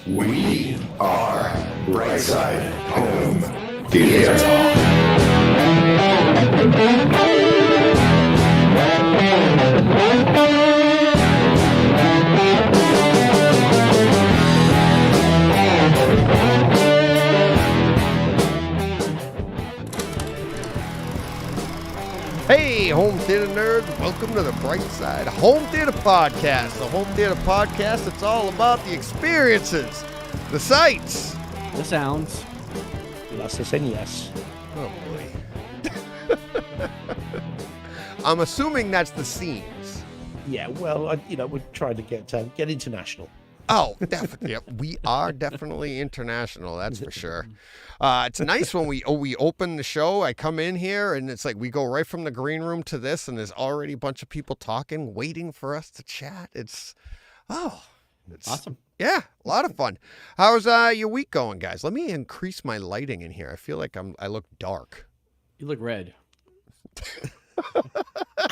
We are Brightside Home Theater. Hey, home theater nerds, welcome to the Brightside Home Theater Podcast. The home theater podcast, it's all about the experiences, the sights. The sounds. Yes, I said yes. Oh, boy. I'm assuming that's the scenes. Yeah, well, we're trying to get international. Oh, definitely. Yep, we are definitely international, that's for sure. It's nice when we open the show. I come in here and it's like we go right from the green room to this, and there's already a bunch of people talking, waiting for us to chat. It's Awesome. Yeah, a lot of fun. How's your week going, guys? Let me increase my lighting in here. I feel like I look dark. You look red.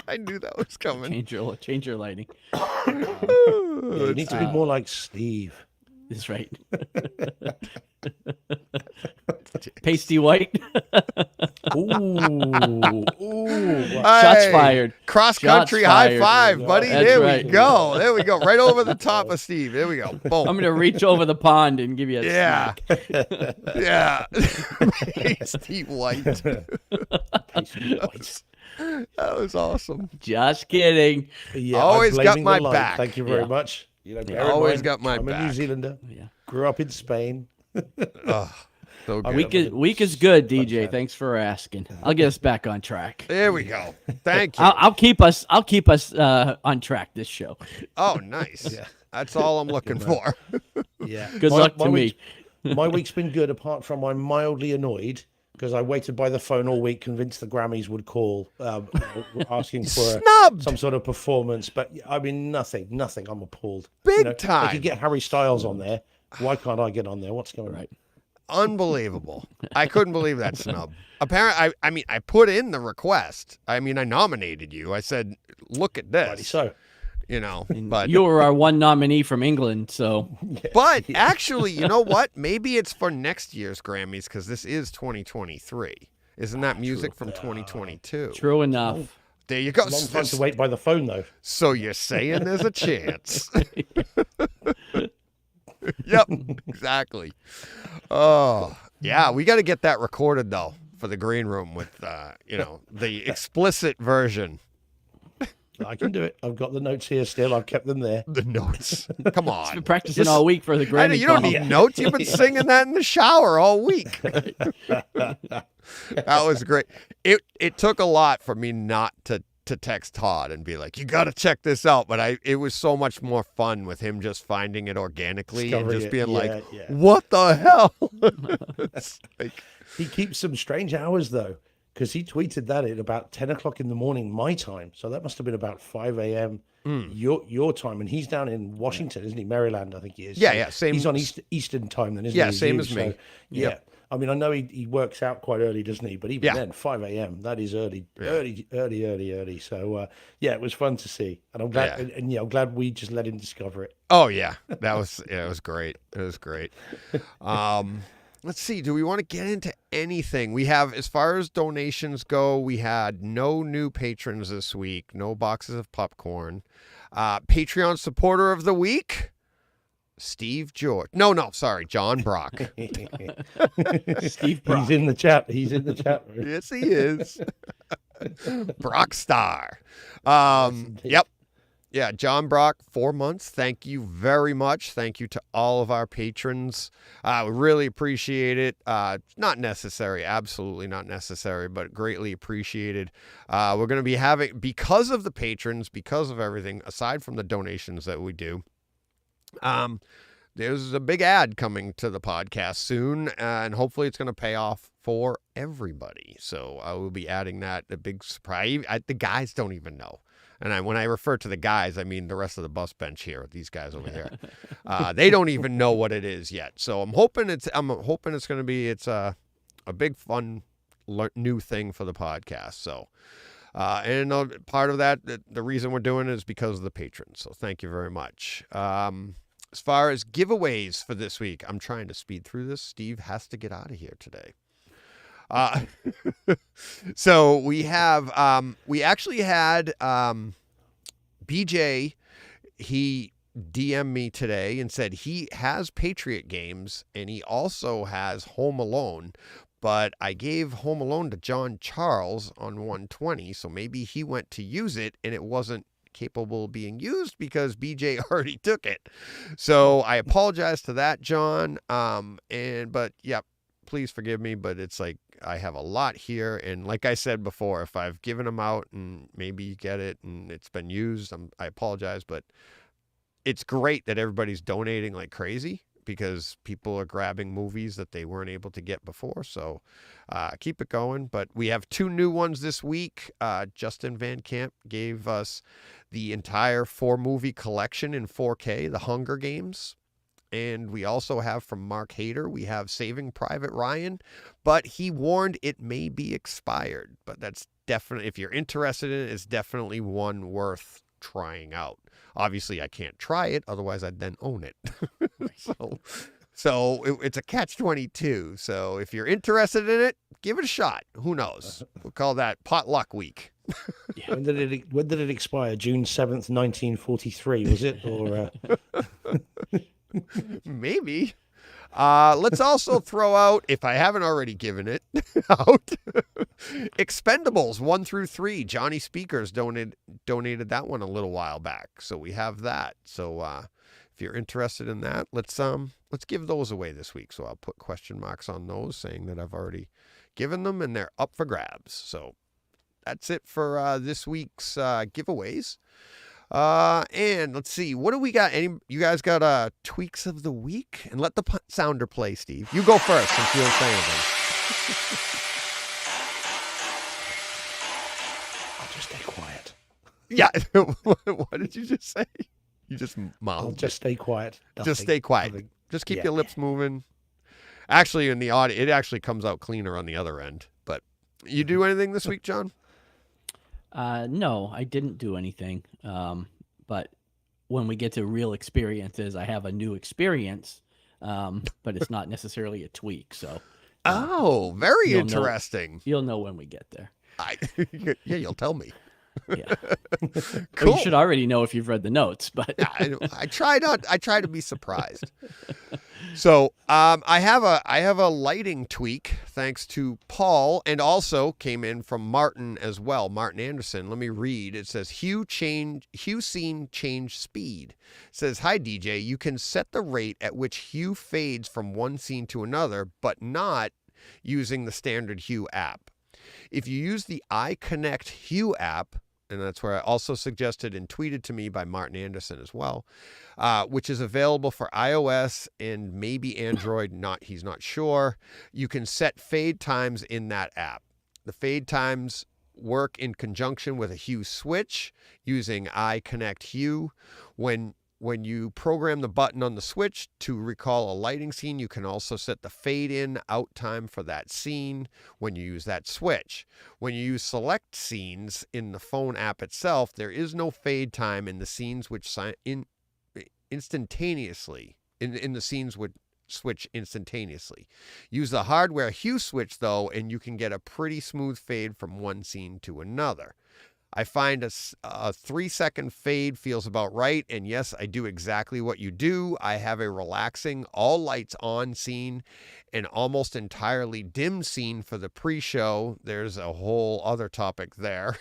I knew that was coming. Change your lighting. You need to be more like Steve. That's right. Pasty white. Ooh. Shots Hey, fired. Cross country high fired. five, buddy. That's There right. we go. There we go. Right over the top of Steve. There we go. Boom. I'm gonna reach over the pond and give you a Yeah. smack. Yeah. Steve White. That was awesome. Just kidding. Yeah, Always I'm got blaming my the light. back. Thank you very Yeah. much. Bear in Always mind, got my I'm a back. New Zealander. Yeah. Grew up in Spain. So good. Week is good, DJ. Thanks for asking. I'll get us back on track. There we go. Thank you. I'll keep us on track this show. Oh, nice. That's all I'm looking for. Yeah. Good luck to me. My week's been good, apart from I'm mildly annoyed because I waited by the phone all week, convinced the Grammys would call, asking for Snubbed. some sort of performance. But I mean, nothing. I'm appalled. Big time. They could get Harry Styles on there. Why can't I get on there? What's going on? Unbelievable. I couldn't believe that snub. Apparently, I put in the request. I nominated you. I said, look at Righty this. so. But You were our one nominee from England, so But actually, you know what? Maybe it's for next year's Grammys because this is 2023. Isn't that music from 2022? true enough. There you go. Long time to wait by the phone, though. So you're saying there's a chance. Yep, exactly. Oh, yeah, we got to get that recorded, though, for the green room with, the explicit version. I can do it. I've got the notes here still. I've kept them there. The notes. Come on. Been practicing all week for the I know, Grammy. you don't call. need notes. You've been singing that in the shower all week. That was great. It took a lot for me not to text Todd and be like, you got to check this out. But it was so much more fun with him just finding it organically Discovering and just it. being Yeah, like, yeah. what the hell? It's like, He keeps some strange hours, though, because he tweeted that at about 10 o'clock in the morning, my time. So that must have been about 5 a.m. Your time. And he's down in Washington, isn't he? Maryland, I think he is. Yeah, So yeah, same- He's on Eastern time then, isn't he? Yeah, same as me. So, yeah. Yep. I mean, I know he works out quite early, doesn't he? But even Yeah. then, 5 a.m., that is early. So, it was fun to see. And I'm glad, Yeah. I'm glad we just let him discover it. oh, yeah. It was great. It was great. Let's see. Do we want to get into anything? We have, as far as donations go, we had no new patrons this week, no boxes of popcorn. Patreon supporter of the week, Steve George. No, sorry, John Brock. Steve Brock. He's in the chat. He's in the chat room. Yes, he is. Brock Star. Yep. Yeah, John Brock, 4 months. Thank you very much. Thank you to all of our patrons. We really appreciate it. Not necessary, absolutely not necessary, but greatly appreciated. We're going to be having, because of the patrons, because of everything, aside from the donations that we do, there's a big ad coming to the podcast soon, and hopefully it's going to pay off for everybody. So I will be adding that, a big surprise. The guys don't even know. And when I refer to the guys, I mean the rest of the bus bench here, these guys over here. They don't even know what it is yet. So I'm hoping it's going to be a big fun new thing for the podcast. So and part of that, the reason we're doing it is because of the patrons. So thank you very much. as far as giveaways for this week, I'm trying to speed through this. Steve has to get out of here today. So we have, we actually had BJ, he DM'd me today and said he has Patriot games and he also has Home Alone, but I gave Home Alone to John Charles on 120, so maybe he went to use it and it wasn't capable of being used because BJ already took it. So I apologize to that, John. But yeah, please forgive me, but it's like I have a lot here, and like I said before, if I've given them out and maybe you get it and it's been used, I apologize, but it's great that everybody's donating like crazy because people are grabbing movies that they weren't able to get before. So keep it going. But we have 2 new ones this week. Justin Van Camp gave us the entire 4-movie collection in 4K, The Hunger Games. And we also have from Mark Hader, we have Saving Private Ryan, but he warned it may be expired. But that's definitely, if you're interested in it, it's definitely one worth trying out. Obviously, I can't try it, otherwise I'd then own it. So it's a catch-22. So if you're interested in it, give it a shot. Who knows? We'll call that potluck week. Yeah. When did it expire? June 7th, 1943, was it? Or Maybe. Let's also throw out, if I haven't already given it out, Expendables 1 through 3. Johnny Speakers donated that one a little while back, so we have that. So if you're interested in that, let's give those away this week. So I'll put question marks on those, saying that I've already given them and they're up for grabs. So that's it for this week's giveaways. And let's see, what do we got? You guys got tweaks of the week? And let the sounder play, Steve. You go first since you don't say anything. I'll just stay quiet. Yeah. What did you just say? You just mouthed. I'll just stay quiet. Just stay quiet. Nothing. Just keep Yeah. your lips moving. Actually, in the audio, it actually comes out cleaner on the other end. But you do anything this week, John? No, I didn't do anything. But when we get to real experiences, I have a new experience, but it's not necessarily a tweak. So, Oh, very you'll know. interesting. you'll know when we get there. Yeah, you'll tell me. Yeah. Well, Cool. you should already know if you've read the notes, but I try to be surprised. So I have a lighting tweak thanks to Paul, and also came in from Martin as well. Martin Anderson. Let me read. It says hue scene change speed. It says, hi DJ, you can set the rate at which hue fades from one scene to another, but not using the standard Hue app. If you use the iConnect Hue app, and that's where I also suggested and tweeted to me by Martin Anderson as well, which is available for iOS and maybe Android, he's not sure. You can set fade times in that app. The fade times work in conjunction with a hue switch using iConnect Hue. When you program the button on the switch to recall a lighting scene, you can also set the fade in out time for that scene when you use that switch. When you use select scenes in the phone app itself, there is no fade time in the scenes which instantaneously in the scenes would switch instantaneously. Use the hardware hue switch though, and you can get a pretty smooth fade from one scene to another. I find a 3-second fade feels about right, and yes, I do exactly what you do. I have a relaxing, all lights on scene, an almost entirely dim scene for the pre-show. There's a whole other topic there.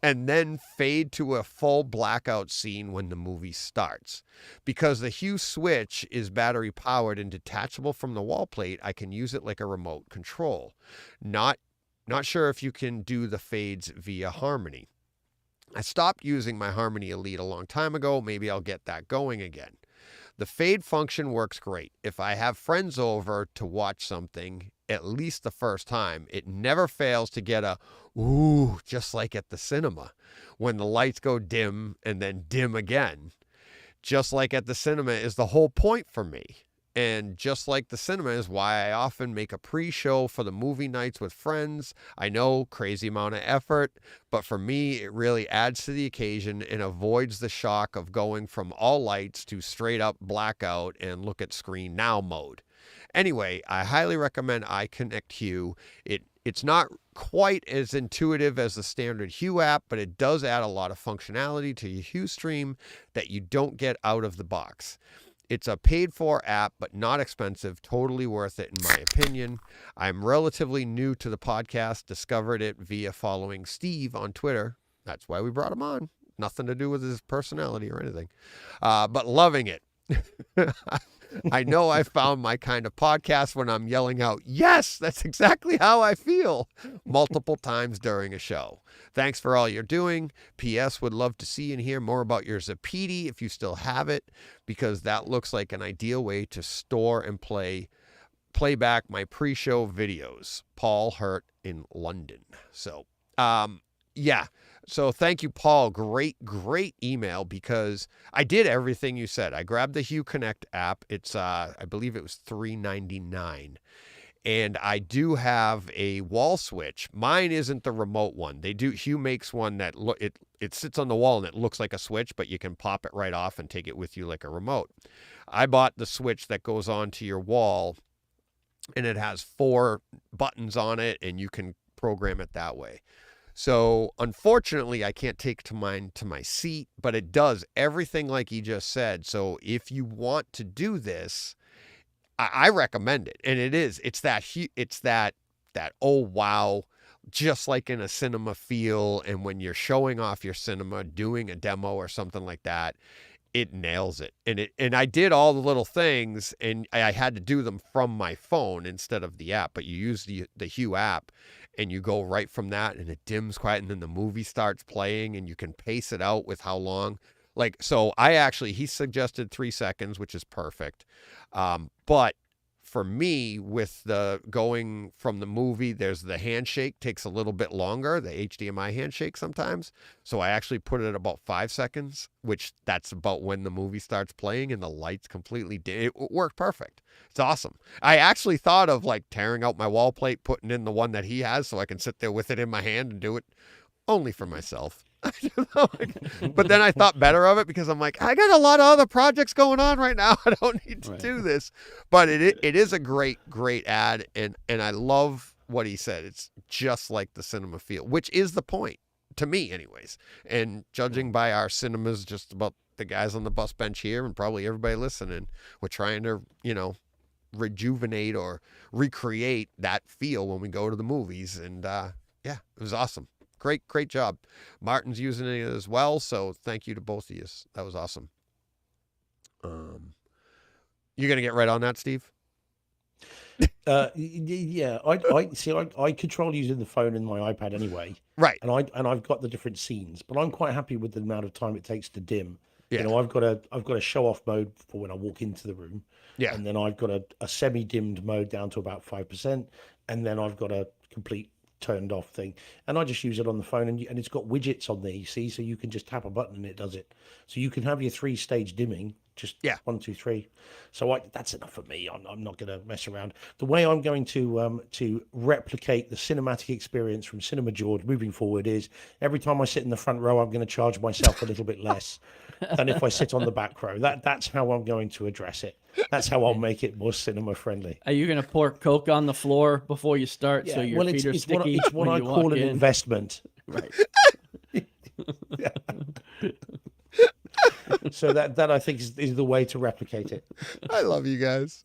And then fade to a full blackout scene when the movie starts. Because the hue switch is battery powered and detachable from the wall plate, I can use it like a remote control. Not sure if you can do the fades via Harmony. I stopped using my Harmony Elite a long time ago. Maybe I'll get that going again. The fade function works great. If I have friends over to watch something, at least the first time, it never fails to get a, ooh, just like at the cinema, when the lights go dim and then dim again. Just like at the cinema is the whole point for me. And just like the cinema is why I often make a pre-show for the movie nights with friends. I know, crazy amount of effort, but for me, it really adds to the occasion and avoids the shock of going from all lights to straight up blackout and look at screen now mode. Anyway, I highly recommend iConnect Hue. It's not quite as intuitive as the standard Hue app, but it does add a lot of functionality to your Hue stream that you don't get out of the box. It's a paid-for app, but not expensive. Totally worth it, in my opinion. I'm relatively new to the podcast. Discovered it via following Steve on Twitter. That's why we brought him on. Nothing to do with his personality or anything. But loving it. I know I found my kind of podcast when I'm yelling out, yes, that's exactly how I feel, multiple times during a show. Thanks for all you're doing. P.S. Would love to see and hear more about your Zapedi if you still have it, because that looks like an ideal way to store and play back my pre-show videos. Paul Hurt in London. So, yeah. So thank you, Paul. Great email, because I did everything you said. I grabbed the Hue Connect app. It's I believe it was $3.99. And I do have a wall switch. Mine isn't the remote one. Hue makes one that it sits on the wall and it looks like a switch, but you can pop it right off and take it with you like a remote. I bought the switch that goes onto your wall, and it has 4 buttons on it, and you can program it that way. So unfortunately, I can't take mine to my seat, but it does everything like he just said. So if you want to do this, I recommend it. And it's that oh wow, just like in a cinema feel. And when you're showing off your cinema, doing a demo or something like that, it nails it. And I did all the little things, and I had to do them from my phone instead of the app. But you use the Hue app, and you go right from that, and it dims quiet, and then the movie starts playing, and you can pace it out with how long. Like, so he suggested 3 seconds, which is perfect. But for me, with the going from the movie, there's the handshake takes a little bit longer, the HDMI handshake sometimes. So I actually put it at about 5 seconds, which that's about when the movie starts playing and the lights completely dim. It worked perfect. It's awesome. I actually thought of like tearing out my wall plate, putting in the one that he has so I can sit there with it in my hand and do it only for myself. But then I thought better of it, because I'm like, I got a lot of other projects going on right now. I don't need to do this. But it is a great ad, and I love what he said. It's just like the cinema feel, which is the point to me anyways. And judging by our cinemas, just about the guys on the bus bench here and probably everybody listening, we're trying to, rejuvenate or recreate that feel when we go to the movies. And yeah, it was awesome. Great job. Martin's using it as well, so thank you to both of you. That was awesome. You're gonna get right on that, Steve? Yeah, I control using the phone and my iPad anyway, Right. and I've got the different scenes, but I'm quite happy with the amount of time it takes to dim. Yeah. I've got a show off mode for when I walk into the room, Yeah. and then I've got a semi dimmed mode down to about 5%, and then I've got a complete turned off thing, and I just use it on the phone, and it's got widgets on there, you see, so you can just tap a button and it does it. So you can have your 3-stage dimming, just 1, 2, 3. So that's enough for me. I'm not going to mess around. The way I'm going to replicate the cinematic experience from Cinema George moving forward is every time I sit in the front row, I'm going to charge myself a little bit less than if I sit on the back row. That's how I'm going to address it. That's how I'll make it more cinema friendly. Are you going to pour Coke on the floor before you start so your feet are sticky? It's what I call an investment. Right. So that I think is the way to replicate it. I love you guys.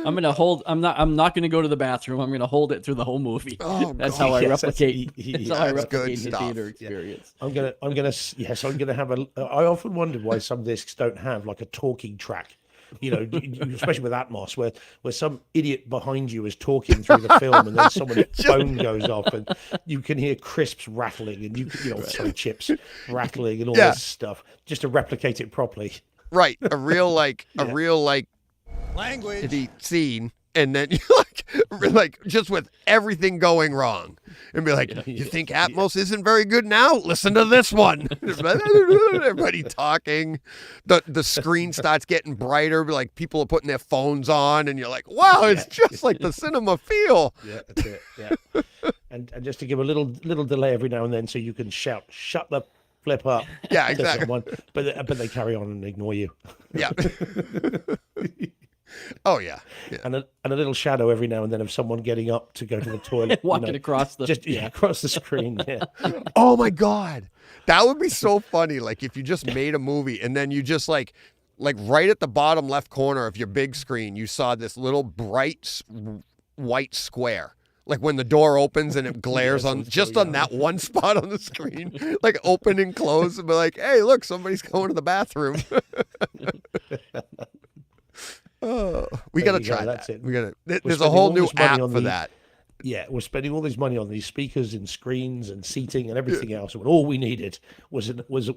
I'm gonna hold. I'm not gonna go to the bathroom. I'm gonna hold it through the whole movie. Oh, that's God. how I Yes, replicate. That's how I that's good replicate the stuff. theater experience. I'm gonna have I often wondered why some discs don't have like a talking track. Especially with Atmos, where some idiot behind you is talking through the film, and then someone's phone goes off, and you can hear crisps rattling, and chips rattling, and all this stuff, just to replicate it properly. Right. A real language scene. and then you like just with everything going wrong, and be like, you think Atmos isn't very good now? Listen to this one. Everybody talking, the screen starts getting brighter, like people are putting their phones on, and you're like, wow, it's just like the cinema feel. Yeah, that's it. Yeah, and just to give a little delay every now and then, so you can shout, "Shut the flip up!" Yeah, to exactly. someone, but they carry on and ignore you. Yeah. Oh yeah. Yeah. And a little shadow every now and then of someone getting up to go to the toilet, Walking across the just across the screen. Yeah, Oh my God. That would be so funny. Like if you just made a movie and then you just like right at the bottom left corner of your big screen, you saw this little bright white square. Like when the door opens and it glares on just on that one spot on the screen, like open and close, and be like, hey, look, somebody's going to the bathroom. Oh, we got to you go, try that's that. it. We got to. There's a spending whole all new this money app on for the- that. Yeah, we're spending all this money on these speakers and screens and seating and everything else, when all we needed was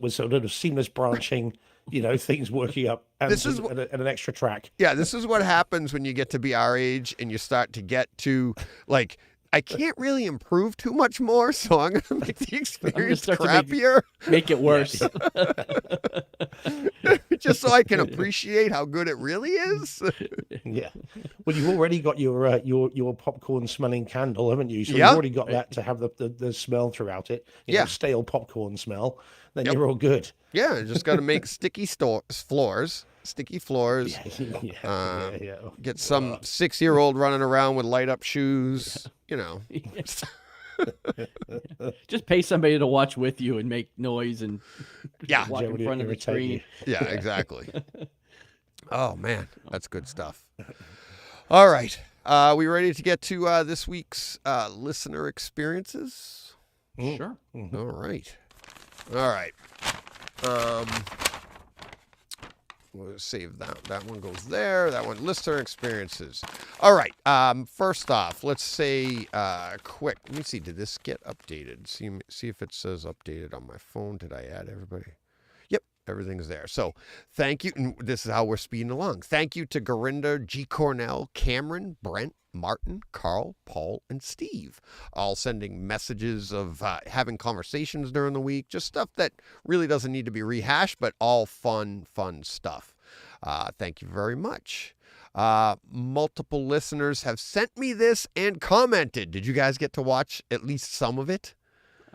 sort of seamless branching, things working up, and, This is and an extra track. Yeah, this is what happens when you get to be our age and you start to get to like, I can't really improve too much more, so I'm going to make the experience start to make- crappier make it worse. just so I can appreciate how good it really is. Yeah. Well, you've already got your popcorn smelling candle, haven't you? So Yeah. you've already got that to have the smell throughout it. Yeah. Stale popcorn smell. Then Yep. you're all good. Yeah, just got to make sticky floors. Yeah. Get some 6-year-old running around with light up shoes, Just pay somebody to watch with you and make noise and Yeah. walk in Generally front of the irritate screen. you. Yeah, exactly. Oh man, that's good stuff. All right, we ready to get to this week's listener experiences? Sure. All right. We'll save that. That one goes there. That one, listener experiences. All right. First off, let's say quick. Let me see. Did this get updated? See if it says updated on my phone. Did I add everybody? Yep, everything's there. So thank you. And this is how we're speeding along. Thank you to Gorinda, G. Cornell, Cameron, Brent, Martin, Carl, Paul, and Steve, all sending messages of having conversations during the week, just stuff that really doesn't need to be rehashed, but all fun stuff. Thank you very much. Multiple listeners have sent me this and commented. Did you guys get to watch at least some of it?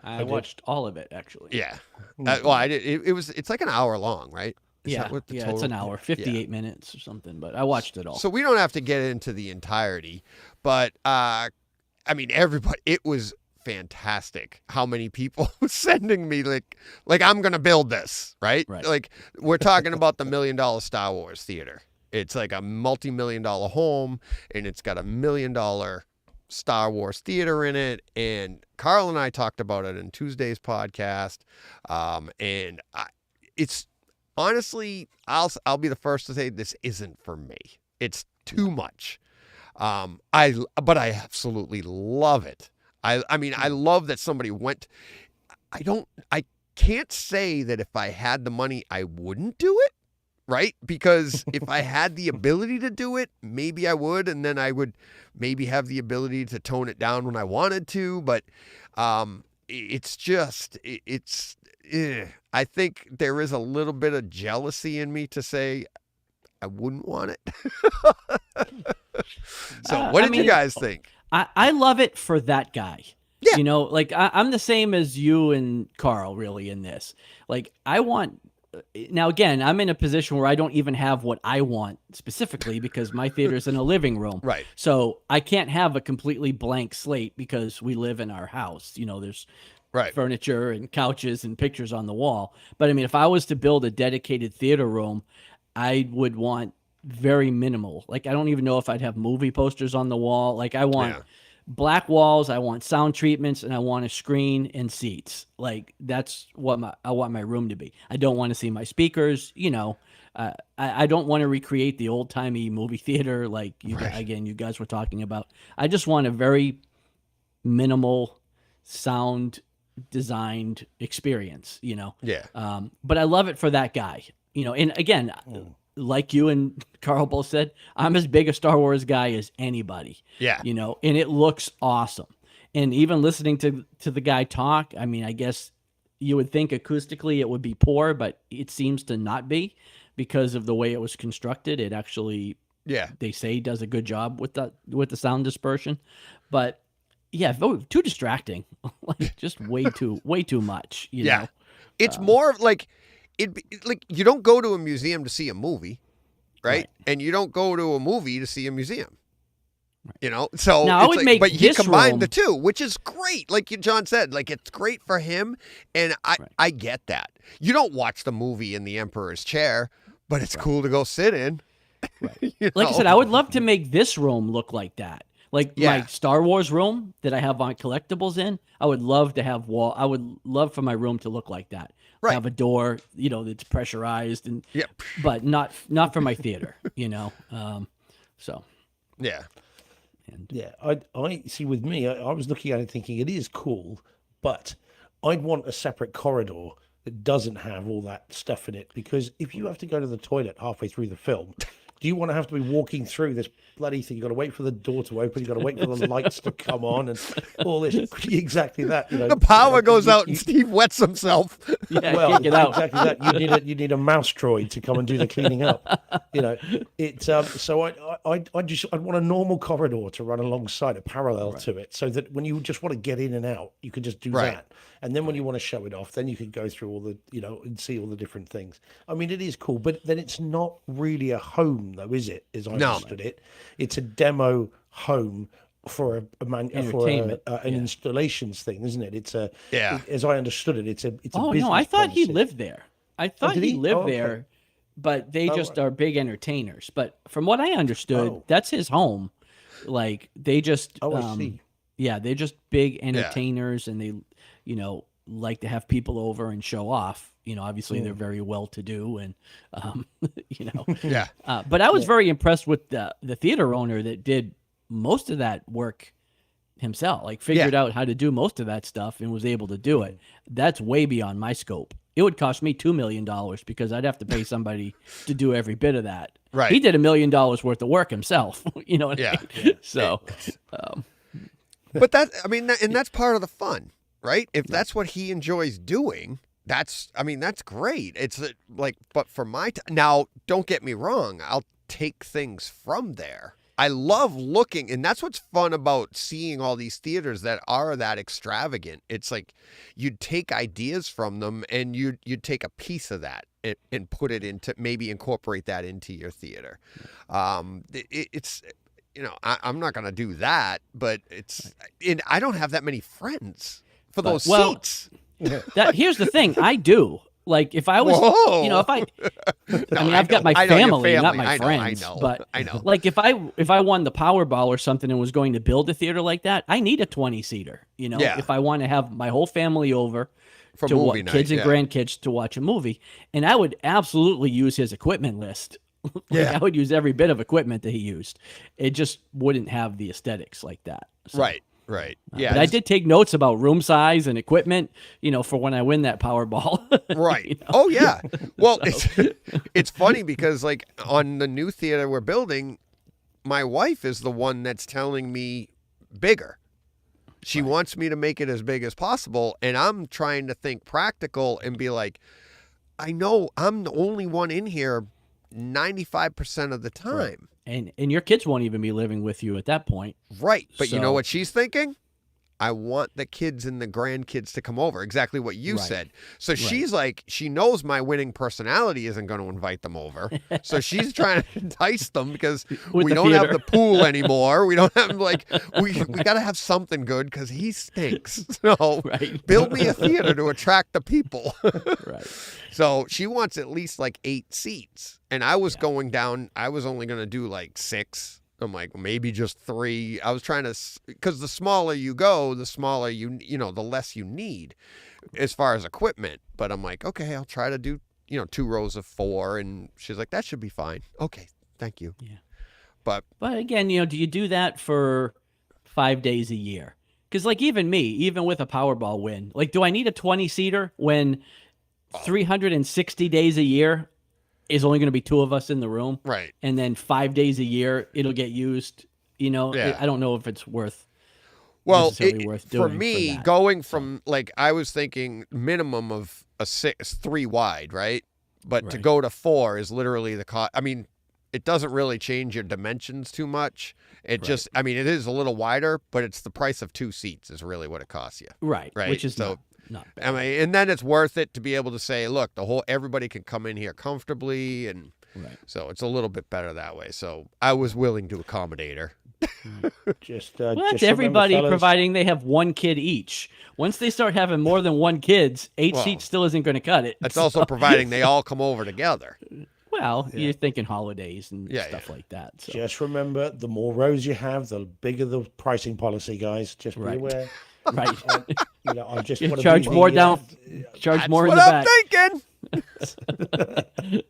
I watched all of it, actually. Yeah. Well, I did. It's like an hour long, right? Is Yeah, that what the it's total- an hour, 58 minutes or something, but I watched it all. So we don't have to get into the entirety, but I mean, everybody, it was fantastic how many people sending me like I'm going to build this, right? Like we're talking about the $1 million Star Wars theater. It's like a multi-million-dollar home, and it's got a $1 million Star Wars theater in it. And Carl and I talked about it in Tuesday's podcast. And it's honestly, I'll be the first to say this isn't for me. It's too much. But I absolutely love it. I mean, I love that somebody went. I can't say that if I had the money, I wouldn't do it, right? Because if I had the ability to do it, maybe I would, and then I would maybe have the ability to tone it down when I wanted to. But it's just, I think there is a little bit of jealousy in me to say I wouldn't want it. So what did you guys think? I love it for that guy. Yeah. You know, like I'm the same as you and Carl really in this. Like I want, now again, I'm in a position where I don't even have what I want specifically because my theater's in a living room. Right. So I can't have a completely blank slate because we live in our house. You know, there's furniture and couches and pictures on the wall. But I mean, if I was to build a dedicated theater room, I would want very minimal. Like, I don't even know if I'd have movie posters on the wall. Like, I want black walls, I want sound treatments, and I want a screen and seats. Like, that's what I want my room to be. I don't want to see my speakers, you know. I don't want to recreate the old-timey movie theater like you guys were talking about. I just want a very minimal sound designed experience, you know. Yeah. But I love it for that guy, you know. And again, like you and Carl both said, I'm as big a Star Wars guy as anybody. Yeah. You know, and it looks awesome. And even listening to the guy talk, I mean, I guess you would think acoustically it would be poor, but it seems to not be because of the way it was constructed. It actually, they say does a good job with the sound dispersion. But yeah, too distracting. Like just way too much, you know. It's more of like like you don't go to a museum to see a movie, right? And you don't go to a movie to see a museum. You know, so now, I would make but he this combined room, the two, which is great. Like John said, like it's great for him, and I get that. You don't watch the movie in the Emperor's chair, but it's cool to go sit in. You like I know? said, I would love to make this room look like that. Like my Star Wars room that I have my collectibles in, I would love to have I would love for my room to look like that. Right. Have a door, you know, that's pressurized and but not for my theater, you know. So yeah. And Yeah, I see. With me, I was looking at it thinking it is cool, but I'd want a separate corridor that doesn't have all that stuff in it. Because if you have to go to the toilet halfway through the film, do you want to have to be walking through this bloody thing? You got to wait for the door to open. You got to wait for the lights to come on, and all this. Exactly that. You know, The power goes out, and Steve wets himself. yeah, well, can't get out. exactly that. You need a mouse droid to come and do the cleaning up. You know, it's so I'd want a normal corridor to run alongside, a parallel to it, so that when you just want to get in and out, you can just do that. And then when you want to show it off, then you can go through all the, you know, and see all the different things. I mean, it is cool, but then it's not really a home, though, is it? As I understood it, it's a demo home for an installations thing, isn't it? It's a as I understood it, it's a oh business no, I thought he premises. lived there. I thought did he he? lived Oh, okay. there, but they just are big entertainers. But from what I understood, that's his home. Like they just I see. yeah, they're just big entertainers, and they, you know, like to have people over and show off. You know, obviously they're very well to do, and you know, but I was very impressed with the theater owner that did most of that work himself. Like figured out how to do most of that stuff and was able to do it. That's way beyond my scope. It would cost me $2 million because I'd have to pay somebody to do every bit of that. Right. He did $1 million worth of work himself. You know what I mean? So, But that's part of the fun, right? If that's what he enjoys doing, that's great. It's like, but for now, don't get me wrong. I'll take things from there. I love looking, and that's what's fun about seeing all these theaters that are that extravagant. It's like you'd take ideas from them, and you'd take a piece of that and put it into, maybe incorporate that into your theater. It's, you know, I'm not going to do that, but and I don't have that many friends for those seats. Here's the thing. I do. Like if I was, you know, if I mean, I've got my family, not my friends, but I know. Like if I won the Powerball or something and was going to build a theater like that, I need a 20-seater, you know, if I want to have my whole family over for to movie night, kids and grandkids to watch a movie. And I would absolutely use his equipment list. I would use every bit of equipment that he used. It just wouldn't have the aesthetics like that. So. Right. But I did take notes about room size and equipment, you know, for when I win that Powerball. Right. You know? Oh, yeah. Well, it's funny because, like, on the new theater we're building, my wife is the one that's telling me bigger. She wants me to make it as big as possible, and I'm trying to think practical and be like, I know I'm the only one in here 95% of the time. Right. And your kids won't even be living with you at that point. Right. But you know what she's thinking? I want the kids and the grandkids to come over. Exactly what you said. So she's like, she knows my winning personality isn't going to invite them over. So she's trying to entice them because we don't have the pool anymore. We don't have, like, we got to have something good because he stinks. So build me a theater to attract the people. So she wants at least like 8 seats. And I was going down, I was only going to do like 6. I'm like, maybe just 3. I was trying to, because the smaller you go, the smaller you know, the less you need as far as equipment. But I'm like, okay, I'll try to do, you know, 2 rows of 4. And she's like, that should be fine. Okay, thank you. Yeah. But again, you know, do you do that for 5 days a year? Because like even me, even with a Powerball win, like, do I need a 20-seater when 360 days a year is only going to be 2 of us in the room. Right. And then 5 days a year, it'll get used. You know, Yeah. I don't know if it's worth. Well, worth for doing me, that. going from like I was thinking minimum of a 3 wide, right? But to Right. go to 4 is literally the cost. I mean, it doesn't really change your dimensions too much. It just, I mean, it is a little wider, but it's the price of 2 seats is really what it costs you. Right. Right. Which is So, not bad. I mean, and then it's worth it to be able to say, look, everybody can come in here comfortably, and Right. so it's a little bit better that way. So I was willing to accommodate her. Just Well, just that's everybody, remember, fellas, providing they have 1 kid each. Once they start having more than 1 kids, 8 Well, seats still isn't going to cut it. That's also providing they all come over together. Well, you're thinking holidays and Yeah, stuff like that. So. Just remember, the more rows you have, the bigger the pricing policy, guys. Just be Right. aware. Right. You know, I just You want to charge more down, charge That's more in what the I'm back. thinking.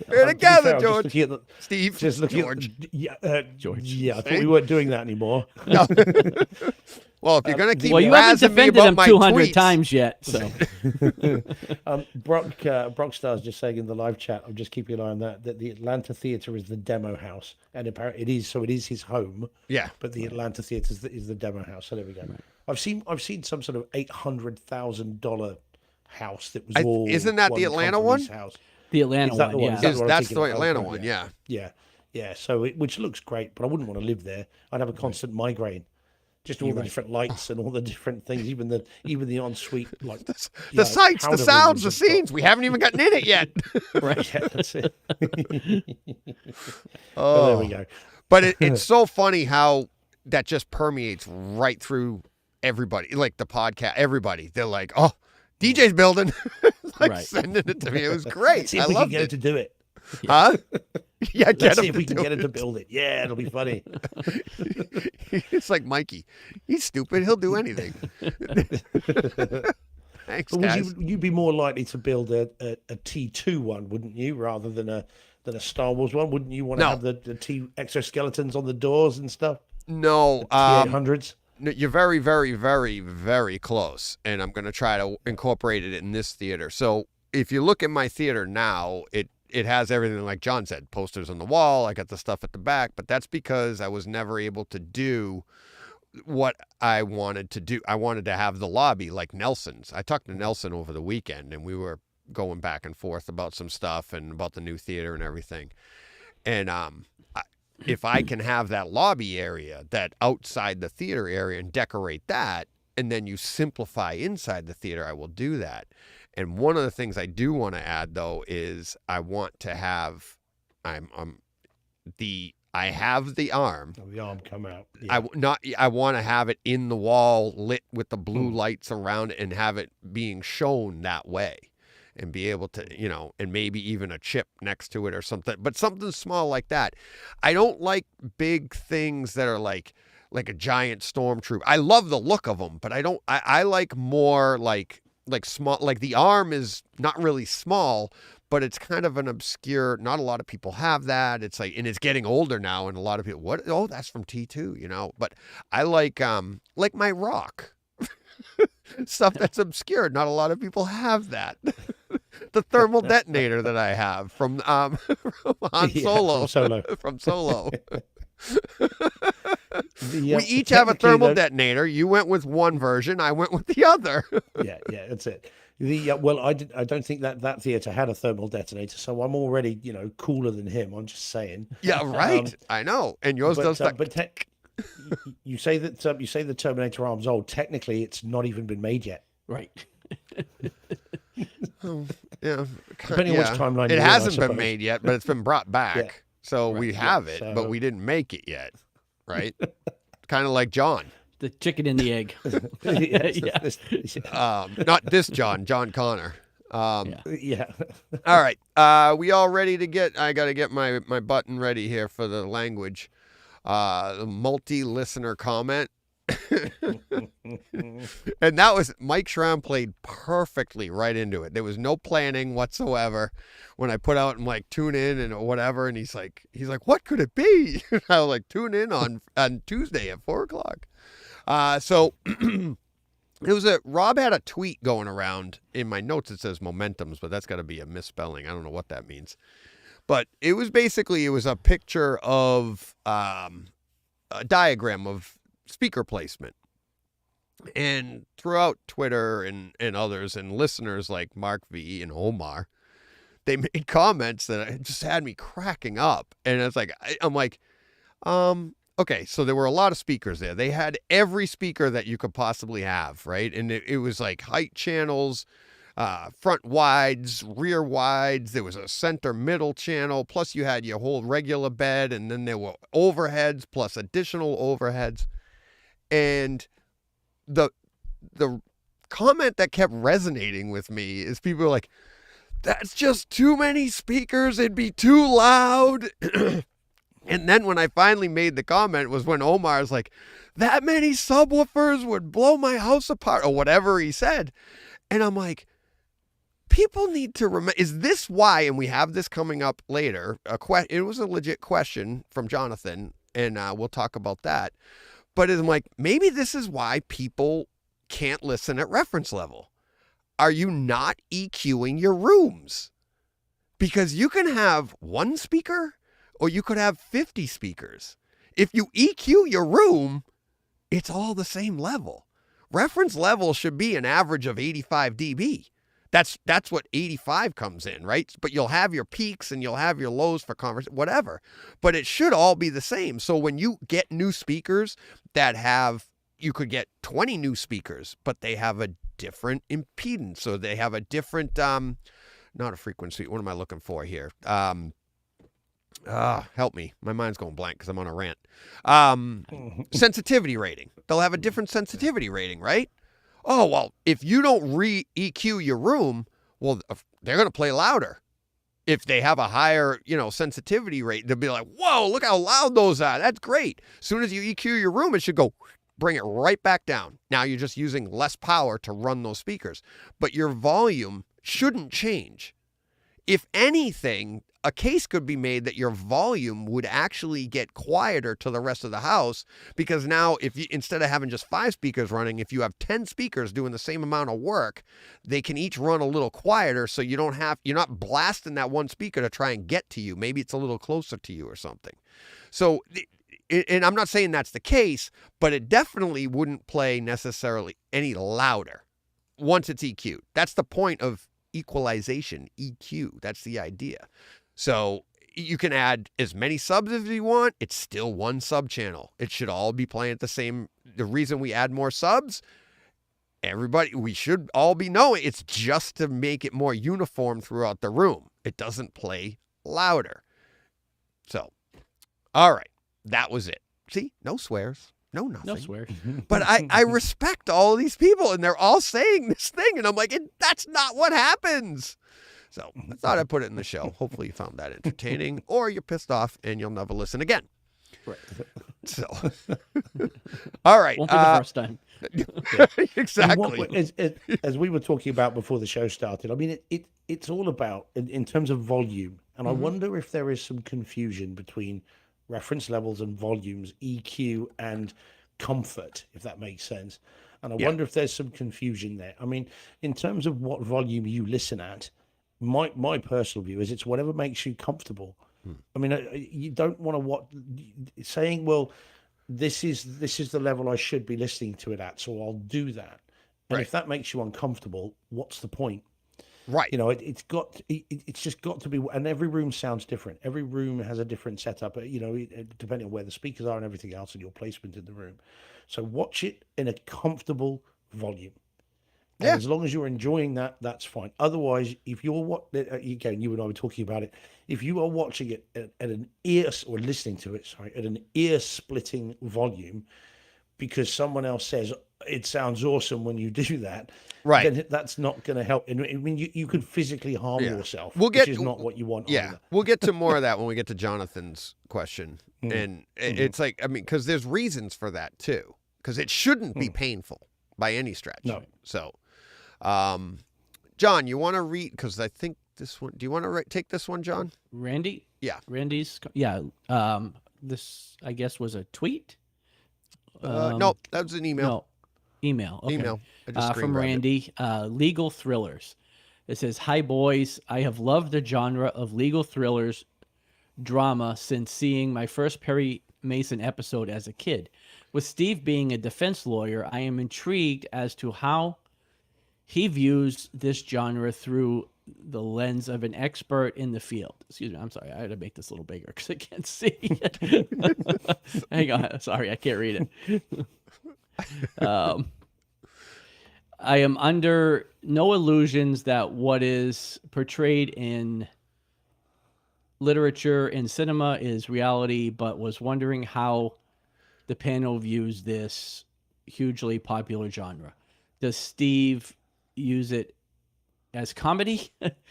We're together, George. Steve. Just looking George. George. Yeah, I thought See? we weren't doing that anymore. No. Well, if you're gonna keep Well, you haven't razzing me defended about him my 200 tweets, times yet, so Brock Star's just saying in the live chat, I'm just keeping an eye on that the Atlanta Theatre is the demo house, and apparently it is his home. Yeah. But the Atlanta Theatre is the demo house. So there we go. I've seen some sort of $800,000 house that was all. isn't that the Atlanta company's one? House. the Atlanta Is that one, the one? yeah. Is that what I'm That's thinking the of? Atlanta Okay, one, yeah. Yeah. So which looks great, but I wouldn't want to live there. I'd have a constant migraine. Just all the different lights and all the different things, even the ensuite like The sights, the powder sounds, the rooms have got- scenes. We haven't even gotten in it yet. Right, yeah, that's it. Oh, There we go. But it's so funny how that just permeates right through everybody, like the podcast. Everybody, they're like, "Oh, DJ's building," like Right. sending it to me. It was great. See I if we can loved get him it. to do it. Huh? Yeah, get Let's him see if we to can do get him it. to build it. Yeah, it'll be funny. It's like Mikey. He's stupid. He'll do anything. Thanks, But guys. you'd be more likely to build a T2 one, wouldn't you, rather than a Star Wars one? Wouldn't you want to No. have the T exoskeletons on the doors and stuff? No, T800s. no, you're very, very, very, very close, and I'm going to try to incorporate it in this theater. So if you look at my theater now, it has everything like John said, posters on the wall. I got the stuff at the back, but that's because I was never able to do what I wanted to do. I wanted to have the lobby like Nelson's. I talked to Nelson over the weekend, and we were going back and forth about some stuff and about the new theater and everything. And if I can have that lobby area, that outside the theater area, and decorate that, and then you simplify inside the theater, I will do that. And one of the things I do want to add though is I want to have I have the arm. Oh, the arm come out. I want to have it in the wall lit with the blue lights around it and have it being shown that way and be able to, and maybe even a chip next to it or something, but something small like that. I don't like big things that are like a giant stormtrooper. I love the look of them, but I like more like small, like the arm is not really small, but it's kind of an obscure, not a lot of people have that. It's like, and it's getting older now, and a lot of people, oh, that's from T2, but I like my rock. Stuff that's obscure. Not a lot of people have that. The thermal detonator that I have from Han Solo. From Solo. We each have a thermal detonator. You went with one version. I went with the other. yeah, that's it. Well, I don't think that theater had a thermal detonator, so I'm already cooler than him. I'm just saying. Yeah, right. I know, and yours does that. But you say that you say the Terminator arm's old. Technically, it's not even been made yet. right. Yeah, Depending on which timeline it you're in, I hasn't been suppose. made yet, but it's been brought back. Yeah. So we have it, so- but we didn't make it yet, right? Kind of like John. The chicken and the egg. Yeah. Not this John Connor. Yeah. All right. We all ready to I got to get my button ready here for the language. The multi-listener comment. And that was Mike Schramm played perfectly right into it. There was no planning whatsoever. When I put out and like tune in and whatever, and he's like, what could it be? I was like, tune in on Tuesday at 4:00. So Rob had a tweet going around. In my notes it says momentums, but that's got to be a misspelling. I don't know what that means. But it was a picture of a diagram of speaker placement. And throughout Twitter and others and listeners like Mark V and Omar, they made comments that just had me cracking up. And it's like, I'm like, okay, so there were a lot of speakers there. They had every speaker that you could possibly have, right? And it was like height channels, front wides, rear wides. There was a center middle channel. Plus you had your whole regular bed. And then there were overheads plus additional overheads. And the comment that kept resonating with me is people were like, that's just too many speakers. It'd be too loud. And then when I finally made the comment was when Omar's like, that many subwoofers would blow my house apart, or whatever he said. And I'm like, people need to remember, is this why, and we have this coming up later, it was a legit question from Jonathan, and we'll talk about that. But I'm like, maybe this is why people can't listen at reference level. Are you not EQing your rooms? Because you can have one speaker or you could have 50 speakers. If you EQ your room, it's all the same level. Reference level should be an average of 85 dB. That's what 85 comes in, right? But you'll have your peaks and you'll have your lows for conversation, whatever. But it should all be the same. So when you get new speakers that have, you could get 20 new speakers, but they have a different impedance. So they have a different, not a frequency. What am I looking for here? Help me. My mind's going blank because I'm on a rant. Sensitivity rating. They'll have a different sensitivity rating, right? Oh, well, if you don't re-EQ your room, well, they're going to play louder. If they have a higher, sensitivity rate, they'll be like, whoa, look how loud those are. That's great. As soon as you EQ your room, it should go, bring it right back down. Now you're just using less power to run those speakers. But your volume shouldn't change. If anything, a case could be made that your volume would actually get quieter to the rest of the house, because now if you, instead of having just 5 speakers running, if you have 10 speakers doing the same amount of work, they can each run a little quieter, so you're not blasting that one speaker to try and get to you. Maybe it's a little closer to you or something. So, and I'm not saying that's the case, but it definitely wouldn't play necessarily any louder once it's EQ'd. That's the point of equalization, EQ. That's the idea. So you can add as many subs as you want. It's still one sub channel. It should all be playing at the same. The reason we add more subs, we should all be knowing it's just to make it more uniform throughout the room. It doesn't play louder. So, all right. That was it. See, no swears. No nothing. No swear. But I respect all of these people, and they're all saying this thing, and I'm like, that's not what happens. So I thought I'd put it in the show. Hopefully you found that entertaining, or you're pissed off and you'll never listen again. Right. So, all right. Won't be the first time. Exactly. As we were talking about before the show started, I mean, it's all about, in terms of volume, and I wonder if there is some confusion between reference levels and volumes, EQ and comfort, if that makes sense. And I wonder if there's some confusion there. I mean, in terms of what volume you listen at, my personal view is it's whatever makes you comfortable. I mean, you don't want to saying, well, this is the level I should be listening to it at, so I'll do that. And if that makes you uncomfortable, what's the point? Right. It's just got to be, and every room sounds different. Every room has a different setup, depending on where the speakers are and everything else and your placement in the room. So watch it in a comfortable volume. And as long as you're enjoying that, that's fine. Otherwise, if you're again, you and I were talking about it. If you are watching it at an listening to it, at an ear-splitting volume, because someone else says it sounds awesome when you do that, right? Then that's not going to help. I mean, you could physically harm yourself, which is not what you want. Yeah, either. We'll get to more of that when we get to Jonathan's question, and it's like, I mean, because there's reasons for that too, because it shouldn't be painful by any stretch. No. So. John, you want to read, because I think this one, do you want to take this one, John? Randy? Yeah. Randy's, this, I guess, was a tweet. No, that was an email. Email. Okay. Email. I just screen From grabbed it. Randy. Legal thrillers. It says, "Hi boys, I have loved the genre of legal thrillers drama since seeing my first Perry Mason episode as a kid. With Steve being a defense lawyer, I am intrigued as to how he views this genre through the lens of an expert in the field." Excuse me, I'm sorry. I had to make this a little bigger because I can't see it. Hang on. Sorry, I can't read it. I am under no illusions that what is portrayed in literature and cinema is reality, but was wondering how the panel views this hugely popular genre. Does Steve use it as comedy?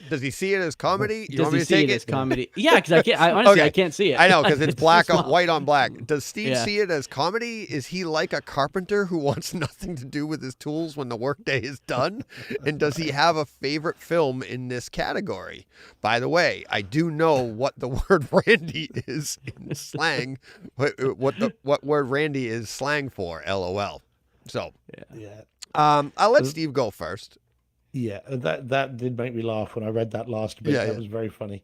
Does he see it as comedy? You Does want me he to see take it as comedy? Yeah, because I can't. Okay. I can't see it. I know, because it's black on small. white on black. Does Steve Yeah. see it as comedy? Is he like a carpenter who wants nothing to do with his tools when the workday is done? And does he have a favorite film in this category? By the way, I do know what the word Randy is in slang. What word Randy is slang for? LOL. So, Yeah. I'll let Steve go first. Yeah, that did make me laugh when I read that last bit. Yeah, That yeah. was very funny.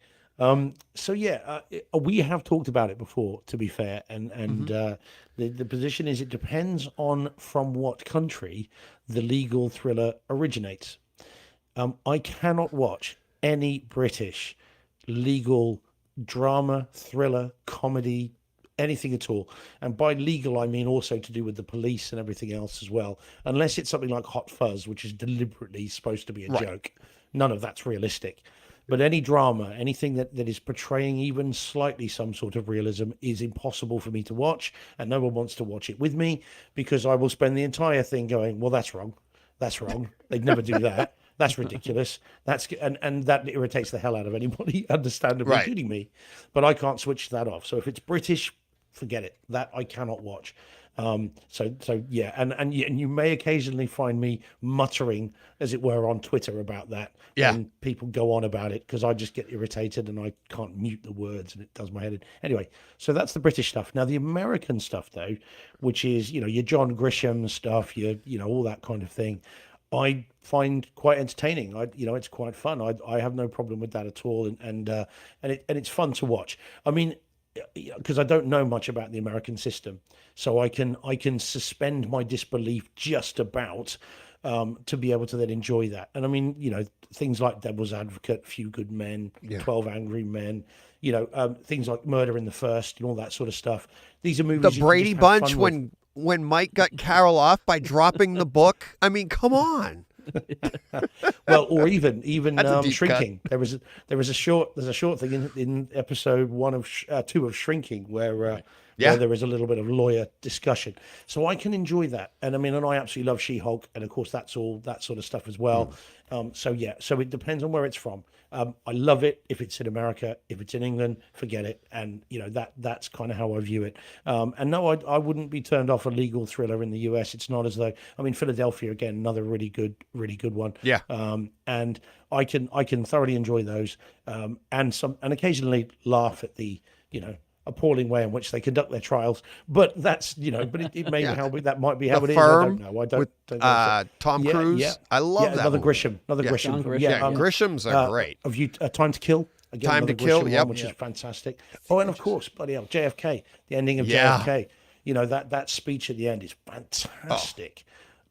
So yeah, we have talked about it before, to be fair, and the position is it depends on from what country the legal thriller originates. I cannot watch any British legal drama, thriller, comedy, anything at all. And by legal, I mean also to do with the police and everything else as well. Unless it's something like Hot Fuzz, which is deliberately supposed to be a joke. None of that's realistic. But any drama, anything that is portraying even slightly some sort of realism is impossible for me to watch. And no one wants to watch it with me because I will spend the entire thing going, well, that's wrong. That's wrong. They'd never do that. That's ridiculous. And that irritates the hell out of anybody, understandably, including me. But I can't switch that off. So if it's British, forget it. That I cannot watch. So yeah, and you may occasionally find me muttering, as it were, on Twitter about that. Yeah. And people go on about it because I just get irritated and I can't mute the words and it does my head in. Anyway, so that's the British stuff. Now the American stuff, though, which is your John Grisham stuff, your all that kind of thing, I find quite entertaining. It's quite fun. I have no problem with that at all, and it's fun to watch. I mean, because I don't know much about the American system, so I can suspend my disbelief just about to be able to then enjoy that. And I mean, things like Devil's Advocate, Few Good Men, 12 Angry Men, things like Murder in the First and all that sort of stuff. These are movies. The you can Brady just have Bunch fun with. when Mike got Carol off by dropping the book. I mean, come on. Well, or even That's a deep Shrinking. There's a short thing in episode 2 of Shrinking where where there is a little bit of lawyer discussion. So I can enjoy that, and I absolutely love She-Hulk, and of course that's all that sort of stuff as well. So it depends on where it's from. I love it if it's in America. If it's in England, forget it. And that's kind of how I view it. And no, I wouldn't be turned off a legal thriller in the US. It's not as though Philadelphia again, another really good one. Yeah. And I can thoroughly enjoy those. And occasionally laugh at the appalling way in which they conduct their trials. But that's but it may be how that might be how The it is. Firm I don't know. I don't. with don't know. Tom Cruise. Yeah. I love that. Another movie. Grisham. Another Grisham. John Grisham, Yeah, Grishams are great. Of you, Time to Kill. Again, Time to another Kill, Grisham yep. one, which is fantastic. Oh, and of course, bloody hell, JFK. The ending of Yeah. JFK. That speech at the end is fantastic.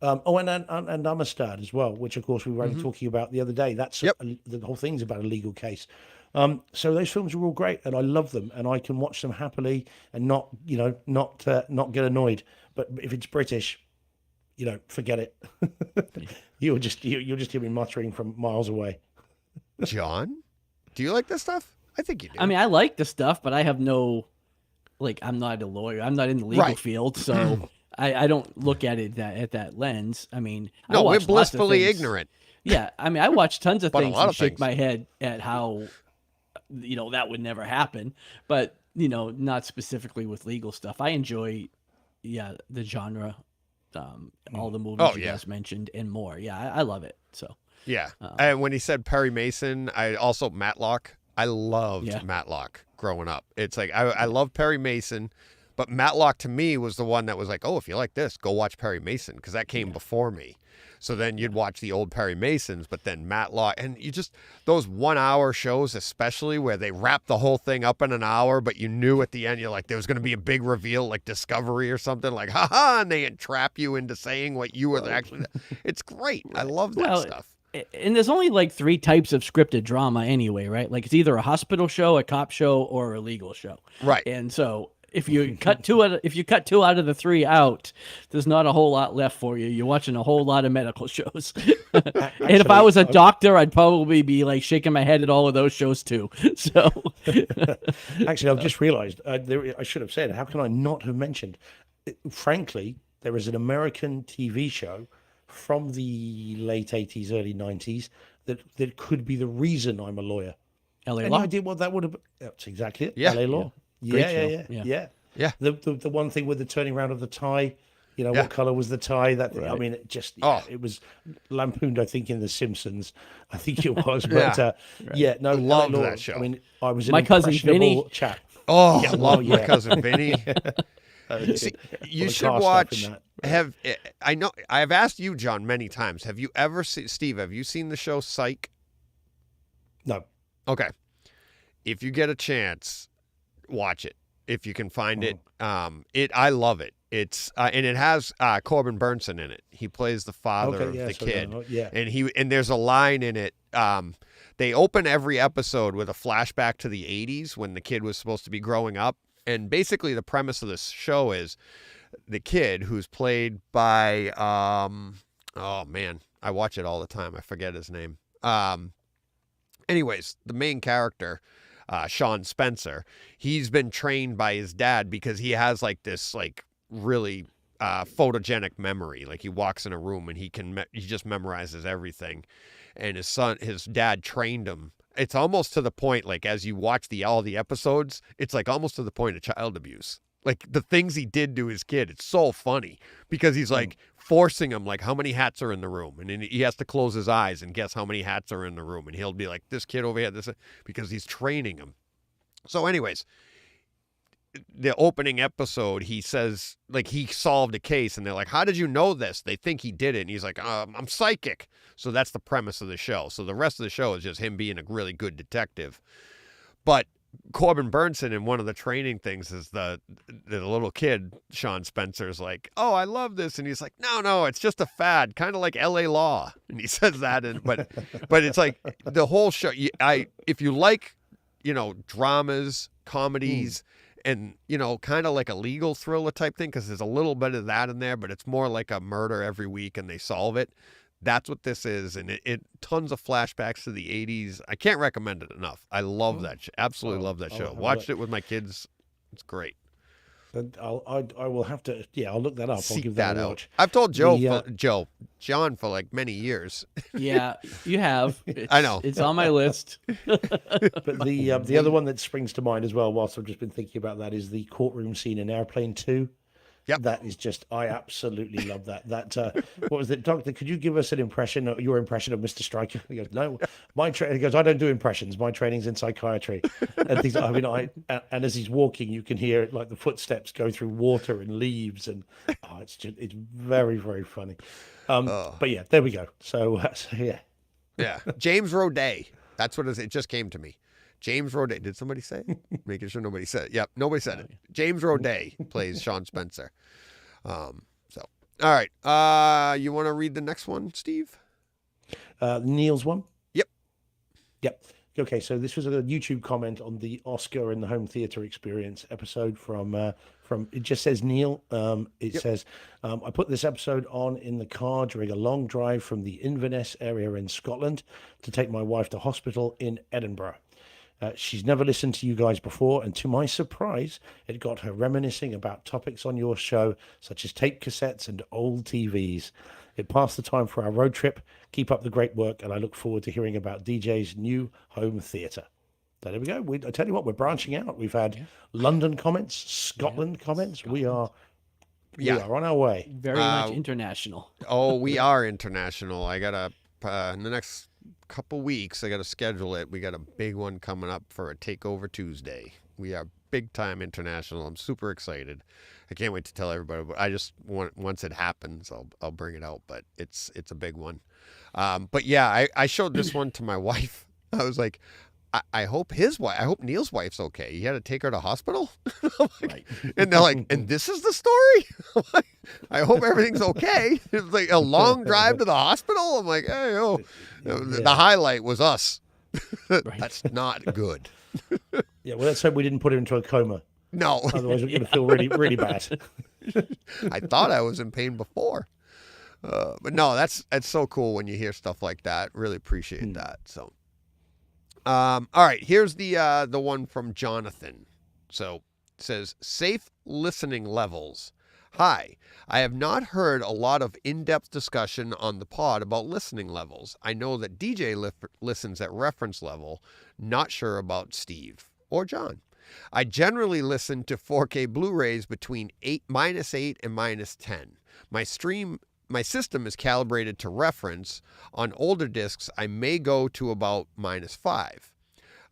And Amistad as well, which of course we were only talking about the other day. That's the whole thing's about a legal case. So those films are all great, and I love them, and I can watch them happily and not get annoyed. But if it's British, forget it. you'll just hear me muttering from miles away. John, do you like this stuff? I think you do. I mean, I like the stuff, but I have no, I'm not a lawyer. I'm not in the legal Right. field, so I don't look at it at that lens. I mean, I no, we're watch lots of blissfully things. ignorant. Yeah, I mean, I watch tons of But a things lot and of shake things. my head at how, that would never happen. But not specifically with legal stuff. I enjoy, the genre, all the movies you guys mentioned and more. Yeah, I love it. So Yeah. And when he said Perry Mason, I also Matlock. I loved Yeah. Matlock growing up. It's like I love Perry Mason, But Matlock to me was the one that was like, oh, if you like this, go watch Perry Mason, because that came before me. So then you'd watch the old Perry Masons, but then Matlock, and you just, those 1 hour shows, especially where they wrap the whole thing up in an hour, but you knew at the end, you're like, there was going to be a big reveal, like Discovery or something, like, haha, and they entrap you into saying what you were actually, it's great. I love that stuff. And there's only like 3 types of scripted drama anyway, right? Like it's either a hospital show, a cop show, or a legal show. Right. And so if you cut 2 out of the 3 out, there's not a whole lot left for you. You're watching a whole lot of medical shows. And if I was a doctor, I'd probably be like shaking my head at all of those shows too. So actually, I've just realized I should have said, how can I not have mentioned? Frankly, there is an American TV show from the late 80s, early 90s that could be the reason I'm a lawyer. LA Any Law? idea what that would have been? That's exactly it. Yeah. LA Law. Great Yeah. Yeah. The one thing with the turning around of the tie, what color was the tie? That I mean, it just it was lampooned. I think in The Simpsons, I think it was. But no, Loved LA Law, that show. I mean, I was an My cousin impressionable Vinny. chap. Oh, I love My Cousin Vinny. See, you the should car stuff watch. in that. I know I've asked you, John, many times. Have you ever seen Steve? Have you seen the show Psych? No. Okay, if you get a chance, watch it if you can find it. I love it. It's and it has Corbin Burnson in it. He plays the father of the kid. And there's a line in it. They open every episode with a flashback to the 80s when the kid was supposed to be growing up. And basically the premise of this show is the kid, who's played by, oh man, I watch it all the time. I forget his name. Anyways, the main character, Sean Spencer, he's been trained by his dad because he has like this like really photogenic memory. Like he walks in a room and he just memorizes everything. And his dad trained him. It's almost to the point, like, as you watch all the episodes, it's like almost to the point of child abuse. Like the things he did to his kid, it's so funny because he's like forcing him, like, how many hats are in the room? And then he has to close his eyes and guess how many hats are in the room. And he'll be like, this kid over here, because he's training him. So anyways, the opening episode, he says, like, he solved a case and they're like, how did you know this? They think he did it. And he's like, I'm psychic. So that's the premise of the show. So the rest of the show is just him being a really good detective. But Corbin Burnson, in one of the training things, is the little kid, Sean Spencer's like, oh, I love this. And he's like, no, it's just a fad, kind of like LA Law. And he says that, but it's like the whole show. If you like, dramas, comedies, and, kind of like a legal thriller type thing, because there's a little bit of that in there, but it's more like a murder every week and they solve it. That's what this is. And it tons of flashbacks to the 80s. I can't recommend it enough. I love that. Absolutely love that show. Watched it with my kids. It's great. I will have to, I'll look that up. Seek I'll give that a watch. I've told John for like many years. Yeah, you have. I know. It's on my list. But the other one that springs to mind as well, whilst I've just been thinking about that, is the courtroom scene in Airplane 2. Yep. That is just, I absolutely love that. What was it, Doctor? Could you give us your impression of Mr. Stryker? He goes, no, he goes, I don't do impressions. My training's in psychiatry. And things, and as he's walking, you can hear like the footsteps go through water and leaves, and it's very, very funny. But yeah, there we go. So yeah. Yeah, James Roday. That's what it just came to me. James Roday. Did somebody say it? Making sure nobody said it. Yep, nobody said it. James Roday plays Sean Spencer. All right. You want to read the next one, Steve? Neil's one? Yep. Okay, so this was a YouTube comment on the Oscar and the Home Theater Experience episode from it just says Neil. It says, I put this episode on in the car during a long drive from the Inverness area in Scotland to take my wife to hospital in Edinburgh. She's never listened to you guys before, and to my surprise, it got her reminiscing about topics on your show, such as tape cassettes and old TVs. It passed the time for our road trip. Keep up the great work, and I look forward to hearing about DJ's new home theatre. So there we go. I tell you what, we're branching out. We've had London comments, Scotland comments. Scotland. We are on our way. Very much international. Oh, we are international. I got in the next couple weeks, I got to schedule it. We got a big one coming up for a Takeover Tuesday. We are big time international. I'm super excited. I can't wait to tell everybody. But I just want, once it happens, I'll bring it out. But it's a big one. But yeah, I showed this one to my wife. I was like, I hope Neil's wife's okay. You had to take her to hospital? Like, and they're like, and this is the story? Like, I hope everything's okay. It's like a long drive to the hospital. I'm like, hey, the highlight was us. That's not good. Yeah, well, let's hope we didn't put him into a coma. No. Otherwise, we're going to feel really, really bad. I thought I was in pain before. But no, that's so cool when you hear stuff like that. Really appreciate that. So. All right, here's the one from Jonathan. So it says, safe listening levels. Hi, I have not heard a lot of in-depth discussion on the pod about listening levels. I know that DJ listens at reference level. Not sure about Steve or John. I generally listen to 4K Blu-rays between -8 and -10. My system is calibrated to reference. On older discs, I may go to about -5.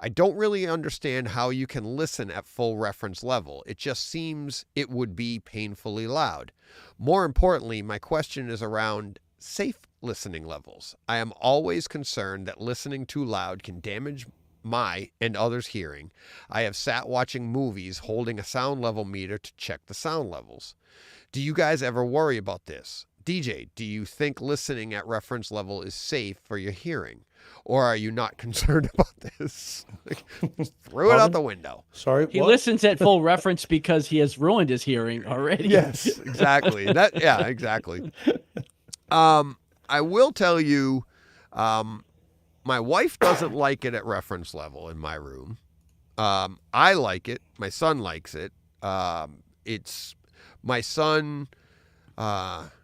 I don't really understand how you can listen at full reference level. It just seems it would be painfully loud. More importantly, my question is around safe listening levels. I am always concerned that listening too loud can damage my and others' hearing. I have sat watching movies holding a sound level meter to check the sound levels. Do you guys ever worry about this? DJ, do you think listening at reference level is safe for your hearing? Or are you not concerned about this? Throw it out the window. Sorry, he listens at full reference because he has ruined his hearing already. Yes, exactly. Exactly. I will tell you, my wife doesn't like it at reference level in my room. I like it. My son likes it. It's my son.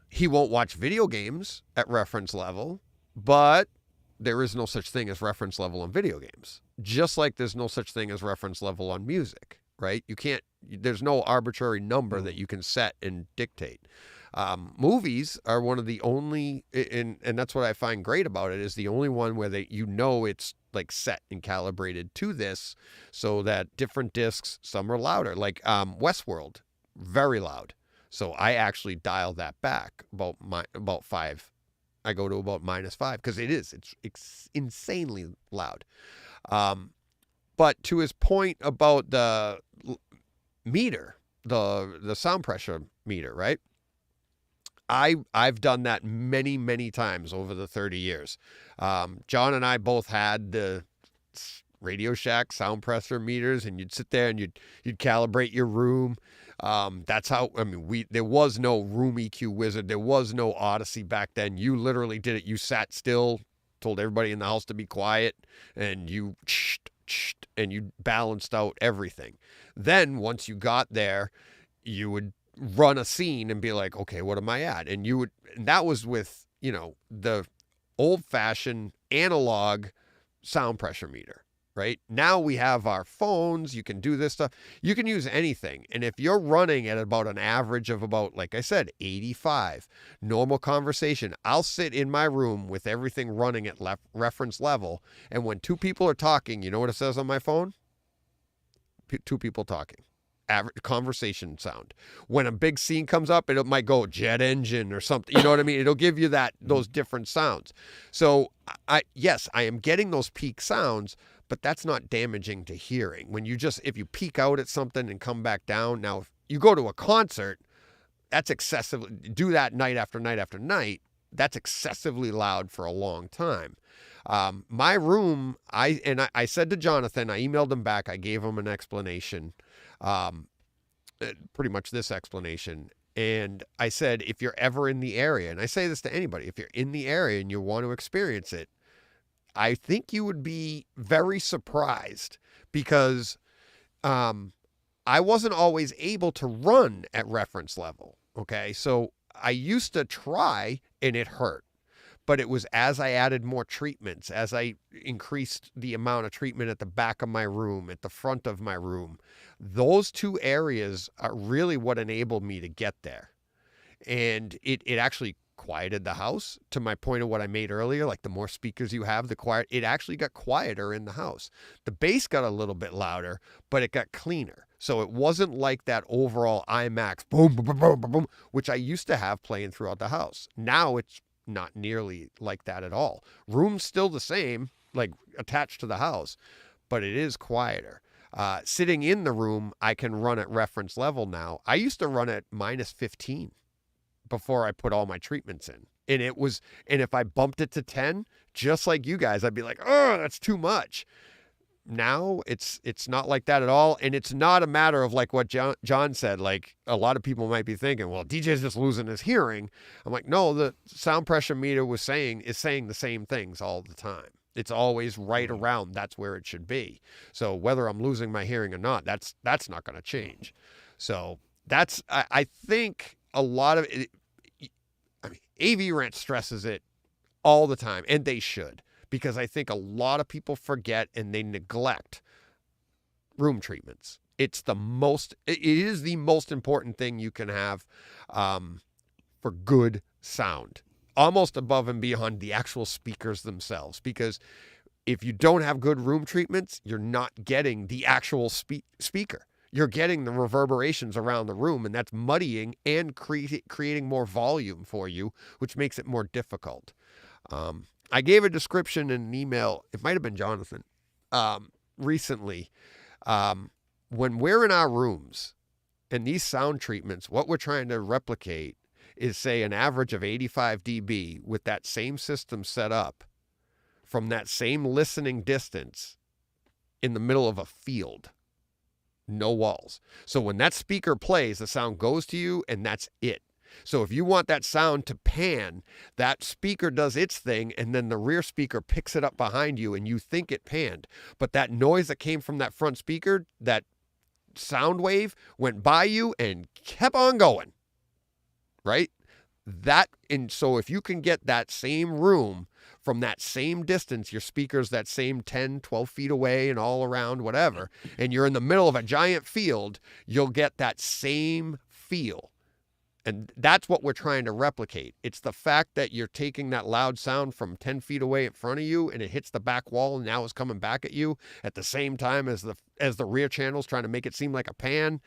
He won't watch video games at reference level, but there is no such thing as reference level on video games. Just like there's no such thing as reference level on music, right? There's no arbitrary number that you can set and dictate. Movies are one of the only, and that's what I find great about it, is the only one where it's like set and calibrated to this, so that different discs, some are louder. Like Westworld, very loud. So I actually dial that back about 5. I go to about -5 because it's insanely loud. But to his point about the meter, the sound pressure meter, right? I've done that many, many times over the 30 years. John and I both had the Radio Shack sound pressure meters, and you'd sit there and you'd calibrate your room. That's how, there was no Room EQ Wizard. There was no Odyssey back then. You literally did it. You sat still, told everybody in the house to be quiet, and you balanced out everything. Then once you got there, you would run a scene and be like, okay, what am I at? And that was with, the old fashioned analog sound pressure meter. Right? Now we have our phones. You can do this stuff. You can use anything. And if you're running at about an average of about, like I said, 85, normal conversation, I'll sit in my room with everything running at reference level. And when 2 people are talking, you know what it says on my phone? 2 people talking. Average conversation sound. When a big scene comes up, it might go jet engine or something. You know what I mean? It'll give you those different sounds. So I am getting those peak sounds, but that's not damaging to hearing. If you peak out at something and come back down. Now, if you go to a concert, that's excessively, do that night after night after night, that's excessively loud for a long time. My room, I said to Jonathan, I emailed him back, I gave him an explanation, pretty much this explanation. And I said, if you're ever in the area, and I say this to anybody, if you're in the area and you want to experience it, I think you would be very surprised, because I wasn't always able to run at reference level. Okay. So I used to try and it hurt, but it was as I added more treatments, as I increased the amount of treatment at the back of my room, at the front of my room, those 2 areas are really what enabled me to get there. And it actually quieted the house. To my point of what I made earlier, like the more speakers you have, it actually got quieter in the house. The bass got a little bit louder, but it got cleaner. So it wasn't like that overall IMAX boom, boom, boom, boom, boom, boom, which I used to have playing throughout the house. Now it's not nearly like that at all. Room's still the same, like attached to the house, but it is quieter. Sitting in the room, I can run at reference level now. I used to run at minus 15 before I put all my treatments in. And if I bumped it to 10, just like you guys, I'd be like, oh, that's too much. Now it's not like that at all. And it's not a matter of like what John said. Like a lot of people might be thinking, well, DJ's just losing his hearing. I'm like, no, the sound pressure meter is saying the same things all the time. It's always right around. That's where it should be. So whether I'm losing my hearing or not, that's not going to change. So I think a lot of it, I mean, AV Rant stresses it all the time, and they should, because I think a lot of people forget and they neglect room treatments. It is the most important thing you can have for good sound, almost above and beyond the actual speakers themselves. Because if you don't have good room treatments, you're not getting the actual speaker. You're getting the reverberations around the room, and that's muddying and creating more volume for you, which makes it more difficult. I gave a description in an email, it might have been Jonathan, recently. When we're in our rooms and these sound treatments, what we're trying to replicate is, say, an average of 85 dB with that same system set up from that same listening distance in the middle of a field. No walls. So when that speaker plays, the sound goes to you and that's it. So if you want that sound to pan, that speaker does its thing and then the rear speaker picks it up behind you and you think it panned. But that noise that came from that front speaker, that sound wave, went by you and kept on going. Right? And so if you can get that same room from that same distance, your speakers that same 10, 12 feet away and all around, whatever, and you're in the middle of a giant field, you'll get that same feel. And that's what we're trying to replicate. It's the fact that you're taking that loud sound from 10 feet away in front of you and it hits the back wall and now it's coming back at you at the same time as the rear channel's trying to make it seem like a pan.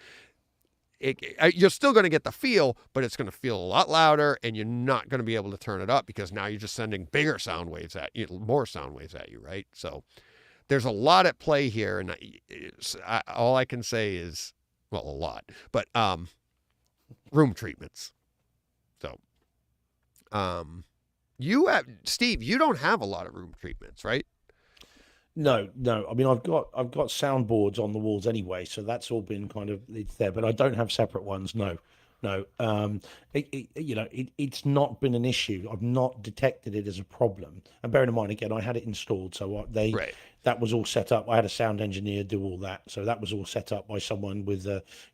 You're still going to get the feel, but it's going to feel a lot louder and you're not going to be able to turn it up because now you're just sending bigger sound waves at you, more sound waves at you, right? So there's a lot at play here. And all I can say is, well, a lot, but room treatments. So Steve, you don't have a lot of room treatments, right? No. I mean, I've got soundboards on the walls anyway, so that's all been it's there. But I don't have separate ones. No. It's not been an issue. I've not detected it as a problem. And bearing in mind, again, I had it installed, so that was all set up. I had a sound engineer do all that, so that was all set up by someone with,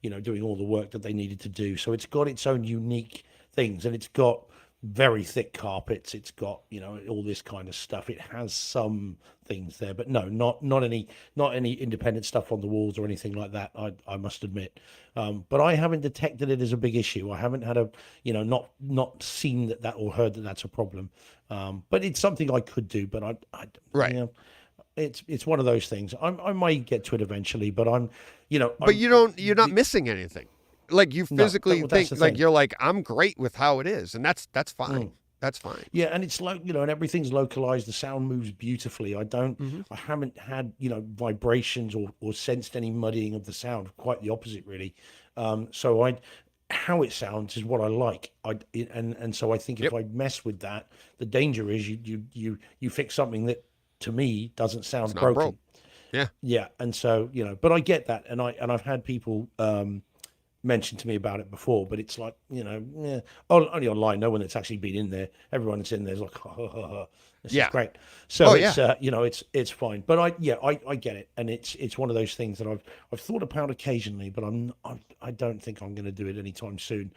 doing all the work that they needed to do. So it's got its own unique things, and it's got very thick carpets. It's got all this kind of stuff. It has some things there, but no, not any independent stuff on the walls or anything like that. I must admit, but I haven't detected it as a big issue. I haven't had not seen that or heard that that's a problem. But it's something I could do. But right. It's one of those things. I might get to it eventually, but But you're not missing anything. Like you physically think, like you're like, I'm great with how it is, and that's fine. That's fine. Yeah, and it's like, and everything's localized. The sound moves beautifully. I haven't had vibrations or sensed any muddying of the sound. Quite the opposite, really. So how it sounds is what I like. And so I think if I mess with that, the danger is you fix something that to me doesn't sound broken. Yeah, and so but I get that, and I've had people mentioned to me about it before, but it's like only online. No one that's actually been in there. Everyone that's in there is like, this is great. So it's fine. But I get it, and it's one of those things that I've thought about occasionally, but I don't think I'm going to do it anytime soon.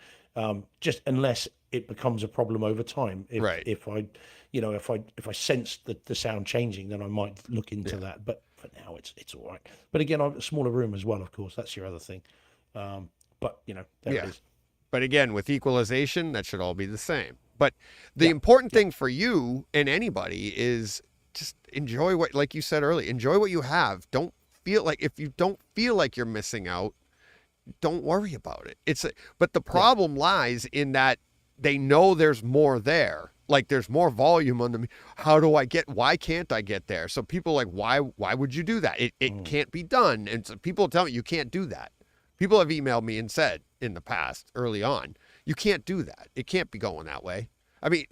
Just unless it becomes a problem over time. If I sense the sound changing, then I might look into that. But for now, it's all right. But again, I've a smaller room as well. Of course, that's your other thing. But there it is. But again, with equalization, that should all be the same. But the important thing for you and anybody is just enjoy what, like you said earlier, enjoy what you have. Don't feel like, if you don't feel like you're missing out, don't worry about it. But the problem lies in that they know there's more there. Like there's more volume on them. Why can't I get there? So people are like, why would you do that? It can't be done. And so people tell me you can't do that. People have emailed me and said in the past, early on, you can't do that. It can't be going that way. I mean,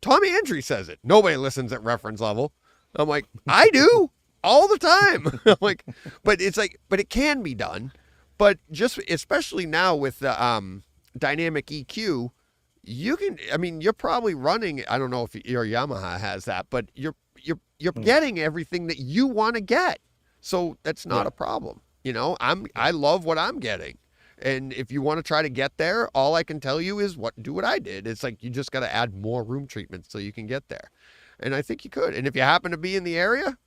Tom Andrew says it. Nobody listens at reference level. I'm like, I do all the time. I'm like, but it can be done. But just especially now with the dynamic EQ, you're probably running, I don't know if your Yamaha has that, but you're getting everything that you want to get. So that's not a problem. I love what I'm getting. And if you want to try to get there, all I can tell you is do what I did. It's like, you just got to add more room treatments so you can get there. And I think you could. And if you happen to be in the area,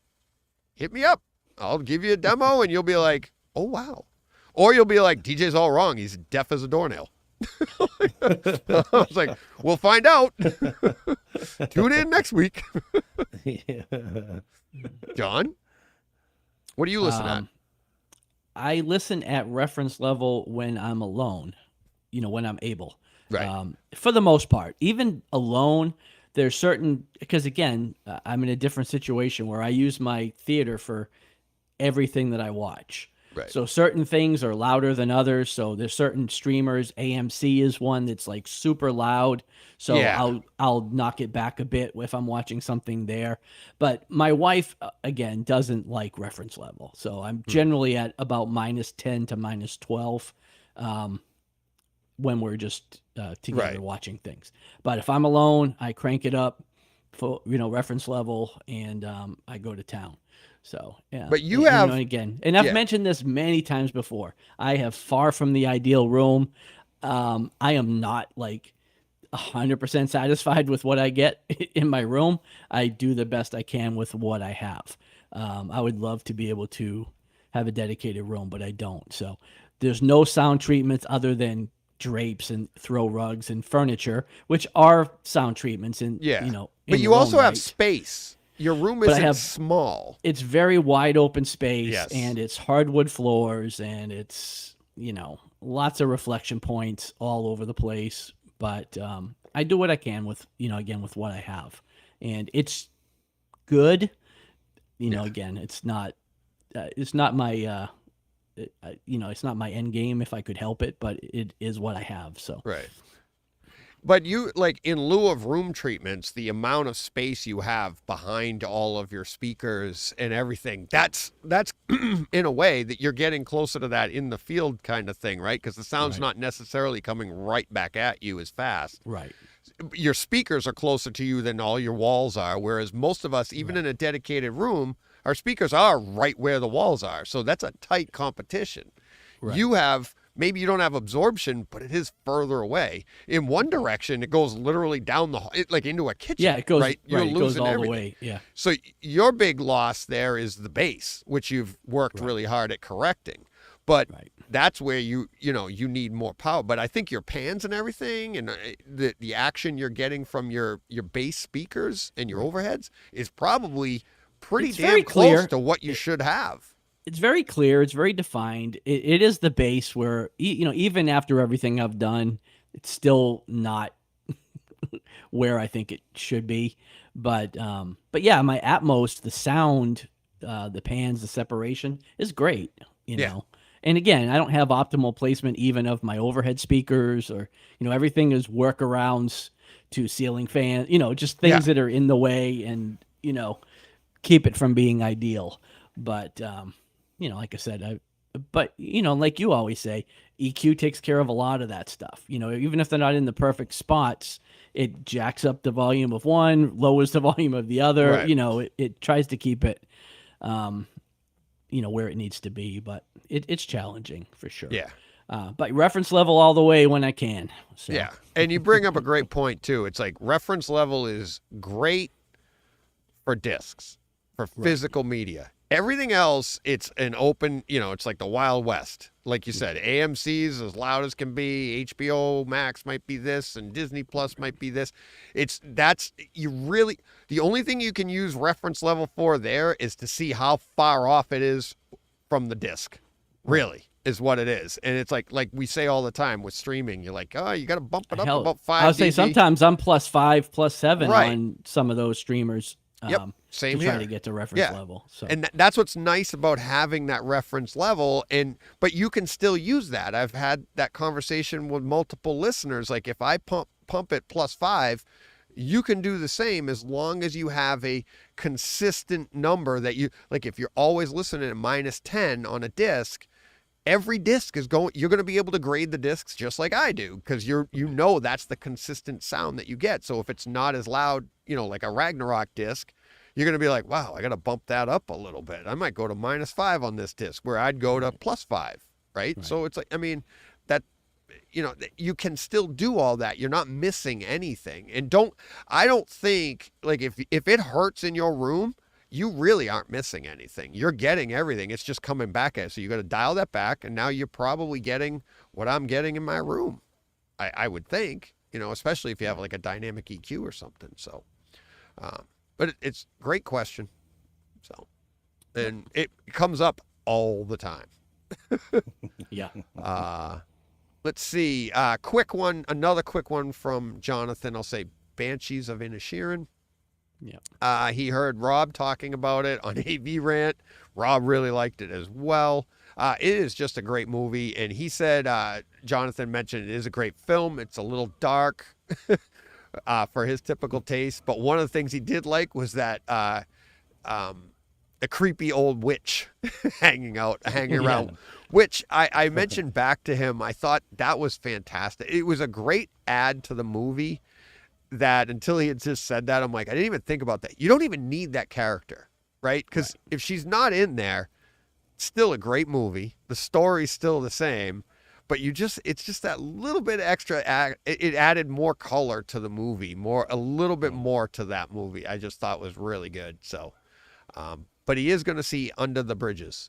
hit me up. I'll give you a demo and you'll be like, oh, wow. Or you'll be like, DJ's all wrong. He's deaf as a doornail. I was like, we'll find out. Tune in next week. John, what do you listen at? I listen at reference level when I'm alone, when I'm able. Right. For the most part, even alone, there's certain, because again, I'm in a different situation where I use my theater for everything that I watch. Right. So certain things are louder than others. So there's certain streamers. AMC is one that's like super loud. So I'll knock it back a bit if I'm watching something there. But my wife, again, doesn't like reference level. So I'm generally at about -10 to -12 when we're just together watching things. But if I'm alone, I crank it up for reference level, and I go to town. So yeah, but you have again, and I've mentioned this many times before. I have far from the ideal room. I am not like 100% satisfied with what I get in my room. I do the best I can with what I have. I would love to be able to have a dedicated room, but I don't. So there's no sound treatments other than drapes and throw rugs and furniture, which are sound treatments. And but you also have space. Your room isn't small. It's very wide open space, and it's hardwood floors, and it's, lots of reflection points all over the place. But I do what I can with, again, with what I have. And it's good. Again, it's not my, it's not my end game if I could help it, but it is what I have. So. Right. But you, like, in lieu of room treatments, the amount of space you have behind all of your speakers and everything, that's in a way that you're getting closer to that in the field kind of thing, right? Because the sound's not necessarily coming right back at you as fast. Right. Your speakers are closer to you than all your walls are, whereas most of us, even in a dedicated room, our speakers are right where the walls are. So that's a tight competition. Right. You have... Maybe you don't have absorption, but it is further away. In one direction, it goes literally down like into a kitchen. Yeah, it goes right. You're it goes all everything. the way. Yeah. So your big loss there is the bass, which you've worked really hard at correcting. But that's where you need more power. But I think your pans and everything, and the action you're getting from your bass speakers and your overheads is probably pretty damn close to what you should have. It's very clear. It's very defined. It is the base where, even after everything I've done, it's still not where I think it should be. But yeah, my Atmos, the sound, the pans, the separation is great, know. And again, I don't have optimal placement even of my overhead speakers, or, everything is workarounds to ceiling fans, just things that are in the way and, keep it from being ideal. But, like I said, but like you always say, EQ takes care of a lot of that stuff. Even if they're not in the perfect spots, it jacks up the volume of one, lowers the volume of the other. Right. It tries to keep it, where it needs to be, but it's challenging for sure. Yeah. But reference level all the way when I can. So. Yeah. And you bring up a great point too. It's like reference level is great for discs, for physical media. Everything else, it's an open, it's like the Wild West. Like you said, AMC's as loud as can be, HBO Max might be this, and Disney Plus might be this. The only thing you can use reference level for there is to see how far off it is from the disc. Really, is what it is. And it's like we say all the time with streaming, you're like, oh, you got to bump it up about 5 I would say dB. Sometimes I'm +5, +7 Right. on some of those streamers. Same to here. try to get to reference level. So. And that's what's nice about having that reference level. But you can still use that. I've had that conversation with multiple listeners. Like if I pump it +5, you can do the same as long as you have a consistent number that you like. If you're always listening at -10 on a disc, every disc you're going to be able to grade the discs just like I do, because that's the consistent sound that you get. So if it's not as loud, like a Ragnarok disc, you're going to be like, wow, I got to bump that up a little bit. I might go to -5 on this disc where I'd go to +5, right? So it's like, that, you can still do all that. You're not missing anything. And I don't think, like, if it hurts in your room, you really aren't missing anything. You're getting everything. It's just coming back at you. So you got to dial that back, and now you're probably getting what I'm getting in my room. I would think, especially if you have like a dynamic EQ or something. So, but it's a great question. So, and it comes up all the time. Yeah. Let's see. Another quick one from Jonathan. I'll say Banshees of Inisherin. Yeah. He heard Rob talking about it on AV Rant. Rob really liked it as well. It is just a great movie. And he said, Jonathan mentioned it is a great film. It's a little dark for his typical taste. But one of the things he did like was that the creepy old witch hanging around, which I mentioned back to him. I thought that was fantastic. It was a great add to the movie. That until he had just said that, I'm like, I didn't even think about that. You don't even need that character, right? Because if she's not in there, it's still a great movie. The story's still the same, but it's just that little bit extra. It added more color to the movie, a little bit more to that movie. I just thought was really good. So, but he is going to see Under the Bridges.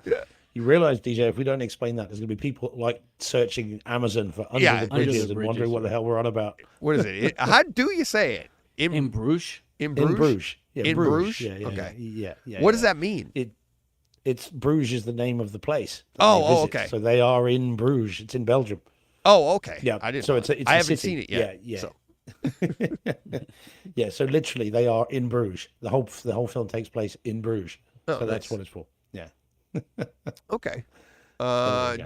Yeah. You realize, DJ, if we don't explain that, there's going to be people like searching Amazon for Under the Bridges and wondering what the hell we're on about. What is it? How do you say it? In Bruges? In Bruges? In Bruges. Yeah, in Bruges? Yeah, okay. Yeah. What does that mean? It's Bruges is the name of the place. Okay. So they are in Bruges. It's in Belgium. Oh, okay. Yeah. I didn't. So know I haven't seen it yet. Yeah. So. Yeah. So literally, they are in Bruges. The whole film takes place in Bruges. Oh, so that's what it's for. Yeah. Okay.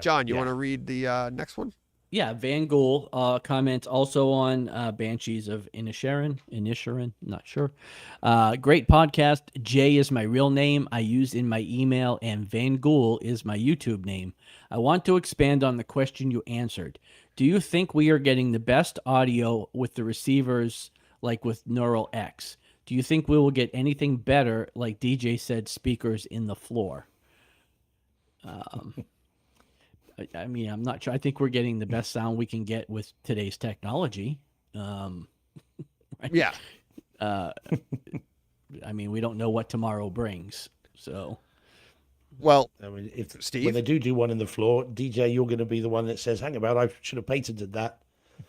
John, you want to read the next one? Yeah, Van Gool comments also on Banshees of Inisherin, not sure. Great podcast. Jay is my real name I use in my email, and Van Gool is my YouTube name. I want to expand on the question you answered. Do you think we are getting the best audio with the receivers like with Neural X? Do you think we will get anything better, like DJ said, speakers in the floor? I mean, I'm not sure. I think we're getting the best sound we can get with today's technology. Right? Yeah. I mean, we don't know what tomorrow brings. So, well, I mean, if Steve, when they do one in the floor, DJ, you're going to be the one that says, "Hang about, I should have patented that."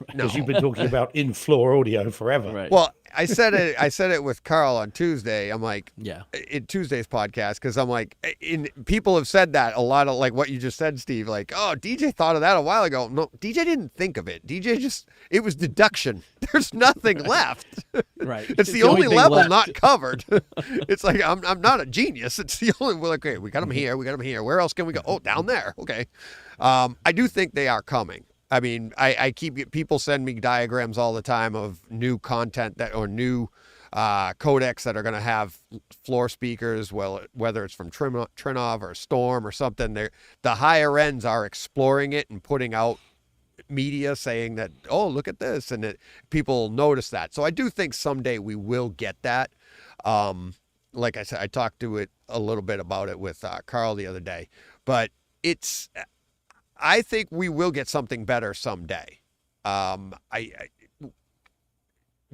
Because you've been talking about in-floor audio forever. Right. Well, I said it with Carl on Tuesday. I'm like, yeah, in Tuesday's podcast, because I'm like, people have said that a lot of like what you just said, Steve. Like, oh, DJ thought of that a while ago. No, DJ didn't think of it. It was deduction. There's nothing left. Right. It's the only thing level left. not covered. It's like I'm not a genius. It's the only. We're like, okay, we got them here. We got them here. Where else can we go? Oh, down there. Okay. I do think they are coming. I mean, I keep people send me diagrams all the time of new content or new codecs that are going to have floor speakers. Well, whether it's from Trinov or Storm or something, the higher ends are exploring it and putting out media saying that, oh, look at this, and people notice that. So I do think someday we will get that. Like I said, I talked to it a little bit about it with Carl the other day, but I think we will get something better someday.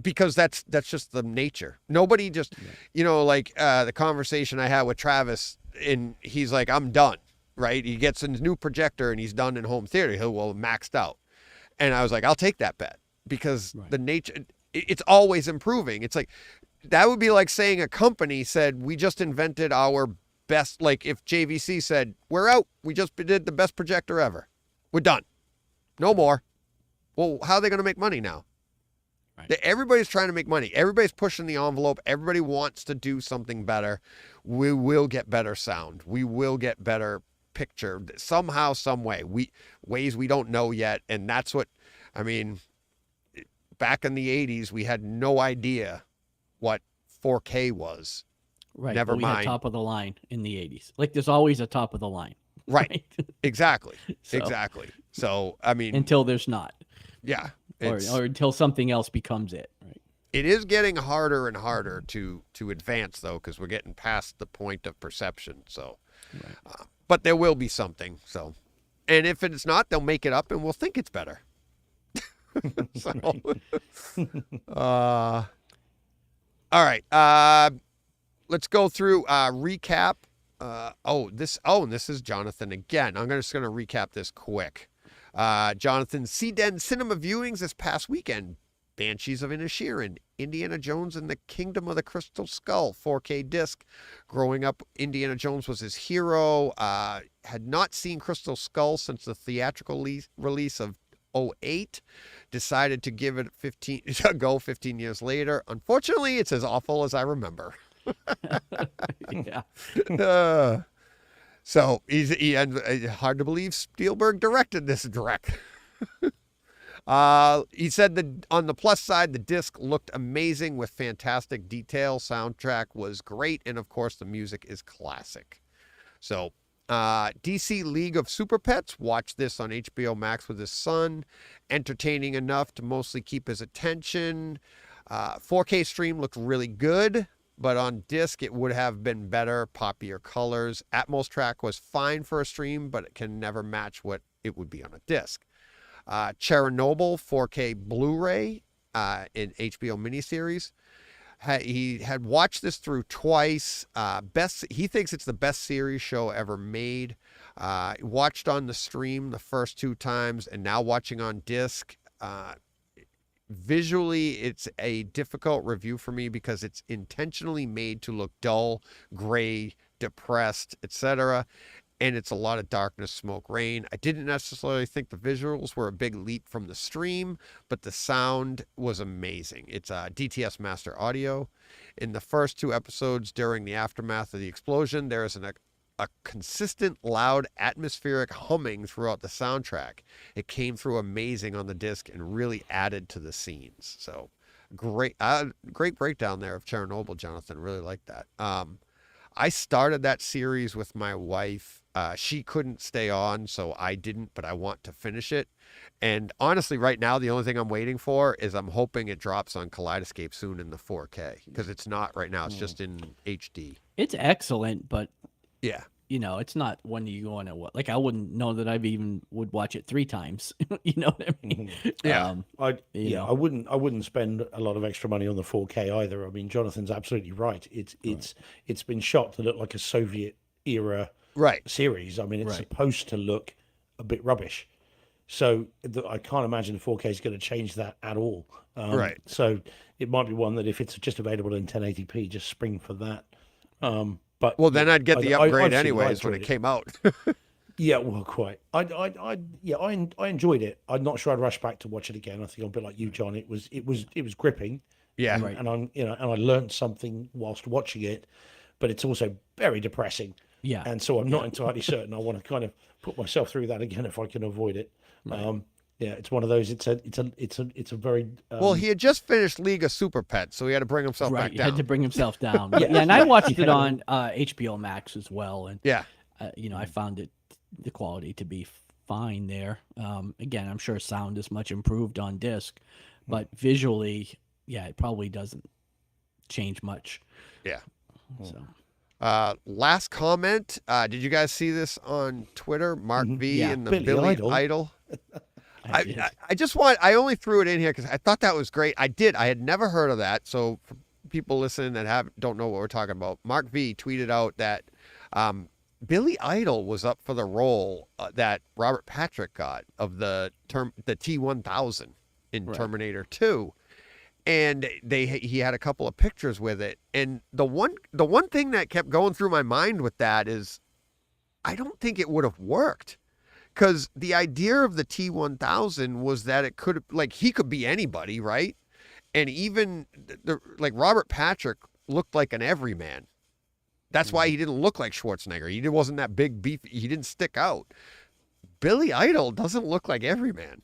because that's just the nature. Nobody just, like the conversation I had with Travis, and he's like, I'm done, right? He gets a new projector and he's done in home theater. He'll maxed out. And I was like, I'll take that bet because the nature, it's always improving. It's like, that would be like saying a company said, we just invented our best, like if JVC said, we're out, we just did the best projector ever. We're done. No more. Well, how are they going to make money now? Right. Everybody's trying to make money. Everybody's pushing the envelope. Everybody wants to do something better. We will get better sound. We will get better picture somehow, some way. Ways we don't know yet. And that's what, I mean, back in the 80s, we had no idea what 4K was. Right. Never we mind. had top of the line in the 80s. Like there's always a top of the line. Right. Exactly. So, exactly. So, I mean, until there's not. Yeah. Or until something else becomes it. Right. It is getting harder and harder to advance, though, because we're getting past the point of perception. So, but there will be something. So, and if it's not, they'll make it up, and we'll think it's better. So, all right. Let's go through recap. This is Jonathan again. I'm just going to recap this quick. Jonathan, CDEN cinema viewings this past weekend. Banshees of Inisherin, Indiana Jones and the Kingdom of the Crystal Skull, 4K disc. Growing up, Indiana Jones was his hero. Had not seen Crystal Skull since the theatrical release of 2008. Decided to give it 15 years later. Unfortunately, it's as awful as I remember. Yeah. So hard to believe Spielberg directed this direct. He said that on the plus side, the disc looked amazing with fantastic detail. Soundtrack was great. And of course, the music is classic. So DC League of Super Pets, watched this on HBO Max with his son. Entertaining enough to mostly keep his attention. 4K stream looked really good. But on disc, it would have been better, poppier colors. Atmos track was fine for a stream, but it can never match what it would be on a disc. Chernobyl 4K Blu-ray in HBO miniseries. He had watched this through twice. He thinks it's the best series show ever made. Watched on the stream the first 2 times, and now watching on disc. Visually, it's a difficult review for me because it's intentionally made to look dull, gray, depressed, etc. And it's a lot of darkness, smoke, rain. I didn't necessarily think the visuals were a big leap from the stream, but the sound was amazing. It's DTS Master Audio. In the first 2 episodes during the aftermath of the explosion, there is a consistent, loud, atmospheric humming throughout the soundtrack. It came through amazing on the disc and really added to the scenes. So great breakdown there of Chernobyl, Jonathan. Really like that. I started that series with my wife. She couldn't stay on, so I didn't, but I want to finish it. And honestly, right now, the only thing I'm waiting for is I'm hoping it drops on Kaleidoscape soon in the 4K, because it's not right now. It's just in HD. It's excellent, but yeah, it's not one you go on like I wouldn't know that I've even would watch it 3 times. You know what I mean? Yeah. I wouldn't spend a lot of extra money on the 4K either. I mean, Jonathan's absolutely right. It's been shot to look like a Soviet era series. I mean, it's supposed to look a bit rubbish. So I can't imagine the 4K is going to change that at all. So it might be one that if it's just available in 1080p, just spring for that. But then I'd get the upgrade anyways when it came out. Yeah, well, quite. I enjoyed it. I'm not sure I'd rush back to watch it again. I think I'm a bit like you, John. It was gripping. Yeah, and I learned something whilst watching it, but it's also very depressing. Yeah, and so I'm not entirely certain I want to kind of put myself through that again if I can avoid it. Right. Yeah, it's one of those. It's a very well. He had just finished League of Super Pets, so he had to bring himself back down. He had to bring himself down. Yeah, and I watched it on HBO Max as well, and I found the quality to be fine there. Again, I'm sure sound is much improved on disc, but visually, it probably doesn't change much. Yeah. So. Last comment. Did you guys see this on Twitter? Mark V and the Billy Idol. I only threw it in here because I thought that was great. I had never heard of that. So for people listening that don't know what we're talking about, Mark V tweeted out that Billy Idol was up for the role that Robert Patrick got of the T-1000 in Terminator 2. And he had a couple of pictures with it. And the one thing that kept going through my mind with that is I don't think it would have worked. Because the idea of the T-1000 was that it could, like, he could be anybody, right? And even, like, Robert Patrick looked like an everyman. That's why he didn't look like Schwarzenegger. He wasn't that big, beefy. He didn't stick out. Billy Idol doesn't look like everyman.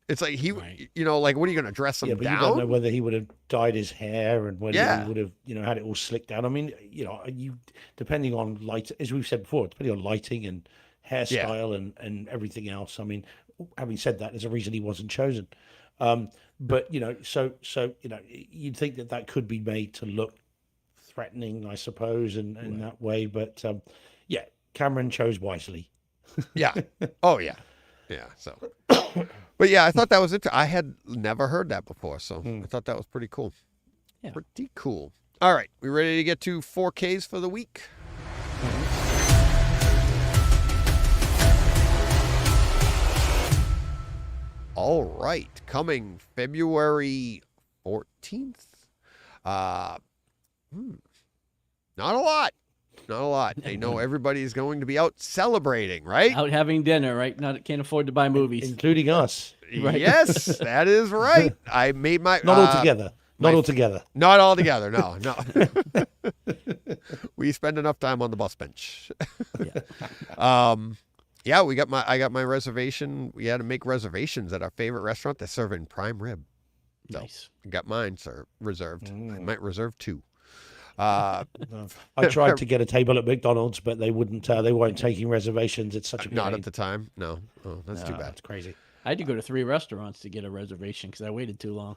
It's like like, what are you going to dress him down? You don't know whether he would have dyed his hair and whether he would have, had it all slicked down. I mean, you depending on light, as we've said before, depending on lighting and hairstyle and everything else. I mean, having said that, there's a reason he wasn't chosen. But you'd think that could be made to look threatening, I suppose, in that way. But Cameron chose wisely. Yeah. Oh yeah. Yeah. So, but yeah, I thought that was interesting. I had never heard that before, so I thought that was pretty cool. Yeah. Pretty cool. All right, we ready to get to 4Ks for the week? All right, coming February 14th. Not a lot. Not a lot. They know everybody's going to be out celebrating, right? Out having dinner, right? Can't afford to buy movies. Including us. Right. Yes, that is right. I made my... Not all together. Not all together. Not all together, no. We spend enough time on the bus bench. I got my reservation. We had to make reservations at our favorite restaurant. They're serving prime rib. So Nice. I got mine, reserved. I might reserve 2. I tried to get a table at McDonald's, but they wouldn't. They weren't taking reservations. It's such a not pain. at the time. No, that's too bad. That's crazy. I had to go to 3 restaurants to get a reservation because I waited too long.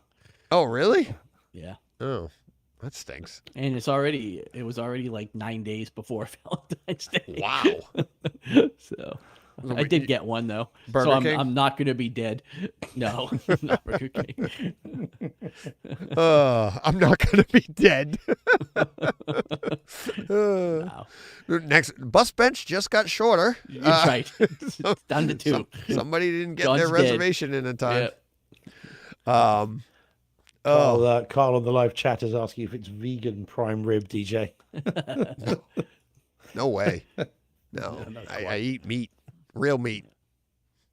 Oh, really? Yeah. Oh, that stinks. And it was already like 9 days before Valentine's Day. Wow. So I did get one though. Burger King? I'm not going to be dead. No, not Burger King. I'm not going to be dead. Wow. Next bus bench just got shorter. Right. Down to 2. Somebody didn't get John's their reservation in time. Yeah. Carl on the live chat is asking if it's vegan prime rib, DJ. No way. No, I eat meat, real meat.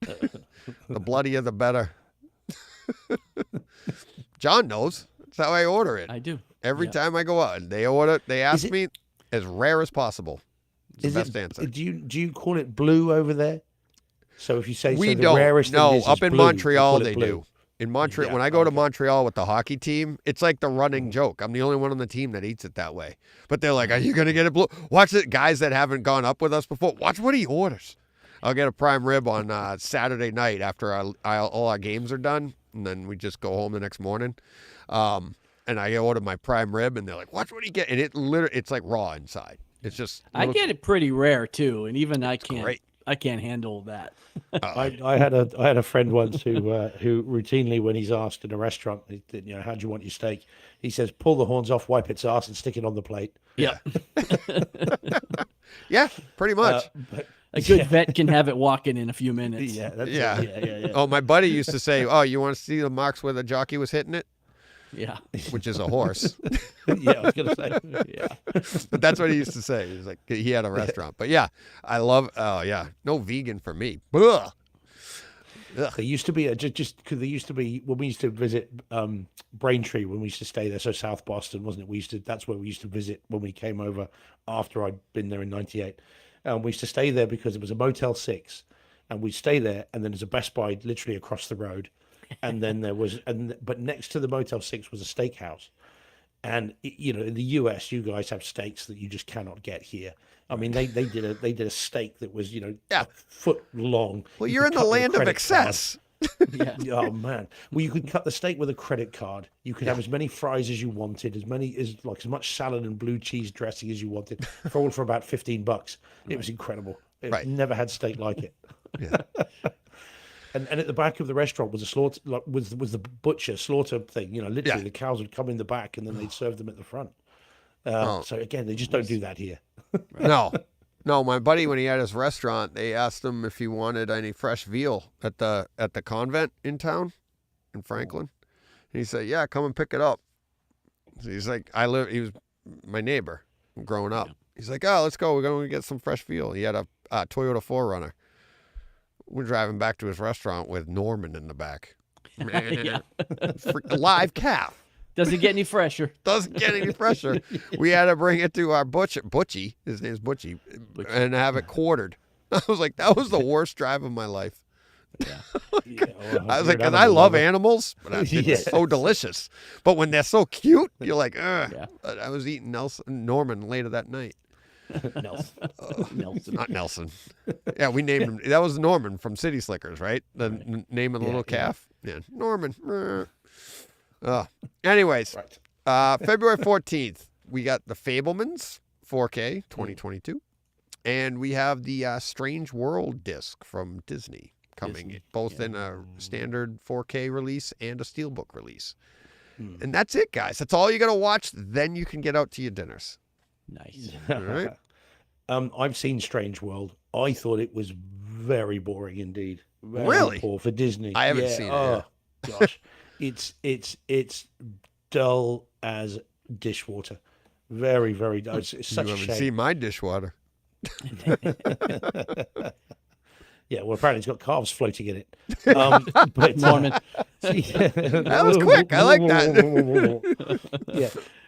The bloodier, the better. John knows. That's how I order it. I do. Every time I go out, and they ask me as rare as possible. It's the best answer. Do you call it blue over there? So if you say we the don't. rarest No, thing is up in blue, Montreal you call they it blue. do. In Montreal, when I go to Montreal with the hockey team, it's like the running joke. I'm the only one on the team that eats it that way. But they're like, "Are you gonna get a blue?" Watch it, guys that haven't gone up with us before. Watch what he orders. I'll get a prime rib on Saturday night after all our games are done, and then we just go home the next morning. And I order my prime rib, and they're like, "Watch what he get," and it's like raw inside. It's just I get it pretty rare too, and even I can't. Great. I can't handle that. I had a friend once who routinely, when he's asked in a restaurant, how do you want your steak? He says, pull the horns off, wipe its ass, and stick it on the plate. Yeah. Yeah, pretty much. A good vet can have it walking in a few minutes. Yeah. Oh, my buddy used to say, "Oh, you want to see the marks where the jockey was hitting it?" Yeah. Which is a horse. Yeah, I was gonna say. Yeah. But that's what he used to say. He was like, he had a restaurant. But yeah, I love. Oh yeah, no vegan for me. Ugh. There used to be just because there used to be when we used to visit Braintree when we used to stay there. So South Boston, wasn't it? That's where we used to visit when we came over after I'd been there in '98. We used to stay there because it was a Motel 6, and we'd stay there, and then there's a Best Buy literally across the road, and then but next to the Motel 6 was a steakhouse. And in the US, you guys have steaks that you just cannot get here. I mean, they did a steak that was a foot long. Well, you're in the land of excess. Yeah. Oh man! Well, you could cut the steak with a credit card. You could have as many fries as you wanted, as much salad and blue cheese dressing as you wanted, all for about $15. It was incredible. Never had steak like it. Yeah. And at the back of the restaurant was a slaughter, like, was the butcher slaughter thing. You know, literally the cows would come in the back and then they'd serve them at the front. So again, they just don't do that here. No. No, my buddy, when he had his restaurant, they asked him if he wanted any fresh veal at the convent in town in Franklin. And he said, "Yeah, come and pick it up." So he's like, he was my neighbor growing up. He's like, "Oh, let's go. We're going to get some fresh veal." He had a Toyota 4Runner. We're driving back to his restaurant with Norman in the back. Live calf. Doesn't get any fresher. Doesn't get any fresher. We had to bring it to our Butchie, his name's Butchie, and have it quartered. I was like, that was the worst drive of my life. Yeah. I was like, because I love animals, but it's so delicious. But when they're so cute, you're like, ugh. Yeah. I was eating Norman later that night. Nelson. Not Nelson. Yeah, we named him. That was Norman from City Slickers, right? The name of the little calf. Yeah, Norman. Anyways, February 14th, we got The Fabelmans 4K 2022, and we have the Strange World disc from Disney coming, both in a standard 4K release and a Steelbook release. And that's it, guys. That's all you got to watch. Then you can get out to your dinners. Nice. All right. I've seen Strange World. I thought it was very boring indeed. Really? Poor for Disney. I haven't seen it. Oh, gosh. It's dull as dishwater. Very, very dull. It's such you a haven't shame. seen my dishwater. Yeah, well, apparently it's got calves floating in it. But Norman. That was quick. I like that.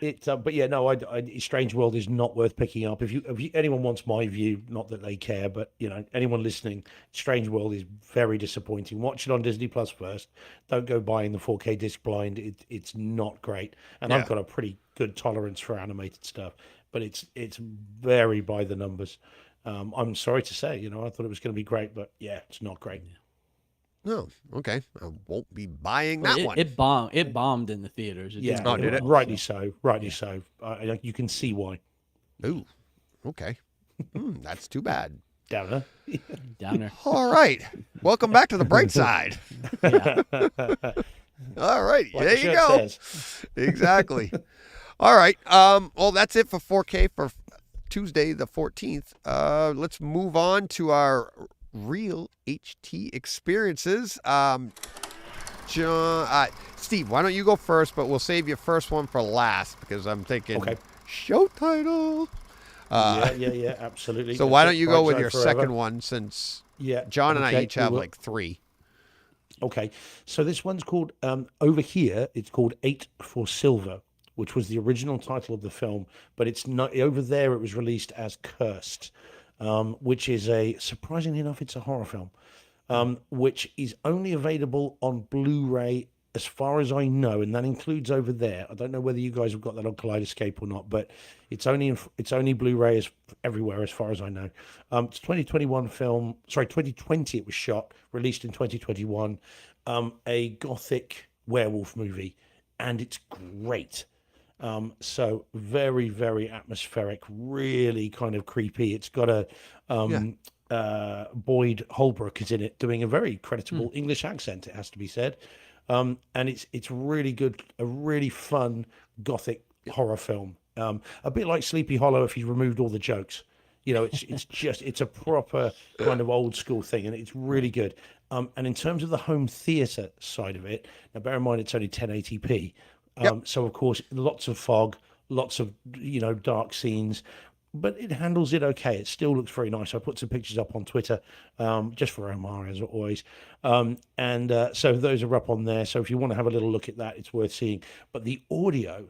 Yeah, but yeah, no, Strange World is not worth picking up. If anyone wants my view, not that they care, but you know, anyone listening, Strange World is very disappointing. Watch it on Disney Plus first. Don't go buying the 4K disc blind. It's not great, and I've got a pretty good tolerance for animated stuff, but it's very by the numbers. I'm sorry to say, you know, I thought it was going to be great, but yeah, it's not great. Oh, okay. I won't be buying that one. It bombed in the theaters. Did it? Rightly so. You can see why. Ooh, okay. That's too bad. Downer. Downer. All right. Welcome back to the bright side. All right. Like there you go. Says. Exactly. All right. Well, that's it for 4K for Tuesday the 14th. Let's move on to our real HT experiences. John, Steve, why don't you go first, but we'll save your first one for last because I'm thinking show title. Yeah, absolutely. So why don't you go with your second one, since John and I each have like three. Okay, so this one's called, over here, it's called 8 for Silver, which was the original title of the film, but it's not over there. It was released as Cursed, which is surprisingly enough, it's a horror film, which is only available on Blu-ray as far as I know, and that includes over there. I don't know whether you guys have got that on Kaleidoscope or not, but it's only Blu-ray everywhere as far as I know. It's 2021 film. Sorry, 2020 it was shot, released in 2021. A gothic werewolf movie, and it's great. So very, very atmospheric, really kind of creepy. It's got a Boyd Holbrook is in it, doing a very creditable English accent, it has to be said. And it's really good, a really fun gothic horror film. A bit like Sleepy Hollow if you removed all the jokes. You know, it's a proper kind of old school thing, and it's really good. And in terms of the home theater side of it, now bear in mind it's only 1080p. So of course, lots of fog, lots of, you know, dark scenes, but it handles it okay. It still looks very nice. I put some pictures up on Twitter, just for Omar, as always. So those are up on there. So if you want to have a little look at that, it's worth seeing. But the audio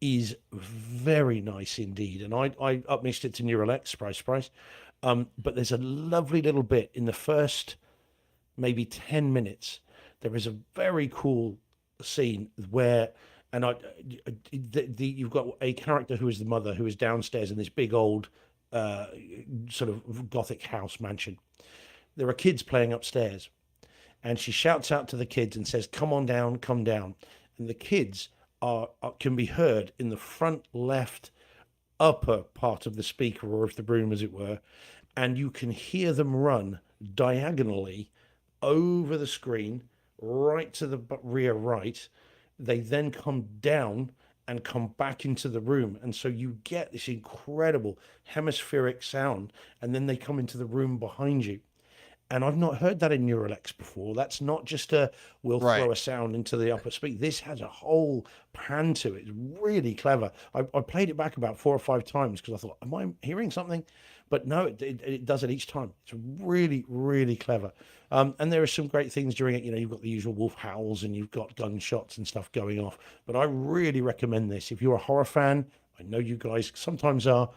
is very nice indeed. And I upmixed it to Neural X, surprise. But there's a lovely little bit in the first maybe 10 minutes. There is a very cool scene where, and you've got a character who is the mother, who is downstairs in this big old sort of gothic house mansion. There are kids playing upstairs, and she shouts out to the kids and says, come down. And the kids can be heard in the front left upper part of the speaker, or of the room as it were, and you can hear them run diagonally over the screen, right to the rear right. They then come down and come back into the room. And so you get this incredible hemispheric sound, and then they come into the room behind you. And I've not heard that in Neuralex before. That's not just we'll throw a sound into the upper speaker. This has a whole pan to it. It's really clever. I played it back about 4 or 5 times because I thought, am I hearing something? But no, it does it each time. It's really, really clever. And there are some great things during it. You know, you've got the usual wolf howls and you've got gunshots and stuff going off. But I really recommend this. If you're a horror fan, I know you guys sometimes are.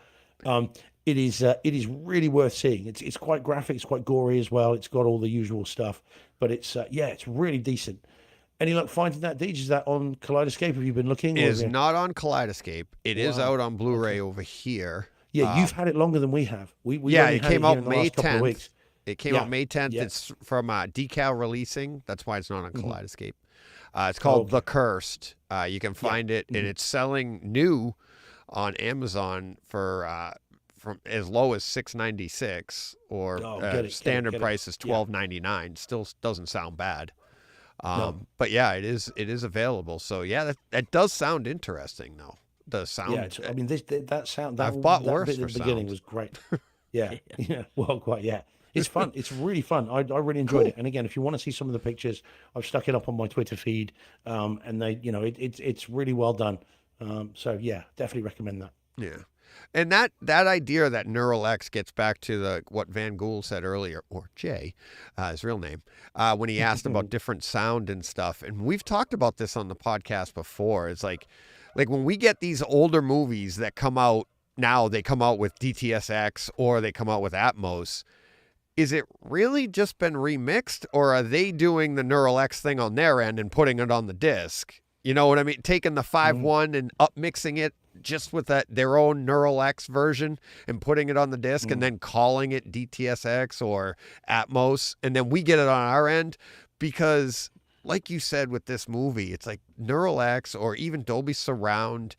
It is really worth seeing. It's quite graphic, it's quite gory as well. It's got all the usual stuff, but it's it's really decent. Any luck finding that, Deej? Is that on Kaleidoscape? Have you been looking? It is not on Kaleidoscape. It is out on Blu-ray over here. Yeah, you've had it longer than we have. We it came out May 10th. It came out May 10th. Yeah. It's from Decal Releasing. That's why it's not on Kaleidoscape. It's called The Cursed. You can find it, and it's selling new on Amazon for from as low as $6.96, or standard price is $12.99. Still doesn't sound bad. But yeah, it is available. So yeah, that does sound interesting though. The sound. Yeah, I mean that sound. I've bought worse bit for at the beginning sound. was great. Yeah, yeah. Well, quite. Yeah, it's fun. It's really fun. I really enjoyed it. And again, if you want to see some of the pictures, I've stuck it up on my Twitter feed. And they, it's really well done. So yeah, definitely recommend that. Yeah. And that idea that Neuralex gets back to what Van Gool said earlier, or Jay, his real name, when he asked about different sound and stuff. And we've talked about this on the podcast before. It's like when we get these older movies that come out now, they come out with DTSX or they come out with Atmos. Is it really just been remixed, or are they doing the Neuralex thing on their end and putting it on the disc? You know what I mean? Taking the 5.1 and up-mixing it just with their own Neuralex version and putting it on the disc and then calling it DTSX or Atmos, and then we get it on our end. Because like you said with this movie, it's like Neuralex or even Dolby Surround,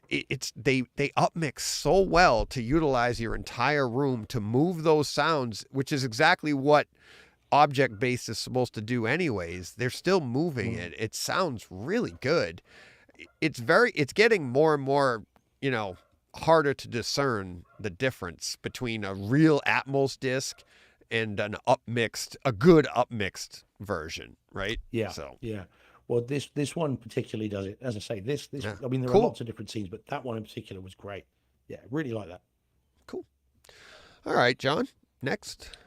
they upmix so well to utilize your entire room to move those sounds, which is exactly what object-based is supposed to do anyways. They're still moving it. It sounds really good. It's getting more and more, harder to discern the difference between a real Atmos disc and a good upmixed version, right? Yeah. So yeah. Well, this one particularly does it. As I say, this I mean, there are lots of different scenes, but that one in particular was great. Yeah, really like that. Cool. All right, John. Next.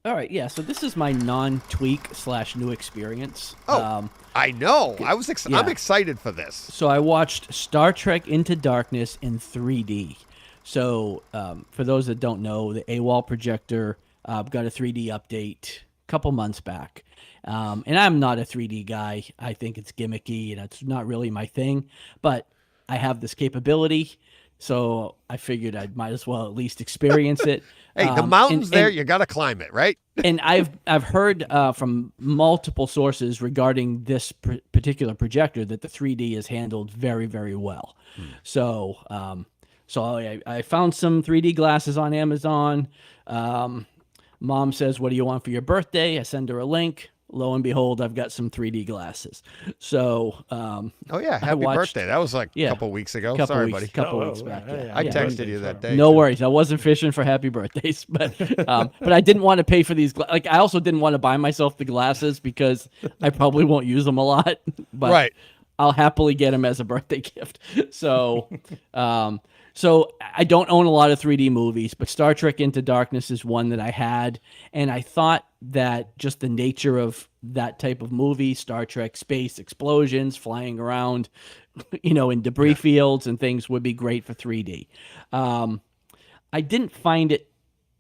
All right, yeah. So this is my non-tweak / new experience. Oh, I know. I'm excited for this. So I watched Star Trek Into Darkness in 3D. So for those that don't know, the AWOL projector got a 3D update a couple months back. And I'm not a 3D guy. I think it's gimmicky and it's not really my thing. But I have this capability. So I figured I might as well at least experience it. Hey, the mountain's there. You got to climb it, right? And I've heard from multiple sources regarding this particular projector that the 3D is handled very, very well. So I found some 3D glasses on Amazon. Mom says, "What do you want for your birthday?" I send her a link. Lo and behold, I've got some 3D glasses. So, happy birthday! That was like a couple weeks ago. Sorry, buddy. Couple weeks back. Yeah. I texted you that day. No worries. I wasn't fishing for happy birthdays, but I didn't want to pay for these. I also didn't want to buy myself the glasses because I probably won't use them a lot. But right. I'll happily get them as a birthday gift. So, so I don't own a lot of 3D movies, but Star Trek Into Darkness is one that I had, and I thought that just the nature of that type of movie, Star Trek, space, explosions, flying around, in debris fields and things would be great for 3D. I didn't find it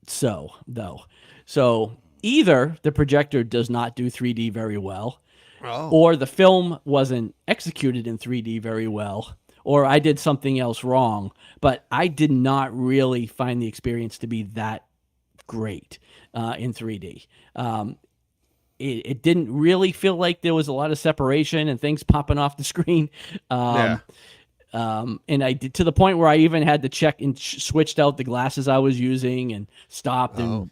so, though. So either the projector does not do 3D very well, or the film wasn't executed in 3D very well, or I did something else wrong, but I did not really find the experience to be that great in 3D. It didn't really feel like there was a lot of separation and things popping off the screen. And I did to the point where I even had to check and switched out the glasses I was using and stopped and,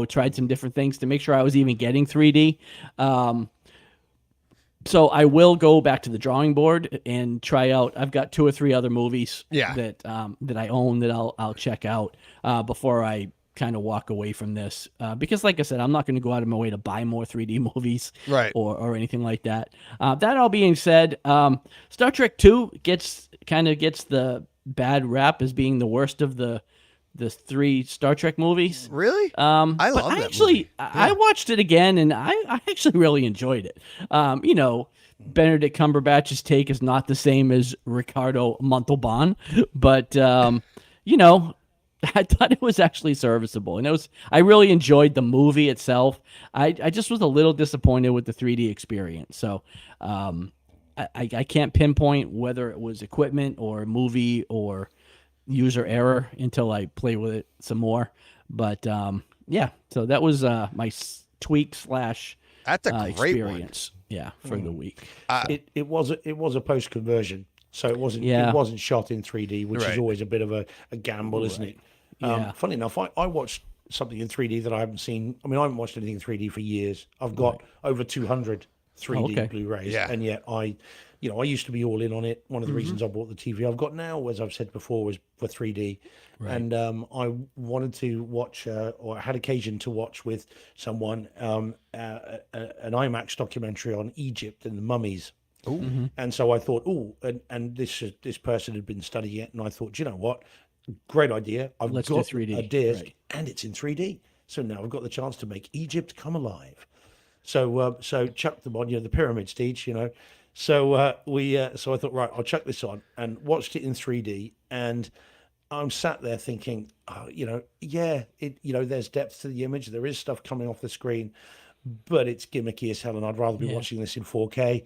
tried some different things to make sure I was even getting 3D. So I will go back to the drawing board and try out. I've got 2 or 3 other movies that I own that I'll check out before I kind of walk away from this. Because like I said, I'm not going to go out of my way to buy more 3D movies or anything like that. That all being said, Star Trek 2 gets the bad rap as being the worst of the 3 Star Trek movies. Really? I love that movie. I watched it again, and I actually really enjoyed it. Benedict Cumberbatch's take is not the same as Ricardo Montalban, but I thought it was actually serviceable, and I really enjoyed the movie itself. I just was a little disappointed with the 3D experience. So I can't pinpoint whether it was equipment or movie or user error until I play with it some more. But so that was my tweak / that's a great experience. One. For the week. It was a post conversion, so it wasn't shot in 3D, which is always a bit of a gamble, isn't it? Funny enough, I watched something in 3D that I haven't seen. I mean, I haven't watched anything in 3D for years. I've got over 200 3D Blu-rays, and yet I used to be all in on it. One of the reasons I bought the TV I've got now, as I've said before, was for 3D. And I wanted to watch, or had occasion to watch with someone, an IMAX documentary on Egypt and the mummies. And so I thought, and this person had been studying it, and I thought, you know what? Great idea. I've got 3D. A disc, and it's in 3D. So now I've got the chance to make Egypt come alive. So chuck them on, the pyramid stage, So so I thought, right, I'll chuck this on, and watched it in 3D, and I'm sat there thinking, there's depth to the image, there is stuff coming off the screen, but it's gimmicky as hell, and I'd rather be watching this in 4K.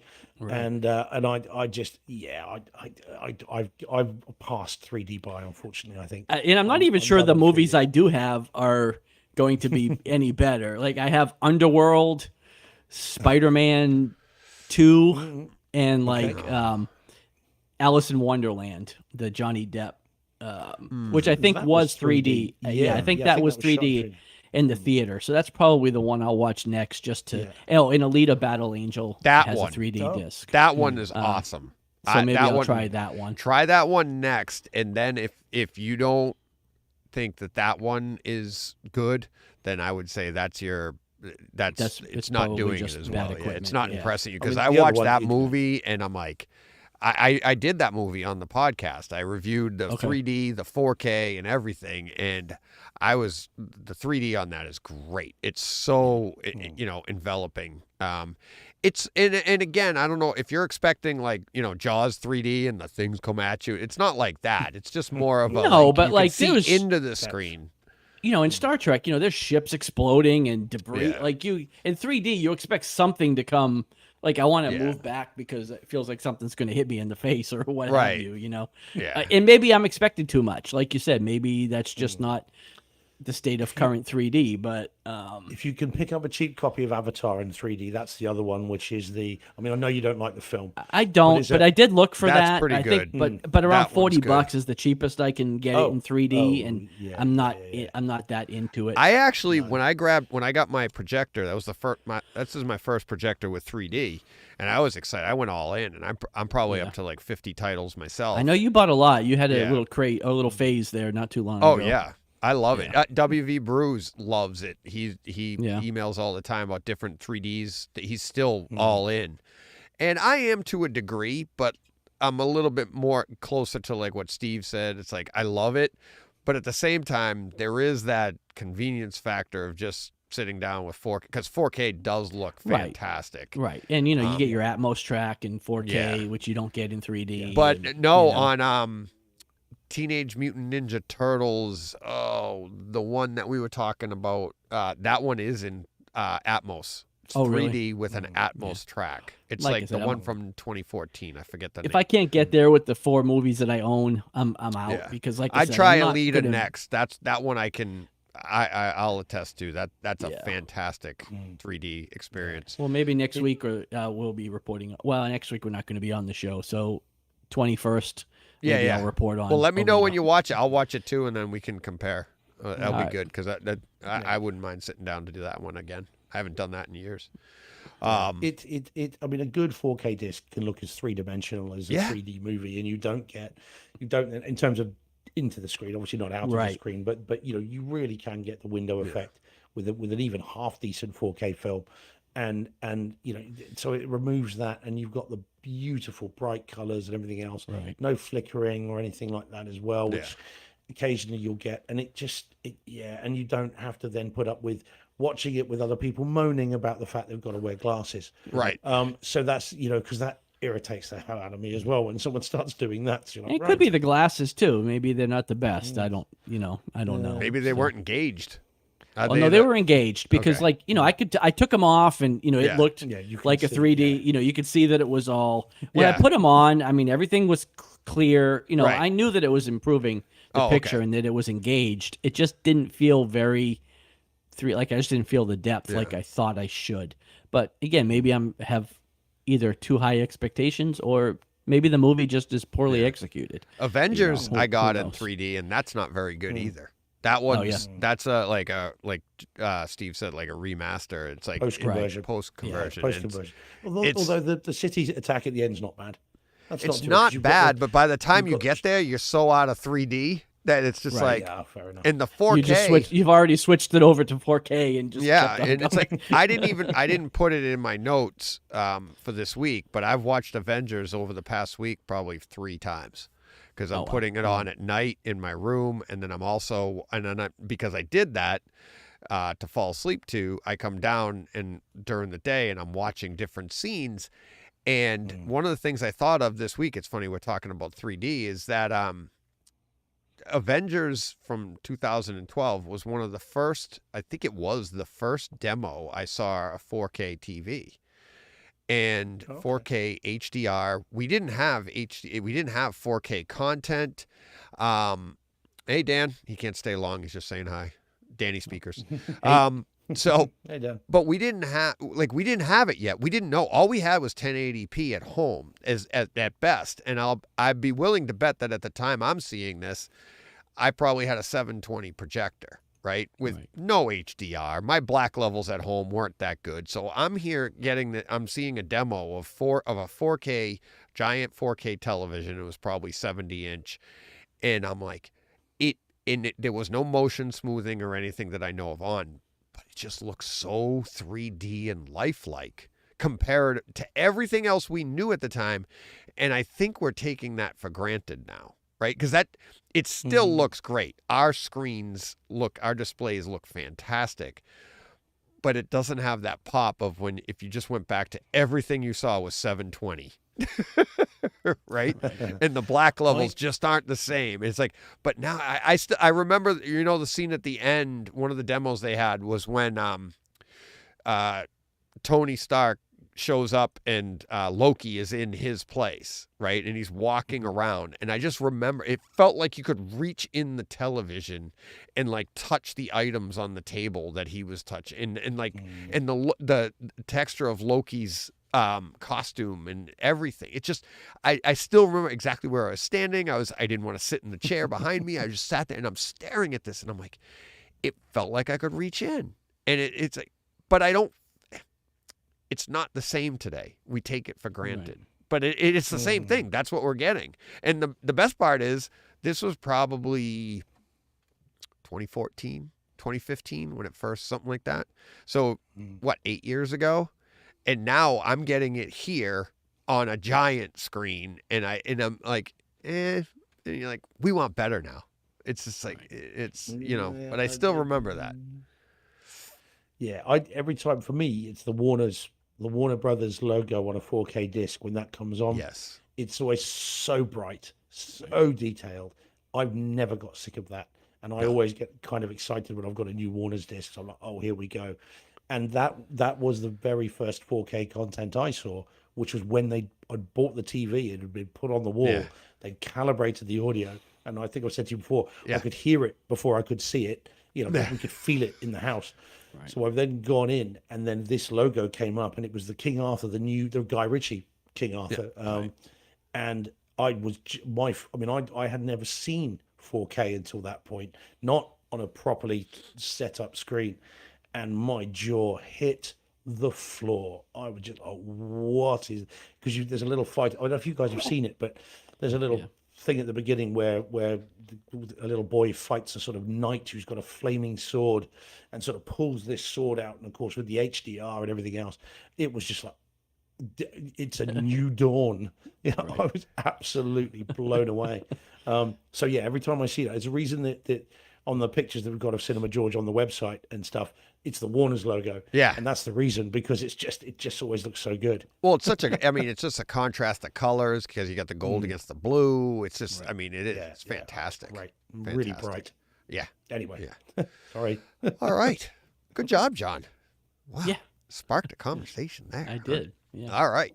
And I've passed 3D by, unfortunately. I think, and I'm not even sure the movies 3D I do have are going to be any better. Like I have Underworld, Spider-Man 2, and Alice in Wonderland, the Johnny Depp, which I think was 3D. I think that was 3D in the theater. So that's probably the one I'll watch next, just to. Oh, and Alita Battle Angel has a 3D disc. That one is awesome. So maybe I'll try that one. Try that one next, and then if you don't think that one is good, then I would say it's not doing it as well. It's not impressing you, because I watched that movie and I'm like, I did that movie on the podcast. I reviewed the 3D, the 4K, and everything, and the 3D on that is great. It's so enveloping. It's and again, I don't know if you're expecting Jaws 3D and the things come at you. It's not like that. It's just more of a but you can see into the screen. In Star Trek, there's ships exploding and debris. Yeah. Like in 3D, you expect something to come. Like I want to move back because it feels like something's going to hit me in the face or what have you. Yeah. And maybe I'm expecting too much. Like you said, maybe that's just not the state of current 3D. But if you can pick up a cheap copy of Avatar in 3D, that's the other one, which is I know you don't like the film. I don't, but I did look for that. That's pretty good. Think, but around $40 is the cheapest I can get it in 3D, and I'm not that into it. I actually, when I got my projector, that was this is my first projector with 3D, and I was excited. I went all in, and I'm probably up to like 50 titles myself. I know you bought a lot. You had a little crate, a little phase there not too long ago. Oh yeah. I love it. WV Brews loves it. He emails all the time about different 3Ds. He's still all in. And I am to a degree, but I'm a little bit more closer to like what Steve said. It's like I love it, but at the same time, there is that convenience factor of just sitting down with 4K, because 4K does look fantastic. Right. And you get your Atmos track in 4K, which you don't get in 3D. But on Teenage Mutant Ninja Turtles, the one that we were talking about, that one is in Atmos. It's 3D really? with an Atmos track. It's like the one from 2014. I forget the name. If I can't get there with the 4 movies that I own, I'm out, because I'd try Alita next. That's that one I can. I'll attest to that. That's a fantastic 3D experience. Well, maybe next week we'll be reporting. Well, next week we're not going to be on the show, so 21st. maybe I'll report on. Well, let me over know the- when you watch it. I'll watch it too, and then we can compare. That'll be Alright. good because I wouldn't mind sitting down to do that one again. I haven't done that in years. I mean, a good 4K disc can look as three-dimensional as a 3D movie, and you don't in terms of into the screen, obviously not out of the screen, but you really can get the window effect with an even half decent 4K film, and so it removes that, and you've got the beautiful bright colors and everything else, no flickering or anything like that as well, which occasionally you'll get, and and you don't have to then put up with watching it with other people moaning about the fact they've got to wear glasses. Right. So that's, because that irritates the hell out of me as well when someone starts doing that. So it could be the glasses too. Maybe they're not the best. I don't know. Maybe they weren't engaged. No, they were engaged because I took them off and, it looked like a 3D, you could see that it was all, when I put them on, I mean, everything was clear, I knew that it was improving the picture and that it was engaged. It just didn't feel very I just didn't feel the depth like I thought I should. But again, maybe have either too high expectations or maybe the movie just is poorly executed. Avengers, I got in 3D, and that's not very good either. That one, that's like Steve said, like a remaster. It's like post-conversion. Post-conversion. Post-conversion. Although the city attack at the end is not bad. It's not bad, but by the time you get there, you're so out of 3D that it's just fair enough. in the 4K. You've already switched it over to 4K and just and it's like I didn't put it in my notes for this week, but I've watched Avengers over the past week probably 3 times because I'm putting it on at night in my room, and then because I did that to fall asleep to, I come down and during the day and I'm watching different scenes. And one of the things I thought of this week, it's funny we're talking about 3D, is that Avengers from 2012 was one of the first, I think it was the first demo I saw a 4K TV. And 4K HDR, we didn't have 4K content. Hey Dan, he can't stay long, he's just saying hi. Danny Speakers. So, but we didn't have it yet. We didn't know. All we had was 1080p at home at best. And I'd be willing to bet that at the time I'm seeing this, I probably had a 720 projector, right? With no HDR. My black levels at home weren't that good. So I'm here I'm seeing a demo of a 4K, giant 4K television. It was probably 70 inch. And I'm like, there was no motion smoothing or anything that I know of on, but it just looks so 3D and lifelike compared to everything else we knew at the time. And I think we're taking that for granted now, right? Because it still looks great. Our displays look fantastic, but it doesn't have that pop of if you just went back to everything you saw was 720. Right? And the black levels just aren't the same. It's like, but now I remember, the scene at the end, one of the demos they had was when Tony Stark shows up and Loki is in his place, right? And he's walking around. And I just remember it felt like you could reach in the television and like touch the items on the table that he was touching. And the texture of Loki's costume and everything. It just, I still remember exactly where I was standing. I didn't want to sit in the chair behind me. I just sat there and I'm staring at this and I'm like, it felt like I could reach in. And it's like, but it's not the same today. We take it for granted, but it's the same thing. That's what we're getting. And the best part is this was probably 2014, 2015 when it first, something like that. So 8 years ago? And now I'm getting it here on a giant screen, and I'm like, and you're like, we want better now. It's just like but I still remember that. Yeah, every time for me, it's the Warner Brothers logo on a 4K disc when that comes on. Yes, it's always so bright, so detailed. I've never got sick of that, and I always get kind of excited when I've got a new Warner's disc. So I'm like, oh, here we go. And that was the very first 4K content I saw, which was when I'd bought the TV. It had been put on the wall. Yeah. They calibrated the audio. And I think I've said to you before, I could hear it before I could see it. We could feel it in the house. Right. So I've then gone in, and then this logo came up, and it was the King Arthur, the Guy Ritchie King Arthur. And I had never seen 4K until that point, not on a properly set up screen, and my jaw hit the floor. I was just, oh, what is? Because there's a little fight. I don't know if you guys have seen it, but there's a little thing at the beginning where a little boy fights a sort of knight who's got a flaming sword, and sort of pulls this sword out, and of course with the HDR and everything else, it was just like, it's a new dawn. Right. I was absolutely blown away. So yeah, every time I see that, it's a reason that on the pictures that we've got of Cinema George on the website and stuff, it's the Warner's logo. Yeah. And that's the reason, because it just always looks so good. Well, it's it's just a contrast of colors, because you got the gold against the blue. It's just, right. It's fantastic. Right. Fantastic. Really bright. Yeah. Anyway. Yeah. Sorry. All right. Good job, John. Wow. Yeah. Sparked a conversation there. I did. Yeah. All right.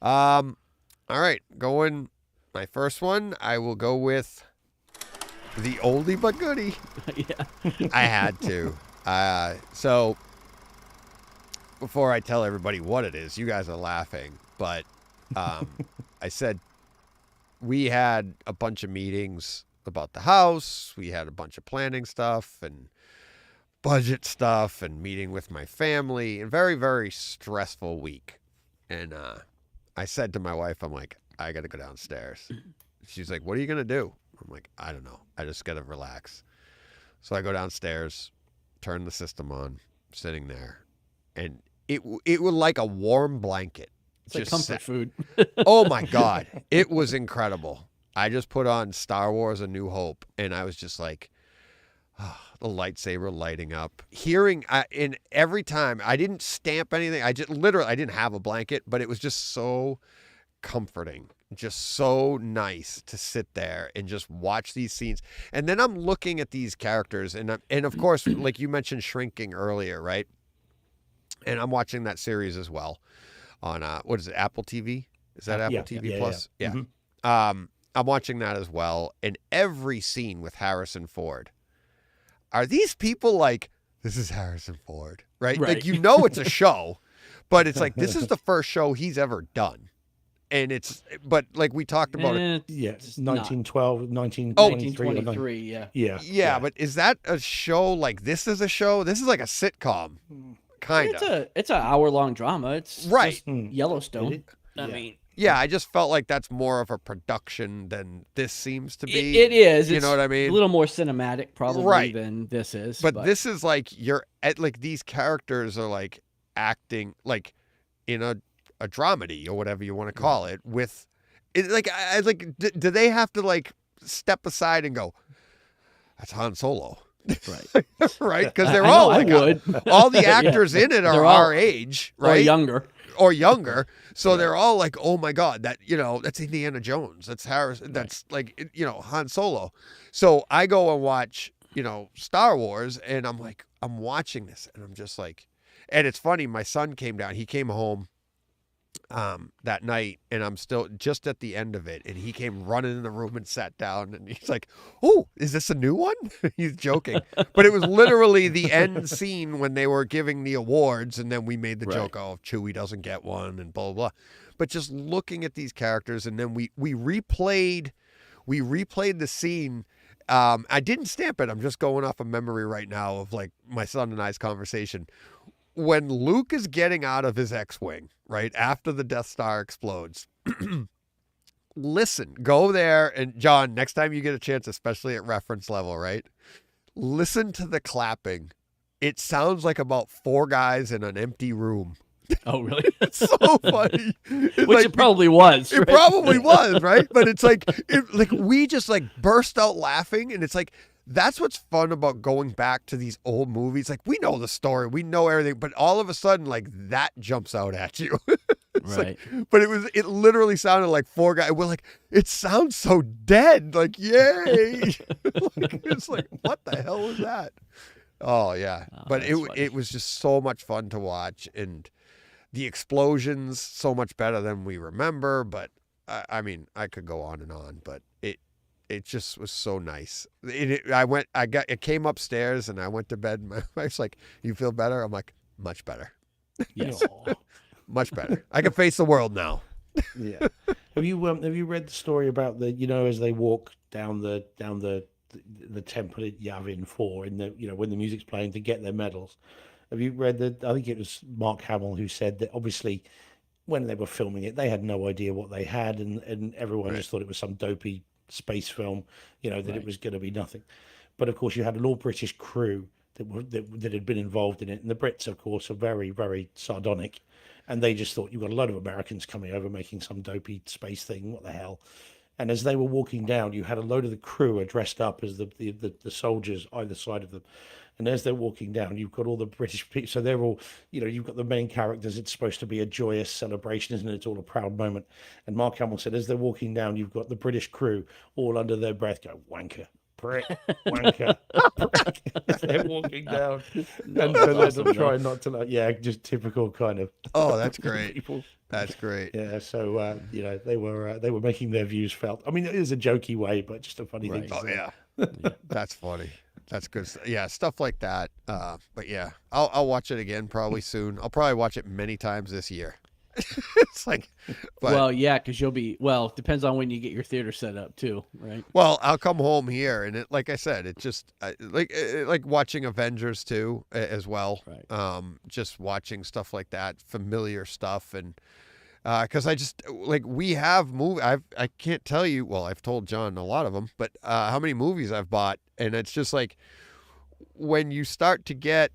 All right. Going, my first one, I will go with the oldie but goodie. Yeah. I had to. So before I tell everybody what it is, you guys are laughing, but I said we had a bunch of meetings about the house. We had a bunch of planning stuff and budget stuff and meeting with my family, and very, very stressful week. And I said to my wife, I'm like, I got to go downstairs. She's like, what are you going to do? I'm like, I don't know. I just got to relax. So I go downstairs, turn the system on, sitting there, and it was like a warm blanket. It's like comfort food. Oh my God. It was incredible. I just put on Star Wars: A New Hope, and I was just like, the lightsaber lighting up. And every time, I didn't stamp anything. I didn't have a blanket, but it was just so comforting. Just so nice to sit there and just watch these scenes. And then I'm looking at these characters, and of course, like you mentioned Shrinking earlier, right? And I'm watching that series as well on, what is it, Apple TV? Is that Apple TV Plus? Yeah. Mm-hmm. I'm watching that as well. And every scene with Harrison Ford, are these people like, this is Harrison Ford, right? Like, it's a show, but it's like, this is the first show he's ever done. And but like we talked about it. Yeah, 1912, 1923. Yeah, but is that a show? Like, this is a show? This is like a sitcom, kind of. It's an hour-long drama. It's right. Yellowstone. I mean. Yeah, I just felt like that's more of a production than this seems to be. It is. You know what I mean? A little more cinematic probably than this is. But this is like, these characters are like acting like in a dramedy or whatever you want to call it, with it, do they have to like step aside and go, that's Han Solo, right? Right, because they're all like all the actors in it are our age, right, or younger, so they're all like, oh my God, that that's Indiana Jones, that's Harrison, that's like Han Solo. So I go and watch Star Wars, and I'm like, I'm watching this, and I'm just like, and it's funny, my son came down, he came home that night, and I'm still just at the end of it, and he came running in the room and sat down, and he's like, oh, is this a new one? He's joking, but it was literally the end scene when they were giving the awards, and then we made the joke, oh, Chewie doesn't get one, and blah, blah, blah. But just looking at these characters, and then we replayed the scene. I didn't stamp it, I'm just going off of memory right now of like my son and I's conversation. When Luke is getting out of his X-Wing, right, after the Death Star explodes, listen, go there, and John, next time you get a chance, especially at reference level, right, listen to the clapping. It sounds like about 4 guys in an empty room. Oh, really? It's so funny. Which it probably was. It probably was, right? But it's like, we just like burst out laughing, and it's like, that's what's fun about going back to these old movies. Like, we know the story, we know everything, but all of a sudden, like, that jumps out at you. Right. Like, but it literally sounded like 4 guys. We're like, it sounds so dead. Like, yay. It's like, what the hell was that? Oh, yeah. But it was just so much fun to watch. And the explosions, so much better than we remember. But, I mean, I could go on and on, but it just was so nice. I came upstairs and I went to bed. My wife's like, you feel better? I'm like, much better. Yes. Much better. I can face the world now. Yeah. Have you read the story about as they walk down the temple at Yavin 4 in the when the music's playing to get their medals? Have you read I think it was Mark Hamill who said that obviously when they were filming it, they had no idea what they had, and everyone just thought it was some dopey space film, that it was going to be nothing. But of course, you had an all-British crew that had been involved in it, and the Brits, of course, are very, very sardonic, and they just thought you've got a load of Americans coming over making some dopey space thing. What the hell? And as they were walking down, you had a load of the crew are dressed up as the soldiers either side of them. And as they're walking down, you've got all the British people. So they're all, you've got the main characters. It's supposed to be a joyous celebration, isn't it? It's all a proud moment. And Mark Hamill said, as they're walking down, you've got the British crew all under their breath go, wanker, prick, wanker, prick, as they're walking down. And so they're trying not to, just typical kind of. Oh, that's great. People. That's great. Yeah, so they were making their views felt. I mean, it is a jokey way, but just a funny thing to say. Yeah, that's funny. That's good. Yeah, stuff like that. But yeah, I'll watch it again probably soon. I'll probably watch it many times this year. It's like, because you'll be it depends on when you get your theater set up too, right? Well, I'll come home here, and like I said, it just like watching Avengers 2 as well. Right. Just watching stuff like that, familiar stuff, and because I just we have I can't tell you. Well, I've told John a lot of them, but how many movies I've bought, and it's just like when you start to get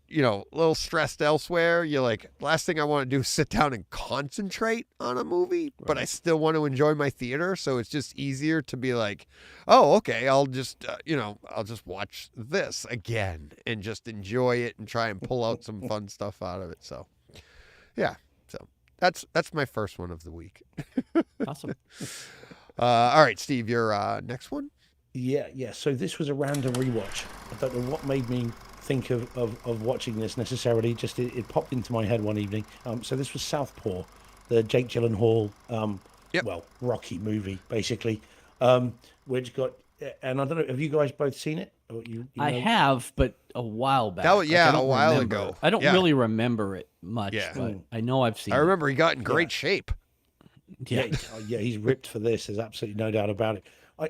a little stressed elsewhere, you're like, last thing I want to do is sit down and concentrate on a movie, but I still want to enjoy my theater. So it's just easier to be like, oh, okay, I'll just, I'll just watch this again and just enjoy it and try and pull out some fun stuff out of it. So, yeah. So that's my first one of the week. Awesome. All right, Steve, your next one? Yeah. So this was a random rewatch. I don't know what made me think of watching this necessarily. Just it popped into my head one evening. So this was Southpaw, the Jake Gyllenhaal Rocky movie, basically, which got, and I don't know, have you guys both seen it? Or I have, but a while back. A while ago. I don't really remember it much, but I know I've seen it. I remember he got in great shape. Yeah, he's ripped for this. There's absolutely no doubt about it. I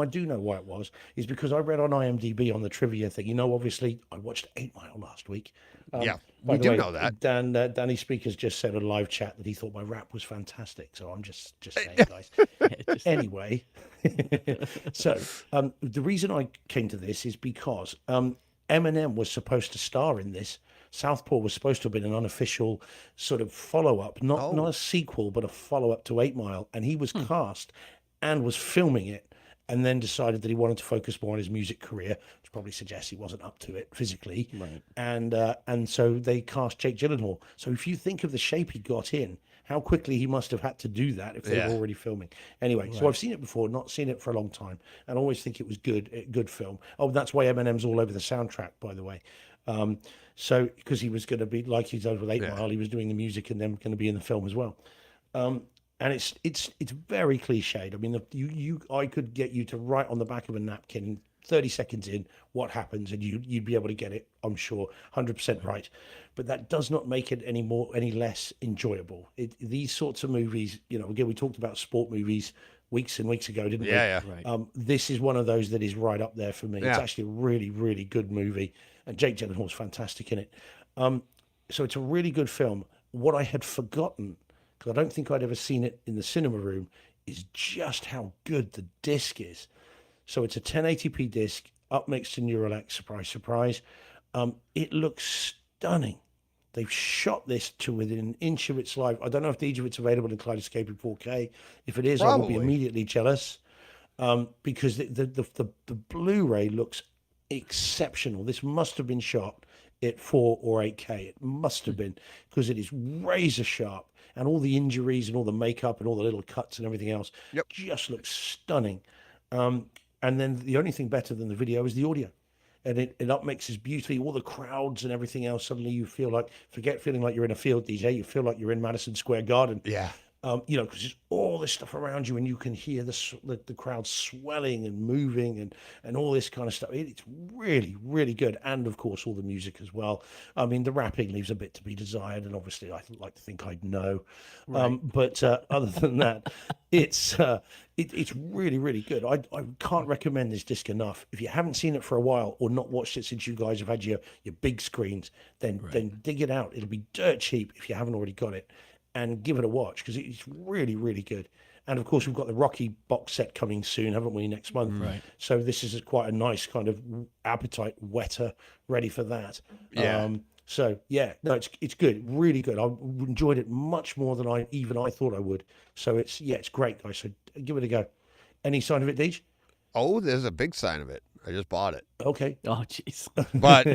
do know why it was. Is because I read on IMDb on the trivia thing. Obviously, I watched 8 Mile last week. We do know that. Danny Speakers just said on live chat that he thought my rap was fantastic. So I'm just saying, guys. Anyway, so the reason I came to this is because Eminem was supposed to star in this. Southpaw was supposed to have been an unofficial sort of follow-up, not a sequel, but a follow-up to 8 Mile, and he was cast and was filming it, and then decided that he wanted to focus more on his music career, which probably suggests he wasn't up to it physically. Right. And so they cast Jake Gyllenhaal. So if you think of the shape he got in, how quickly he must have had to do that if they were already filming. Anyway, so I've seen it before, not seen it for a long time, and always think it was good film. Oh, that's why Eminem's all over the soundtrack, by the way. So because he was going to be like he does with 8 Mile, he was doing the music and then going to be in the film as well. And it's very cliched. I mean, I could get you to write on the back of a napkin 30 seconds in what happens, and you'd be able to get it, I'm sure, 100% right. But that does not make it any less enjoyable. These sorts of movies, again, we talked about sport movies weeks and weeks ago, didn't we? Yeah. Right. This is one of those that is right up there for me. Yeah. It's actually a really, really good movie, and Jake Gyllenhaal's fantastic in it. So it's a really good film. What I had forgotten, because I don't think I'd ever seen it in the cinema room, is just how good the disc is. So it's a 1080p disc, upmixed in Neuralink, surprise, surprise. It looks stunning. They've shot this to within an inch of its life. I don't know if it's available in Kaleidoscope in 4K. If it is, I will be immediately jealous, because the Blu-ray looks exceptional. This must have been shot at 4 or 8K. It must have been, because it is razor sharp. And all the injuries and all the makeup and all the little cuts and everything else just looks stunning. And then the only thing better than the video is the audio. And it upmixes beautifully, all the crowds and everything else. Suddenly you feel like, forget feeling like you're in a field DJ, you feel like you're in Madison Square Garden. Yeah. Because there's all this stuff around you, and you can hear the crowd swelling and moving and all this kind of stuff. It's really, really good, and of course all the music as well. I mean, the rapping leaves a bit to be desired, and obviously I like to think I'd know, but other than that, it's really, really good. I can't recommend this disc enough. If you haven't seen it for a while or not watched it since you guys have had your big screens, then dig it out. It'll be dirt cheap if you haven't already got it. And give it a watch because it's really, really good. And of course, we've got the Rocky box set coming soon, haven't we? Next month, Right? So this is quite a nice kind of appetite wetter, ready for that. Yeah. So yeah, no, it's good, really good. I enjoyed it much more than I thought I would. So it's great, guys. So give it a go. Any sign of it, Deej? Oh, there's a big sign of it. I just bought it. Okay. Oh, jeez. But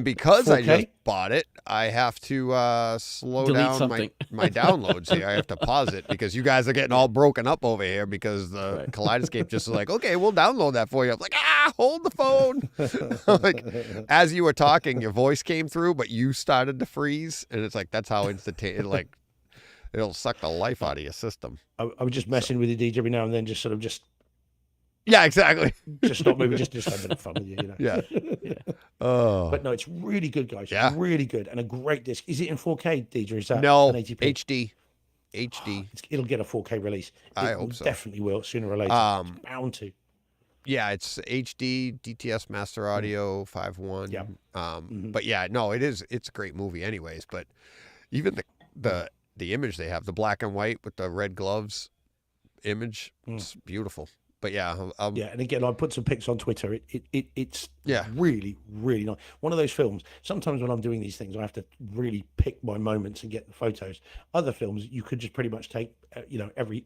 because I 4K? just bought it, I have to slow Delete down something. my downloads here. I have to pause it because you guys are getting all broken up over here because the Kaleidoscape just is like, okay, we'll download that for you. I'm like, hold the phone. Like, as you were talking, your voice came through, but you started to freeze, and it's like that's how instantaneous. Like, it'll suck the life out of your system. I was just messing with you, Deej, every now and then, just Yeah, exactly. stop moving, just have a bit of fun with you, you know. Yeah. Oh. But no, it's really good, guys. Yeah. Really good. And a great disc. Is it in 4K, Deidre? Is that No, an 80p? HD. It'll get a 4K release. I It hope so. Definitely will, sooner or later. It's bound to. Yeah, it's HD, DTS Master Audio 5.1. Yeah. But yeah, no, it's a great movie anyways. But even the image they have, the black and white with the red gloves image, it's beautiful. But yeah, Yeah, and again, I put some pics on Twitter. It's Yeah. really, really nice. One of those films. Sometimes when I'm doing these things, I have to really pick my moments and get the photos. Other films, you could just pretty much take,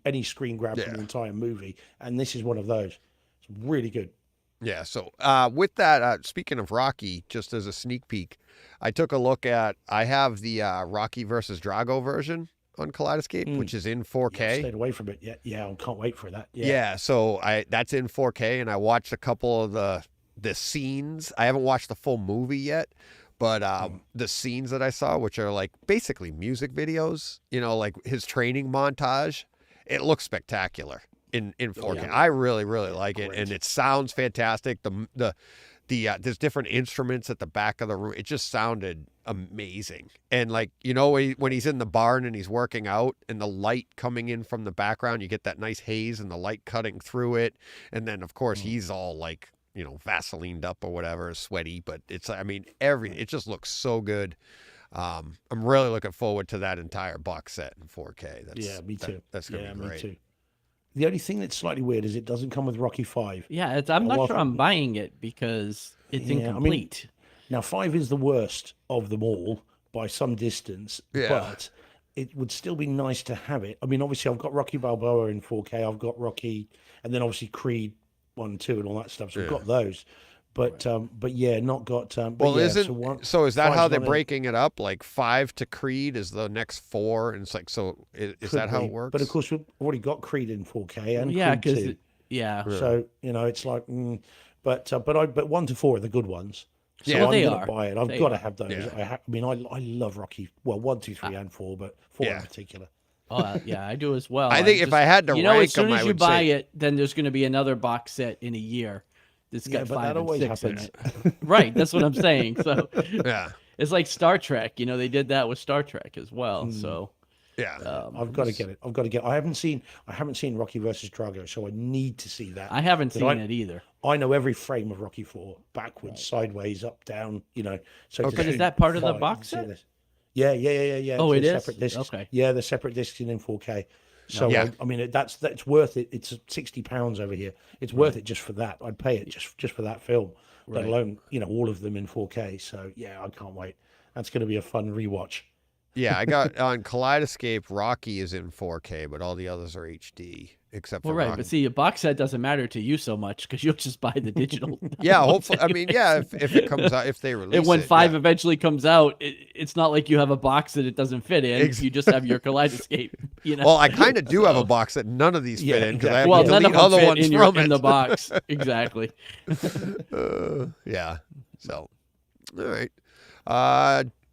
any screen grab from the entire movie, and this is one of those. It's really good. Yeah, so with that, speaking of Rocky, just as a sneak peek, I took a look at, I have the Rocky versus Drago version on Kaleidoscape, which is in 4K. Yeah, stayed away from it. Yeah, I can't wait for that. Yeah, so that's in 4K, and I watched a couple of the scenes. I haven't watched the full movie yet, but the scenes that I saw, which are like basically music videos, like his training montage, it looks spectacular in 4K. yeah. I really, really like it, Great. and it sounds fantastic. The there's different instruments at the back of the room. It just sounded amazing. And like, when he's in the barn and he's working out and the light coming in from the background, you get that nice haze and the light cutting through it. And then of course he's all like, Vaselined up or whatever, sweaty, but it just looks so good. I'm really looking forward to that entire box set in 4K. Me too. That's going to be great. Me too. The only thing that's slightly weird is it doesn't come with Rocky 5. Yeah, I'm not sure I'm buying it because it's incomplete. Now, 5 is the worst of them all by some distance, but it would still be nice to have it. I mean, obviously, I've got Rocky Balboa in 4K. I've got Rocky, and then obviously Creed 1, 2, and all that stuff. So I've got those. But yeah, not got. Is that how they're breaking it up? Like 5 to Creed is the next 4, and it's like, so is that how it works? But of course, we've already got Creed in 4K and Yeah, Creed 2. So it's like, but 1 to 4 are the good ones. So Yeah, I'm they gonna are. buy it. I've They got to are. have those. Yeah. I love Rocky. Well, 1, 2, 3, and 4, but 4 in particular. Oh, yeah, I do as well. I think if I had to rank as soon them, as I you would buy say- it, then there's going to be another box set in a year. That's Yeah, got but 5 that and always 6 in happens. it. Right, that's what I'm saying. So Yeah. it's like Star Trek. They did that with Star Trek as well. So Yeah. I've got to get it. I haven't seen Rocky versus Drago, so I need to see that. I haven't But seen it either. I know every frame of Rocky 4, backwards, sideways, up, down. So But is that part of the box set? Yeah. Oh, They're it is? separate discs. Okay. Yeah, they're separate discs in 4K. So Yeah. I mean, that's worth it. It's £60 over here. It's worth it just for that. I'd pay it just for that film, let alone all of them in 4K. So yeah, I can't wait. That's going to be a fun rewatch. Yeah, I got on Kaleidoscape, Rocky is in 4K, but all the others are HD except for Well, right, Rocky. but see, a box set doesn't matter to you so much because you'll just buy the digital. Yeah, hopefully. I mean, yeah, if it comes out, if they release And when it, 5 yeah. eventually comes out, it's not like you have a box that it doesn't fit in. You just have your Kaleidoscape. Well, I kind of do have a box that none of these fit in because I have Well, to none delete of them other fit ones in, from it. in the box. Exactly. Yeah. So, all right.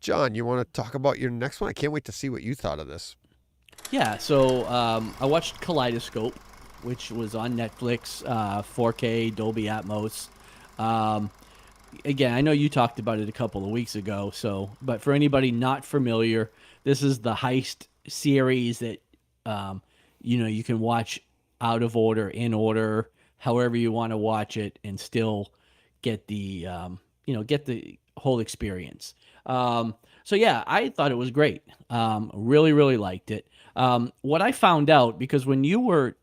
John, you want to talk about your next one? I can't wait to see what you thought of this. Yeah, so I watched Kaleidoscope, which was on Netflix, 4K, Dolby Atmos. Again, I know you talked about it a couple of weeks ago, but for anybody not familiar, this is the heist series that you can watch out of order, in order, however you want to watch it, and still get the get the whole experience. So yeah, I thought it was great. Really, really liked it. What I found out, because when you were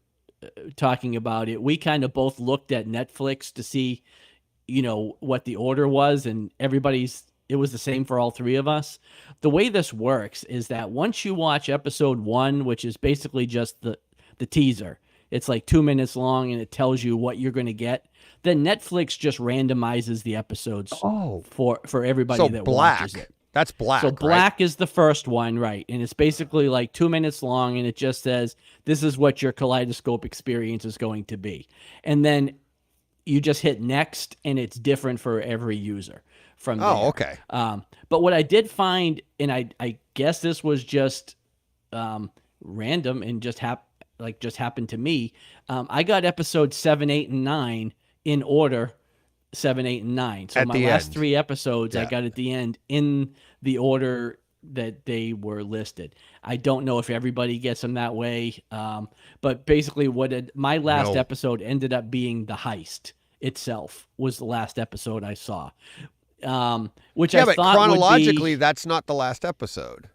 talking about it, we kind of both looked at Netflix to see, what the order was, and it was the same for all three of us. The way this works is that once you watch episode 1, which is basically just the teaser, it's like 2 minutes long and it tells you what you're going to get. Then Netflix just randomizes the episodes for everybody that watches it. That's Black. So Black right? is the first one, right? And it's basically like 2 minutes long, and it just says, this is what your Kaleidoscope experience is going to be. And then you just hit next, and it's different for every user from there. Oh, okay. But what I did find, and I guess this was just random and just happened to me, I got episode 7, 8, and 9 in order. 7, 8, and 9. So at my the last end. 3 episodes, Yeah. I got at the end in the order that they were listed. I don't know if everybody gets them that way, but basically, my last episode ended up being the heist itself. Was the last episode I saw, which I but thought chronologically, would be, that's not the last episode.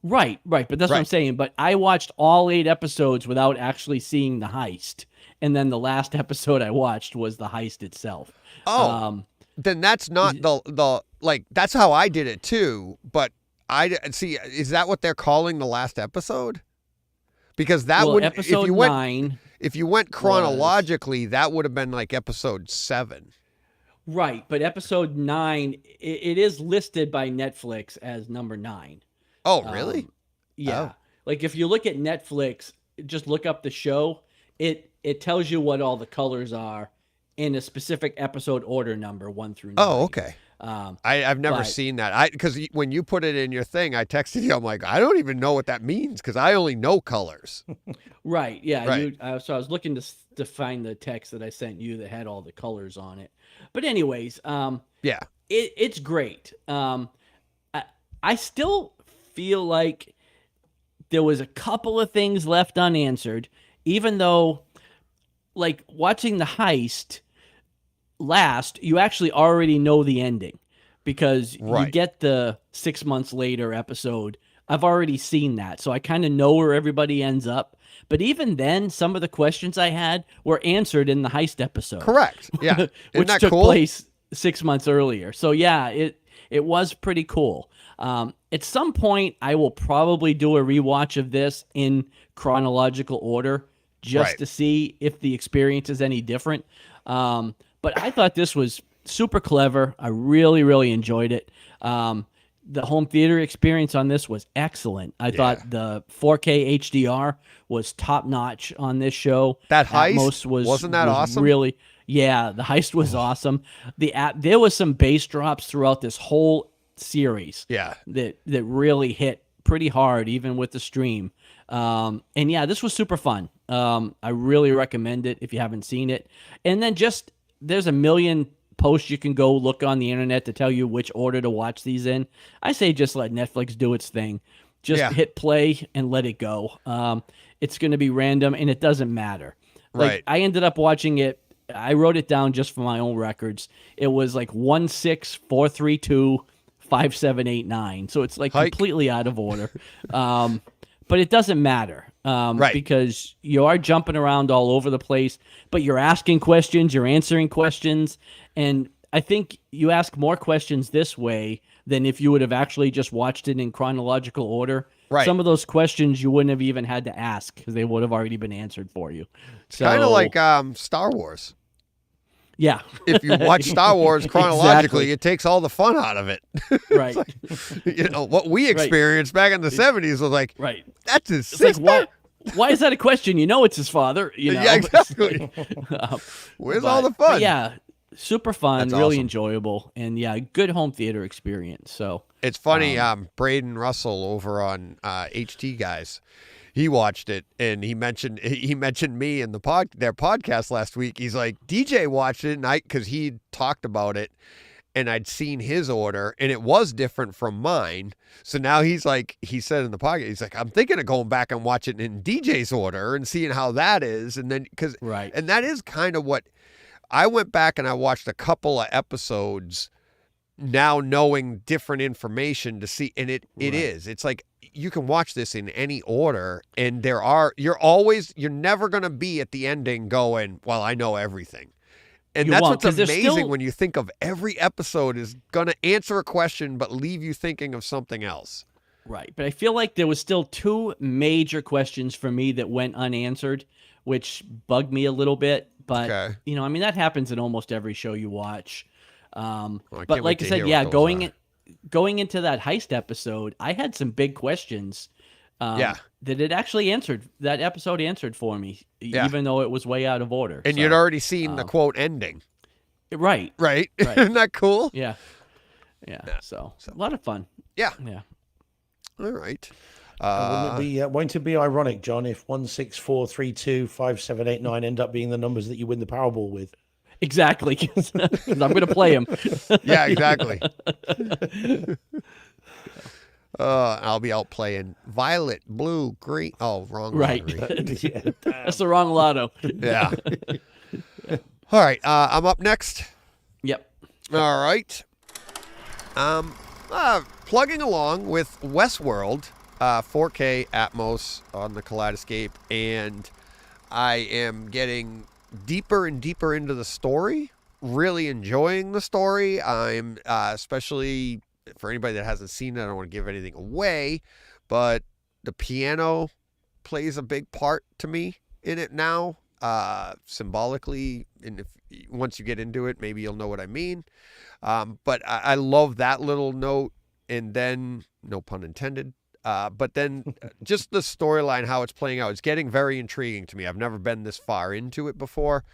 right. But that's what I'm Right. saying. But I watched all 8 episodes without actually seeing the heist. And then the last episode I watched was the heist itself. Oh, then that's not the like, that's how I did it too. But I see, is that what they're calling the last episode? Because that would, episode if you went chronologically, that would have been like episode 7. Right. But episode 9, it is listed by Netflix as number 9. Oh, really? Yeah. Oh. Like if you look at Netflix, just look up the show, it tells you what all the colors are in a specific episode order number 1 through 9. Oh, okay. I've never seen that. Because when you put it in your thing, I texted you. I'm like, I don't even know what that means because I only know colors. Right. Yeah. Right. So I was looking to find the text that I sent you that had all the colors on it. But anyways, Yeah. it's great. I still feel like there was a couple of things left unanswered, even though, like, watching the heist last, you actually already know the ending because you get the 6 months later episode. I've already seen that, so I kind of know where everybody ends up. But even then, some of the questions I had were answered in the heist episode. Correct. Yeah. Isn't which that took cool? place 6 months earlier. So yeah, it was pretty cool. At some point, I will probably do a rewatch of this in chronological order just to see if the experience is any different. But I thought this was super clever. I really, really enjoyed it. The home theater experience on this was excellent. I thought the 4K HDR was top notch on this show. That heist Atmos wasn't that awesome? Really, yeah, the heist was awesome. There was some bass drops throughout this whole series. Yeah, that really hit pretty hard, even with the stream. And yeah, this was super fun. I really recommend it if you haven't seen it. And then just there's a million posts you can go look on the internet to tell you which order to watch these in. I say just let Netflix do its thing. Just hit play and let it go. It's going to be random and it doesn't matter. Like, I ended up watching it. I wrote it down just for my own records. It was like 1, 6, 4, 3, 2, 5, 7, 8, 9. So it's like completely out of order. But it doesn't matter. Because you are jumping around all over the place, but you're asking questions, you're answering questions. And I think you ask more questions this way than if you would have actually just watched it in chronological order. Right. Some of those questions you wouldn't have even had to ask because they would have already been answered for you. It's kind of like Star Wars. Yeah. If you watch Star Wars chronologically, it takes all the fun out of it. Right. What we experienced back in the 70s was like, that's his sister? Like, why is that a question? You know it's his father. You know? Yeah, exactly. Where's all the fun? Yeah. super fun, That's really awesome. enjoyable, and yeah, good home theater experience. So it's funny. Braden Russell over on HT Guys, he watched it and he mentioned me in their podcast last week. He's like, DJ watched it, and because he talked about it. And I'd seen his order, and it was different from mine. So now he's like, he said in the podcast, he's like, I'm thinking of going back and watching in DJ's order and seeing how that is. And then, and that is kind of what I went back and I watched a couple of episodes now knowing different information to see. And it's like, you can watch this in any order, and you're never going to be at the ending going, well, I know everything. And that's what's amazing when you think of every episode is going to answer a question but leave you thinking of something else. Right. But I feel like there was still 2 major questions for me that went unanswered, which bugged me a little bit. But, I mean, that happens in almost every show you watch. But like I said, going into that heist episode, I had some big questions that it actually answered. That episode answered for me, even though it was way out of order. And you'd already seen the quote ending. Right. Isn't that cool? Yeah. So a lot of fun. Yeah. All right. Won't it be ironic, John, if 1, 6, 4, 3, 2, 5, 7, 8, 9 end up being the numbers that you win the Powerball with? Exactly. 'Cause I'm going to play them. Yeah, exactly. I'll be out playing violet, blue, green. Oh, wrong. Right. That's the wrong lotto. Yeah. All right. I'm up next. Yep. All right. Plugging along with Westworld, 4K Atmos on the Kaleidoscape, and I am getting deeper and deeper into the story. Really enjoying the story. I'm especially. For anybody that hasn't seen it, I don't want to give anything away, but the piano plays a big part to me in it now, symbolically. And once you get into it, maybe you'll know what I mean. But I love that little note, and then, no pun intended, but then just the storyline, how it's playing out, it's getting very intriguing to me. I've never been this far into it before.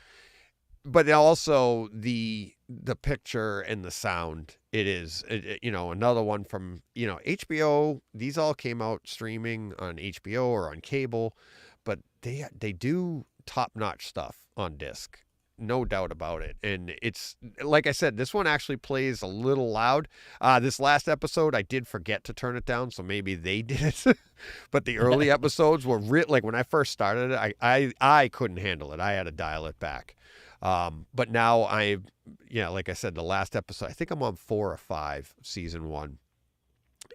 But also the picture and the sound, it is, another one from, HBO. These all came out streaming on HBO or on cable, but they do top-notch stuff on disc. No doubt about it. And it's, like I said, this one actually plays a little loud. This last episode, I did forget to turn it down, so maybe they did it. But the early episodes were like when I first started it, I couldn't handle it. I had to dial it back. But now like I said, the last episode, I think I'm on 4 or 5, season 1,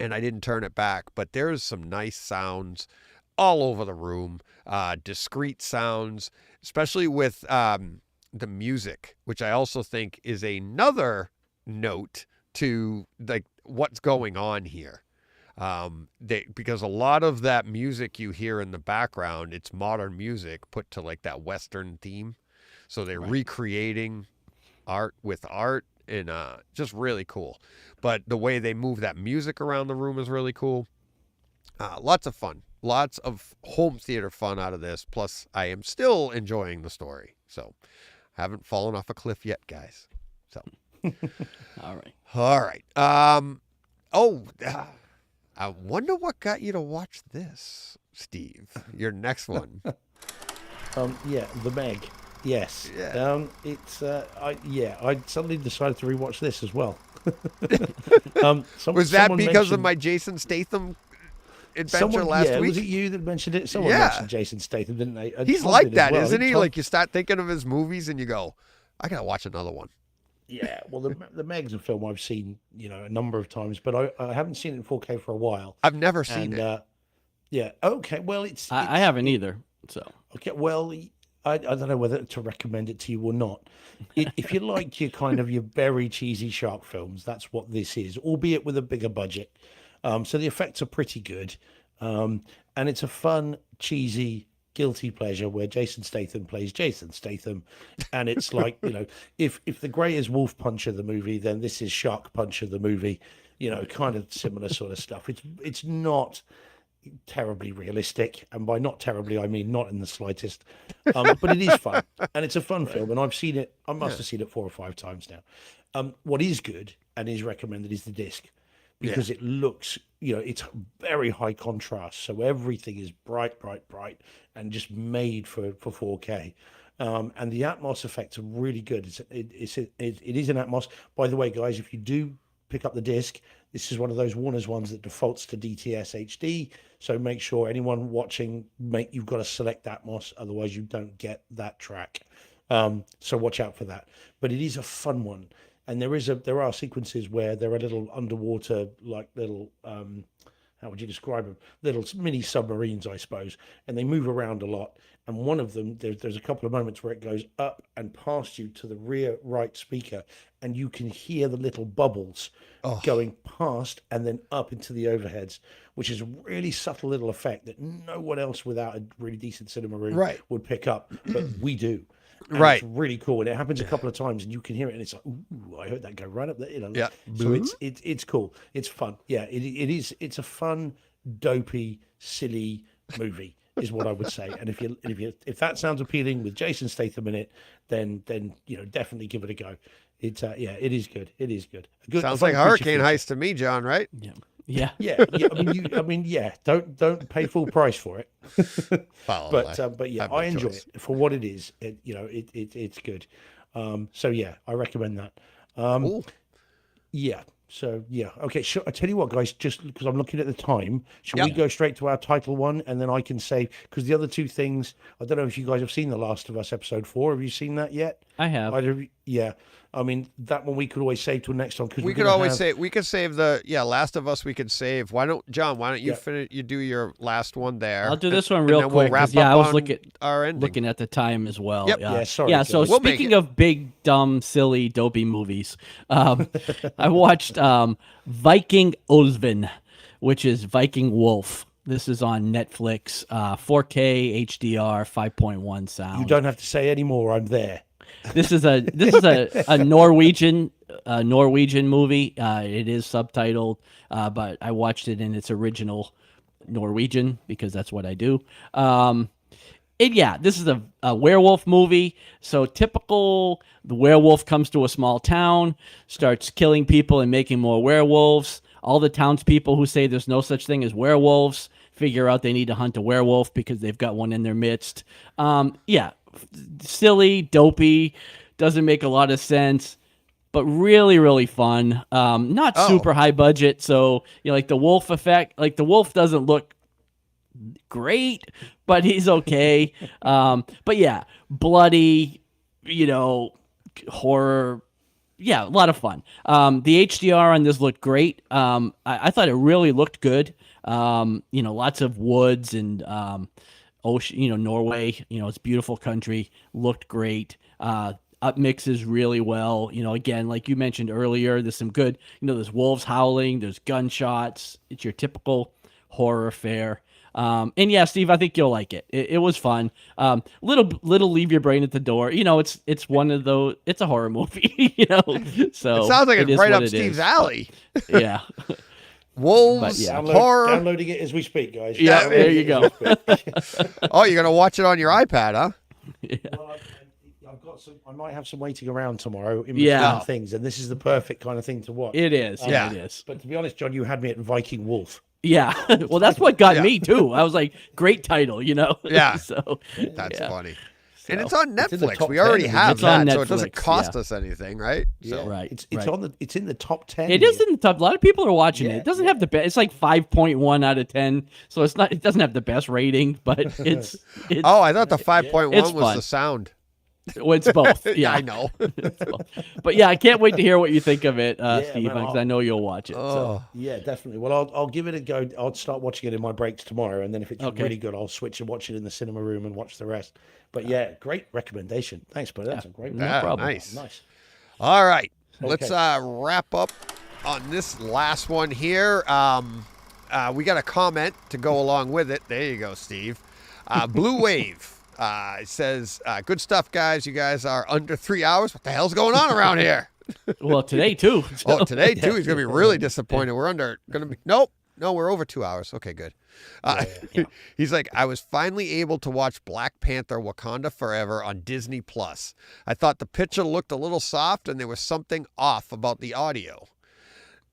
and I didn't turn it back, but there's some nice sounds all over the room, discrete sounds, especially with, the music, which I also think is another note to like what's going on here. Because a lot of that music you hear in the background, it's modern music put to like that Western theme. So they're recreating art with art, and just really cool. But the way they move that music around the room is really cool. Lots of fun. Lots of home theater fun out of this. Plus, I am still enjoying the story. So, haven't fallen off a cliff yet, guys. So, All right. I wonder what got you to watch this, Steve. Your next one. The Meg. Yes. Yeah. I suddenly decided to rewatch this as well. Was that because of my Jason Statham adventure last week? Was it you that mentioned it? Someone mentioned Jason Statham, didn't they? He's like that, isn't he? Like you start thinking of his movies and you go, I gotta watch another one. Yeah, well, the Meg's a film I've seen, a number of times, but I haven't seen it in 4K for a while. I've never seen it. Yeah. Okay. Well, I haven't either. So. Okay. Well, I don't know whether to recommend it to you or not. If you like your very cheesy shark films, that's what this is, albeit with a bigger budget. So the effects are pretty good. And it's a fun, cheesy, guilty pleasure where Jason Statham plays Jason Statham. And it's like, if The Grey is Wolf Puncher the movie, then this is Shark Puncher the movie, kind of similar sort of stuff. It's not, terribly realistic, and by not terribly I mean not in the slightest. But it is fun, and it's a fun film, and I've seen it. I must have seen it 4 or 5 times now. What is good and is recommended is the disc, because it looks, it's very high contrast, so everything is bright, and just made for 4K. And the Atmos effects are really good. It is an Atmos. By the way, guys, if you do pick up the disc, this is one of those Warner's ones that defaults to DTS HD. So make sure anyone watching, you've got to select Atmos, otherwise you don't get that track. So watch out for that. But it is a fun one, and there are sequences where there are little underwater, like little how would you describe them? Little mini submarines, I suppose, and they move around a lot. And one of them, there's a couple of moments where it goes up and past you to the rear right speaker, and you can hear the little bubbles going past and then up into the overheads, which is a really subtle little effect that no one else without a really decent cinema room would pick up, but we do. And it's really cool, and it happens a couple of times, and you can hear it, and it's like, ooh, I heard that go right up there, So it's cool, it's fun. Yeah, it is. It's a fun, dopey, silly movie, is what I would say. And if that sounds appealing with Jason Statham in it, then definitely give it a go. It's it is good. It is good. Sounds like Hurricane Heist to me, John. Right? Yeah. I mean, don't pay full price for it. But yeah, I enjoy it for what it is. It's good. So yeah, I recommend that. Yeah. So yeah, okay. Sure. I tell you what, guys, just because I'm looking at the time, should we go straight to our title one, and then I can say, because the other two things, I don't know if you guys have seen The Last of Us episode 4. Have you seen that yet? I have. Yeah. I mean, that one we could always save till next time, because we could save the Last of Us. We could save. Why don't you finish? You do your last one there. I'll do this one real quick. We'll I was looking at the time as well. Yep. Yeah. Sorry. Yeah. So speaking of big, dumb, silly, dopey movies, I watched Viking Ulven, which is Viking Wolf. This is on Netflix, 4K HDR, 5.1 sound. You don't have to say any more. I'm there. This is a Norwegian movie. It is subtitled, but I watched it in its original Norwegian because that's what I do. This is a werewolf movie. So typical, the werewolf comes to a small town, starts killing people and making more werewolves. All the townspeople who say there's no such thing as werewolves figure out they need to hunt a werewolf because they've got one in their midst. Silly, dopey, doesn't make a lot of sense, but really, really fun. Not super high budget, so like the wolf effect. Like the wolf doesn't look great, but he's okay. But yeah, bloody, horror. Yeah, a lot of fun. The HDR on this looked great. I thought it really looked good. Lots of woods and ocean, Norway, it's beautiful country, looked great. Up mixes really well. Again, like you mentioned earlier, there's some good, there's wolves howling, there's gunshots. It's your typical horror fare. And yeah, Steve, I think you'll like it. It was fun. Little leave your brain at the door. It's one of those, it's a horror movie, so it sounds like it's right up Steve's alley. Yeah. Wolves, horror. Downloading it as we speak, guys. Yeah, there you go. Oh, you're gonna watch it on your iPad, huh? Yeah. Well, I've got some. I might have some waiting around tomorrow in between things, and this is the perfect kind of thing to watch. It is. It is. But to be honest, John, you had me at Viking Wolf. Yeah. Well, that's what got me too. I was like, great title, Yeah. So that's funny. And it's on Netflix. It's we already have that, so it Netflix, doesn't cost us anything, right? Yeah, so. right. It's in the top 10. It is in the top. A lot of people are watching it. It doesn't have the best. It's like 5.1 out of 10. So it's not. It doesn't have the best rating, but it's oh, I thought the 5.1 was fun. the sound. Well, it's both. Yeah, I know. But yeah, I can't wait to hear what you think of it, Steve, because I know you'll watch it. So. Yeah, definitely. Well, I'll give it a go. I'll start watching it in my breaks tomorrow, and then if it's really good, I'll switch and watch it in the cinema room and watch the rest. But yeah, great recommendation. Thanks, buddy. That's a great one. No problem. Nice. All right. Let's wrap up on this last one here. We got a comment to go along with it. There you go, Steve. Blue Wave. It says, good stuff, guys. You guys are under 3 hours. What the hell's going on around here? Well, today too. Today too. He's going to be really disappointed. We're going to be, nope. No, we're over 2 hours. Okay, good. Yeah. He's like, I was finally able to watch Black Panther Wakanda Forever on Disney Plus. I thought the picture looked a little soft and there was something off about the audio.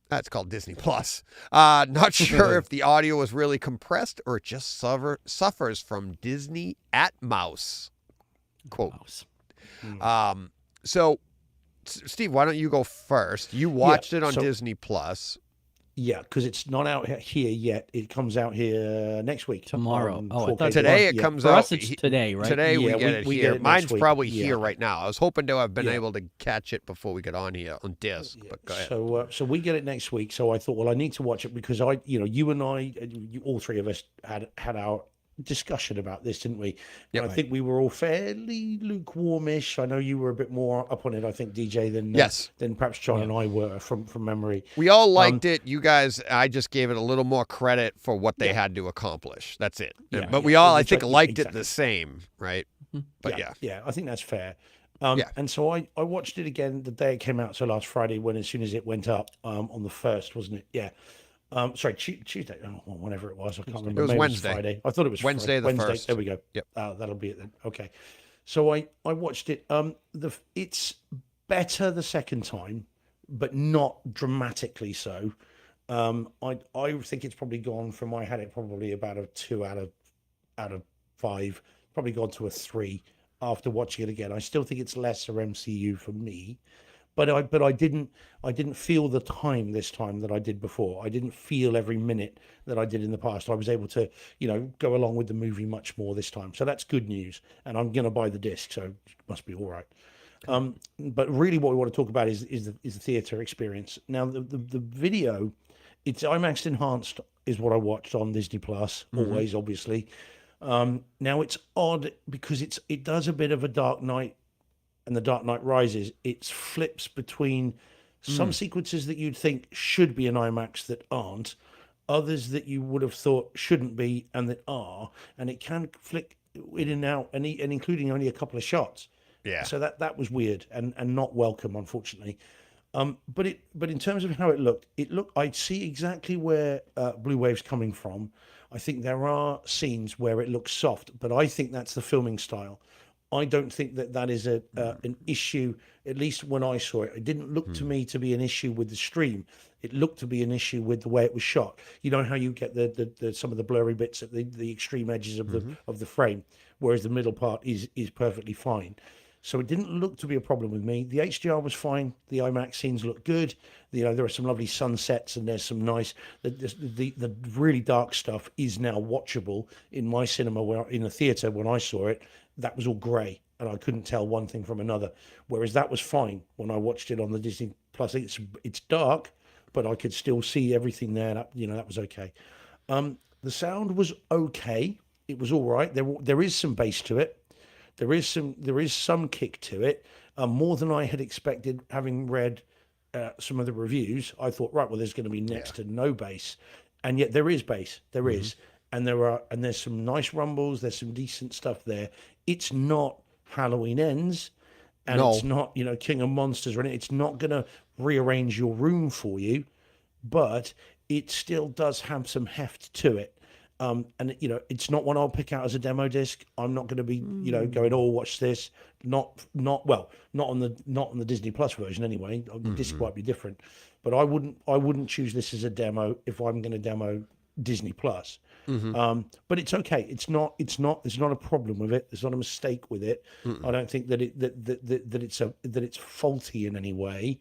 That's called Disney Plus. Not sure if the audio was really compressed or it just suffers from Disney Atmos. Quote. So, Steve, why don't you go first? You watched it on Disney Plus. Yeah, because it's not out here yet. It comes out here next week. Tomorrow. I thought today it comes For out. us, it's today, right? Today we get it we here. get it Mine's next week. probably here right now. I was hoping to have been Yeah. able to catch it before we get on here on disc. But go ahead. So we get it next week. So I thought, well, I need to watch it because you and I, all three of us had our discussion about this, didn't we? Yep. I think we were all fairly lukewarmish. I know you were a bit more up on it, I think, DJ, than perhaps John and I were from memory. We all liked it. You guys, I just gave it a little more credit for what they had to accomplish. That's it. But we all, I think, liked it the same, right? But yeah, I think that's fair. And so I watched it again the day it came out, so last Friday, as soon as it went up on the 1st, wasn't it? Yeah. Sorry, Tuesday, whenever it was. I can't remember. It was Maybe Wednesday. Friday. I thought it was Wednesday the 1st. There we go. Yep. That'll be it then. Okay. So I watched it. It's better the second time, but not dramatically so. I think it's probably gone from, I had it probably about a 2 out of 5, probably gone to a 3 after watching it again. I still think it's lesser MCU for me. But I didn't feel the time this time that I did before. I didn't feel every minute that I did in the past. I was able to, go along with the movie much more this time. So that's good news. And I'm going to buy the disc, so it must be all right. But really, what we want to talk about is the theater experience. Now, the video, it's IMAX enhanced, is what I watched on Disney Plus. Always, obviously. Now it's odd because it does a bit of a Dark Knight. And The Dark Knight Rises, it flips between some sequences that you'd think should be an IMAX that aren't, others that you would have thought shouldn't be and that are, and it can flick in and out, and including only a couple of shots. Yeah. So that was weird and not welcome, unfortunately. But in terms of how it looked, I see exactly where Blue Wave's coming from. I think there are scenes where it looks soft, but I think that's the filming style. I don't think that is an issue, at least when I saw it. It didn't look to me to be an issue with the stream. It looked to be an issue with the way it was shot. You know how you get the some of the blurry bits at the extreme edges of the frame, whereas the middle part is perfectly fine. So it didn't look to be a problem with me. The HDR was fine. The IMAX scenes look good. There are some lovely sunsets and there's some nice. The really dark stuff is now watchable in my cinema, in the theater when I saw it. That was all grey, and I couldn't tell one thing from another. Whereas that was fine when I watched it on the Disney Plus. It's dark, but I could still see everything there. That was okay. The sound was okay. It was all right. There is some bass to it. There is some kick to it. More than I had expected, having read some of the reviews. I thought, right, well, there's going to be next to no bass, and yet there is bass. There is. And there's some nice rumbles. There's some decent stuff there. It's not Halloween Ends, and it's not King of Monsters or anything. It's not going to rearrange your room for you, but it still does have some heft to it. And it's not one I'll pick out as a demo disc. I'm not going to be going, oh, watch this. Not on the Disney Plus version anyway. The disc might be different, but I wouldn't choose this as a demo if I'm going to demo Disney Plus. But it's okay. It's not a problem with it. There's not a mistake with it. I don't think that it's faulty in any way.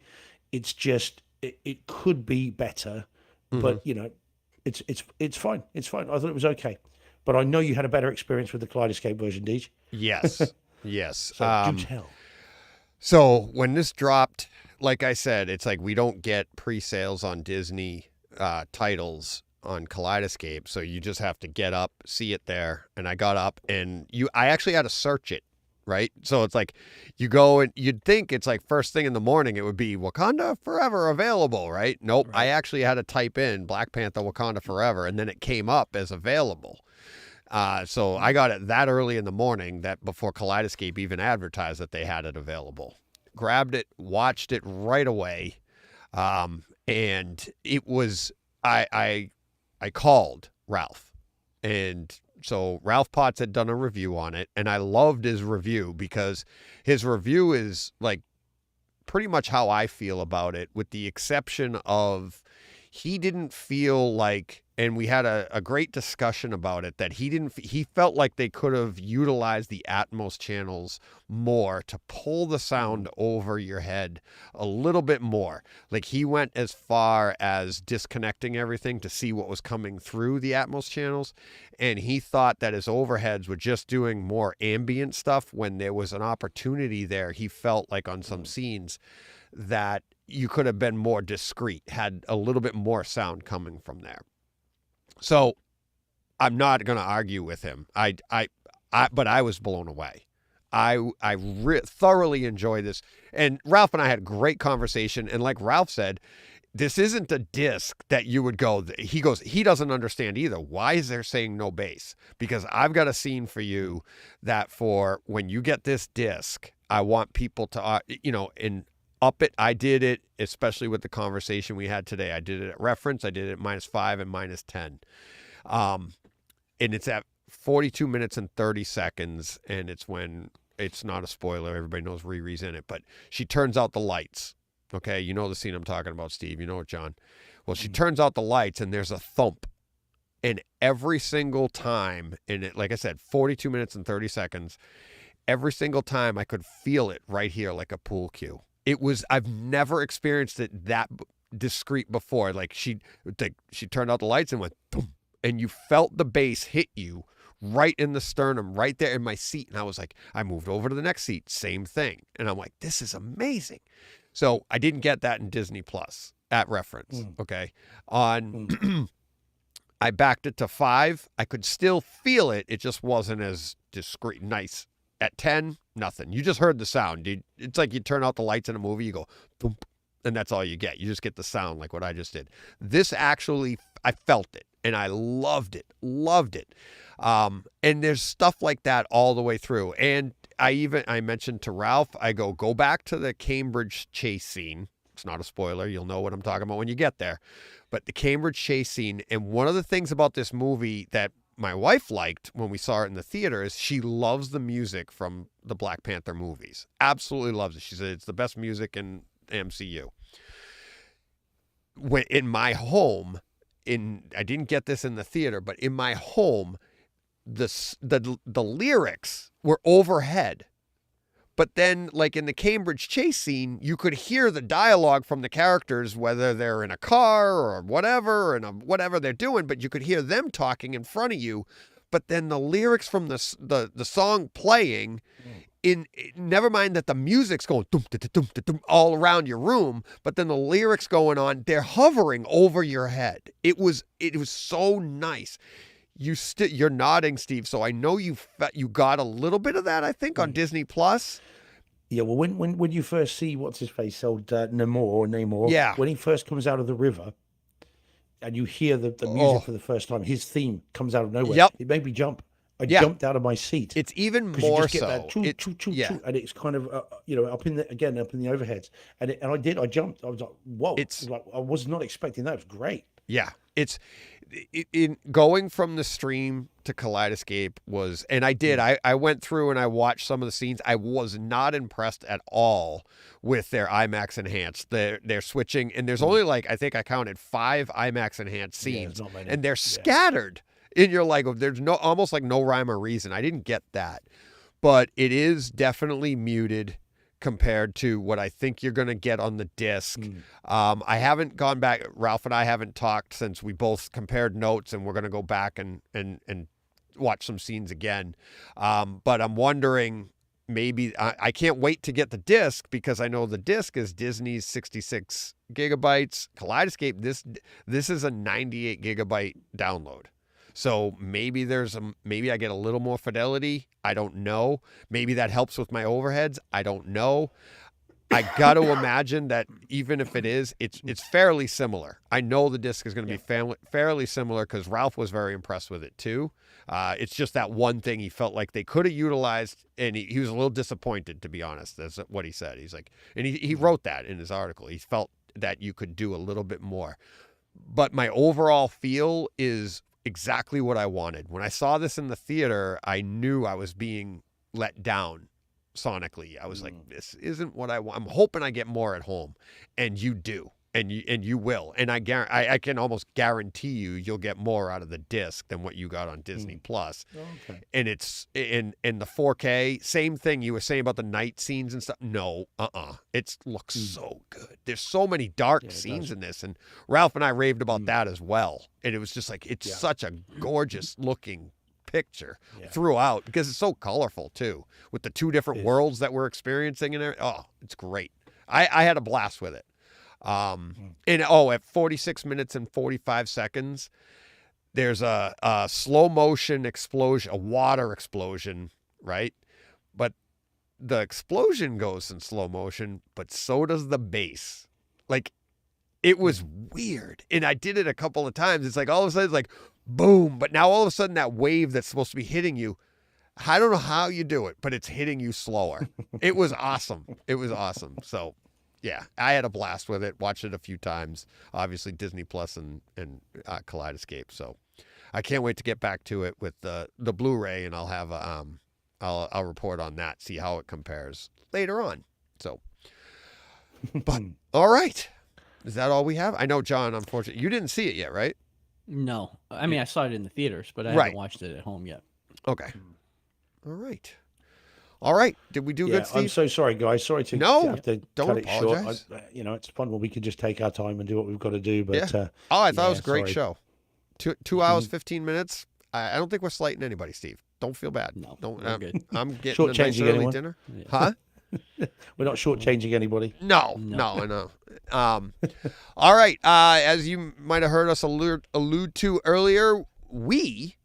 It's just it could be better, but it's fine. It's fine. I thought it was okay, but I know you had a better experience with the Kaleidoscape version, Deej. Yes, yes. So do tell. So when this dropped, like I said, it's like we don't get pre-sales on Disney titles on Kaleidoscape, so you just have to get up, see it there. And I got up, and I actually had to search it, right? So it's like you go and you'd think it's like first thing in the morning it would be Wakanda Forever available, right? Nope. Right. I actually had to type in Black Panther Wakanda Forever, and then it came up as available. So I got it that early in the morning, that before Kaleidoscape even advertised that they had it available. Grabbed it, watched it right away, and it was I I called Ralph. And so Ralph Potts had done a review on it, and I loved his review because his review is like pretty much how I feel about it, with the exception of he didn't feel like, and we had a great discussion about it, that he felt like they could have utilized the Atmos channels more to pull the sound over your head a little bit more. Like he went as far as disconnecting everything to see what was coming through the Atmos channels. And he thought that his overheads were just doing more ambient stuff when there was an opportunity there. He felt like on some scenes that you could have been more discreet, had a little bit more sound coming from there. So I'm not going to argue with him. But I was blown away. I thoroughly enjoy this. And Ralph and I had a great conversation. And like Ralph said, this isn't a disc that you would go, he goes, he doesn't understand either. Why is there saying no bass? Because I've got a scene for you that for when you get this disc, I want people to, up it. I did it, especially with the conversation we had today. I did it at reference. I did it at -5 and -10. And it's at 42 minutes and 30 seconds. And it's when, it's not a spoiler, everybody knows Riri's in it, but she turns out the lights. Okay, you know the scene I'm talking about, Steve. You know it, John. Well, she turns out the lights and there's a thump. And every single time, and it, like I said, 42 minutes and 30 seconds, every single time I could feel it right here like a pool cue. I've never experienced it that discreet before. Like she turned out the lights and went, boom, and you felt the bass hit you right in the sternum, right there in my seat. And I was like, I moved over to the next seat, same thing. And I'm like, this is amazing. So I didn't get that in Disney Plus at reference. Okay. I backed it to 5. I could still feel it. It just wasn't as discreet, nice. At 10, nothing. You just heard the sound, dude. It's like you turn out the lights in a movie, you go, boom, and that's all you get. You just get the sound like what I just did. This actually, I felt it, and I loved it. And there's stuff like that all the way through. And I mentioned to Ralph, I go back to the Cambridge chase scene. It's not a spoiler. You'll know what I'm talking about when you get there. But the Cambridge chase scene, and one of the things about this movie that my wife liked when we saw it in the theater is she loves the music from the Black Panther movies. Absolutely loves it. She said it's the best music in MCU. In my home, I didn't get this in the theater, but in my home, the lyrics were overhead. But then, like in the Cambridge chase scene, you could hear the dialogue from the characters, whether they're in a car or whatever, and whatever they're doing, but you could hear them talking in front of you. But then the lyrics from the song playing, never mind that the music's going dum, dum, dum, dum, dum, all around your room, but then the lyrics going on, they're hovering over your head. It was so nice. You're nodding, Steve. So I know you got a little bit of that, I think, on Disney Plus. Yeah, well, when you first see what's his face, old Namor, yeah, when he first comes out of the river, and you hear the music for the first time, his theme comes out of nowhere. Yep. It made me jump. I jumped out of my seat. It's even more so. And it's kind of up in the overheads, and I jumped. I was like, whoa! I was not expecting that. It was great. Yeah, it's in going from the stream to Kaleidoscape was, and I went through and I watched some of the scenes. I was not impressed at all with their IMAX enhanced. They're switching, and there's only I think I counted 5 IMAX enhanced scenes, and they're scattered. And you're like, there's almost like no rhyme or reason. I didn't get that, but it is definitely muted compared to what I think you're going to get on the disc. I haven't gone back. Ralph and I haven't talked since we both compared notes, and we're going to go back and watch some scenes again. But I'm wondering, maybe I can't wait to get the disc, because I know the disc is Disney's 66 gigabytes. Kaleidoscape, this is a 98 gigabyte download. So maybe I get a little more fidelity. I don't know. Maybe that helps with my overheads. I don't know. I got to imagine that even if it is, it's fairly similar. I know the disc is going to be fairly similar, because Ralph was very impressed with it too. It's just that one thing he felt like they could have utilized, and he was a little disappointed, to be honest. That's what he said. He's like, and he wrote that in his article. He felt that you could do a little bit more. but my overall feel is exactly what I wanted. When I saw this in the theater, I knew I was being let down sonically. I was like, this isn't what I want. I'm hoping I get more at home, and you do. And you will, and I can almost guarantee you'll get more out of the disc than what you got on Disney Plus. Okay. And it's in the 4K. Same thing you were saying about the night scenes and stuff. No, it looks so good. There's so many dark scenes in this, and Ralph and I raved about that as well. And it was just like it's such a gorgeous looking picture throughout because it's so colorful too, with the two different worlds that we're experiencing in there. Oh, it's great. I had a blast with it. At 46 minutes and 45 seconds, there's a slow motion explosion, a water explosion, right? But the explosion goes in slow motion, but so does the bass. Like, it was weird. And I did it a couple of times. It's like all of a sudden it's like boom, but now all of a sudden that wave that's supposed to be hitting you, I don't know how you do it, but it's hitting you slower. It was awesome. It was awesome. So yeah, I had a blast with it. Watched it a few times. Obviously, Disney Plus and Kaleidoscape. So, I can't wait to get back to it with the Blu-ray, and I'll have I'll report on that, see how it compares later on. So, but all right, is that all we have? I know, John. Unfortunately, you didn't see it yet, right? No, I mean I saw it in the theaters, but I haven't watched it at home yet. Okay. All right. All right. Did we do good, Steve? I'm so sorry, guys. Sorry to have to don't cut apologize. it short. It's fun when we can just take our time and do what we've got to do. But I thought it was a great show. 2 hours, 15 minutes. I don't think we're slighting anybody, Steve. Don't feel bad. No, I'm good. I'm getting a nice Shortchanging early anyone? dinner. Huh? We're not shortchanging anybody. No, I know. All right. As you might have heard us allude to earlier, we,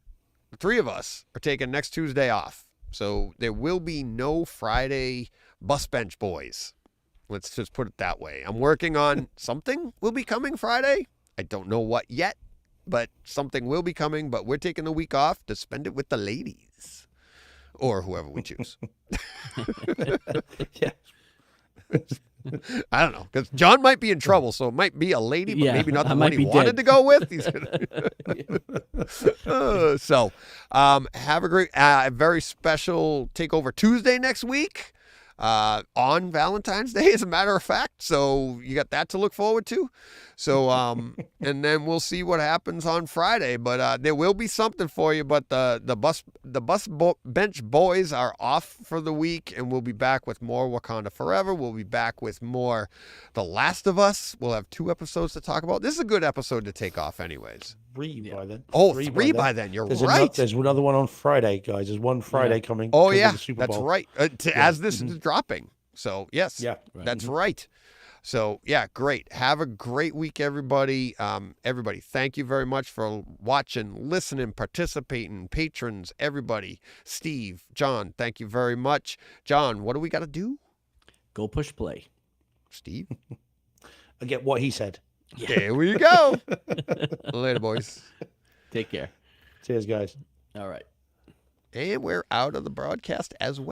the three of us, are taking next Tuesday off. So there will be no Friday Bus Bench Boys. Let's just put it that way. I'm working on something will be coming Friday. I don't know what yet, but something will be coming. But we're taking the week off to spend it with the ladies or whoever we choose. Yeah. I don't know, because John might be in trouble, so it might be a lady, but maybe not the one he wanted dead. to go with. He's gonna... have a great, very special Takeover Tuesday next week on Valentine's Day, as a matter of fact. So you got that to look forward to. So, and then we'll see what happens on Friday. But there will be something for you. But the bus bench boys are off for the week, and we'll be back with more Wakanda Forever. We'll be back with more The Last of Us. We'll have 2 episodes to talk about. This is a good episode to take off, anyways. 3 by then. Oh, 3 by then. You're right. There's another one on Friday, guys. There's one Friday coming. Oh yeah, of the Super that's Bowl. right. As this is dropping. So yes, that's right. So yeah, great. Have a great week, everybody. Everybody, thank you very much for watching, listening, participating, patrons, everybody. Steve, John, thank you very much. John, what do we got to do? Go push play. Steve? I get what he said. There we go. Later, boys. Take care. Cheers, guys. All right. And we're out of the broadcast as well.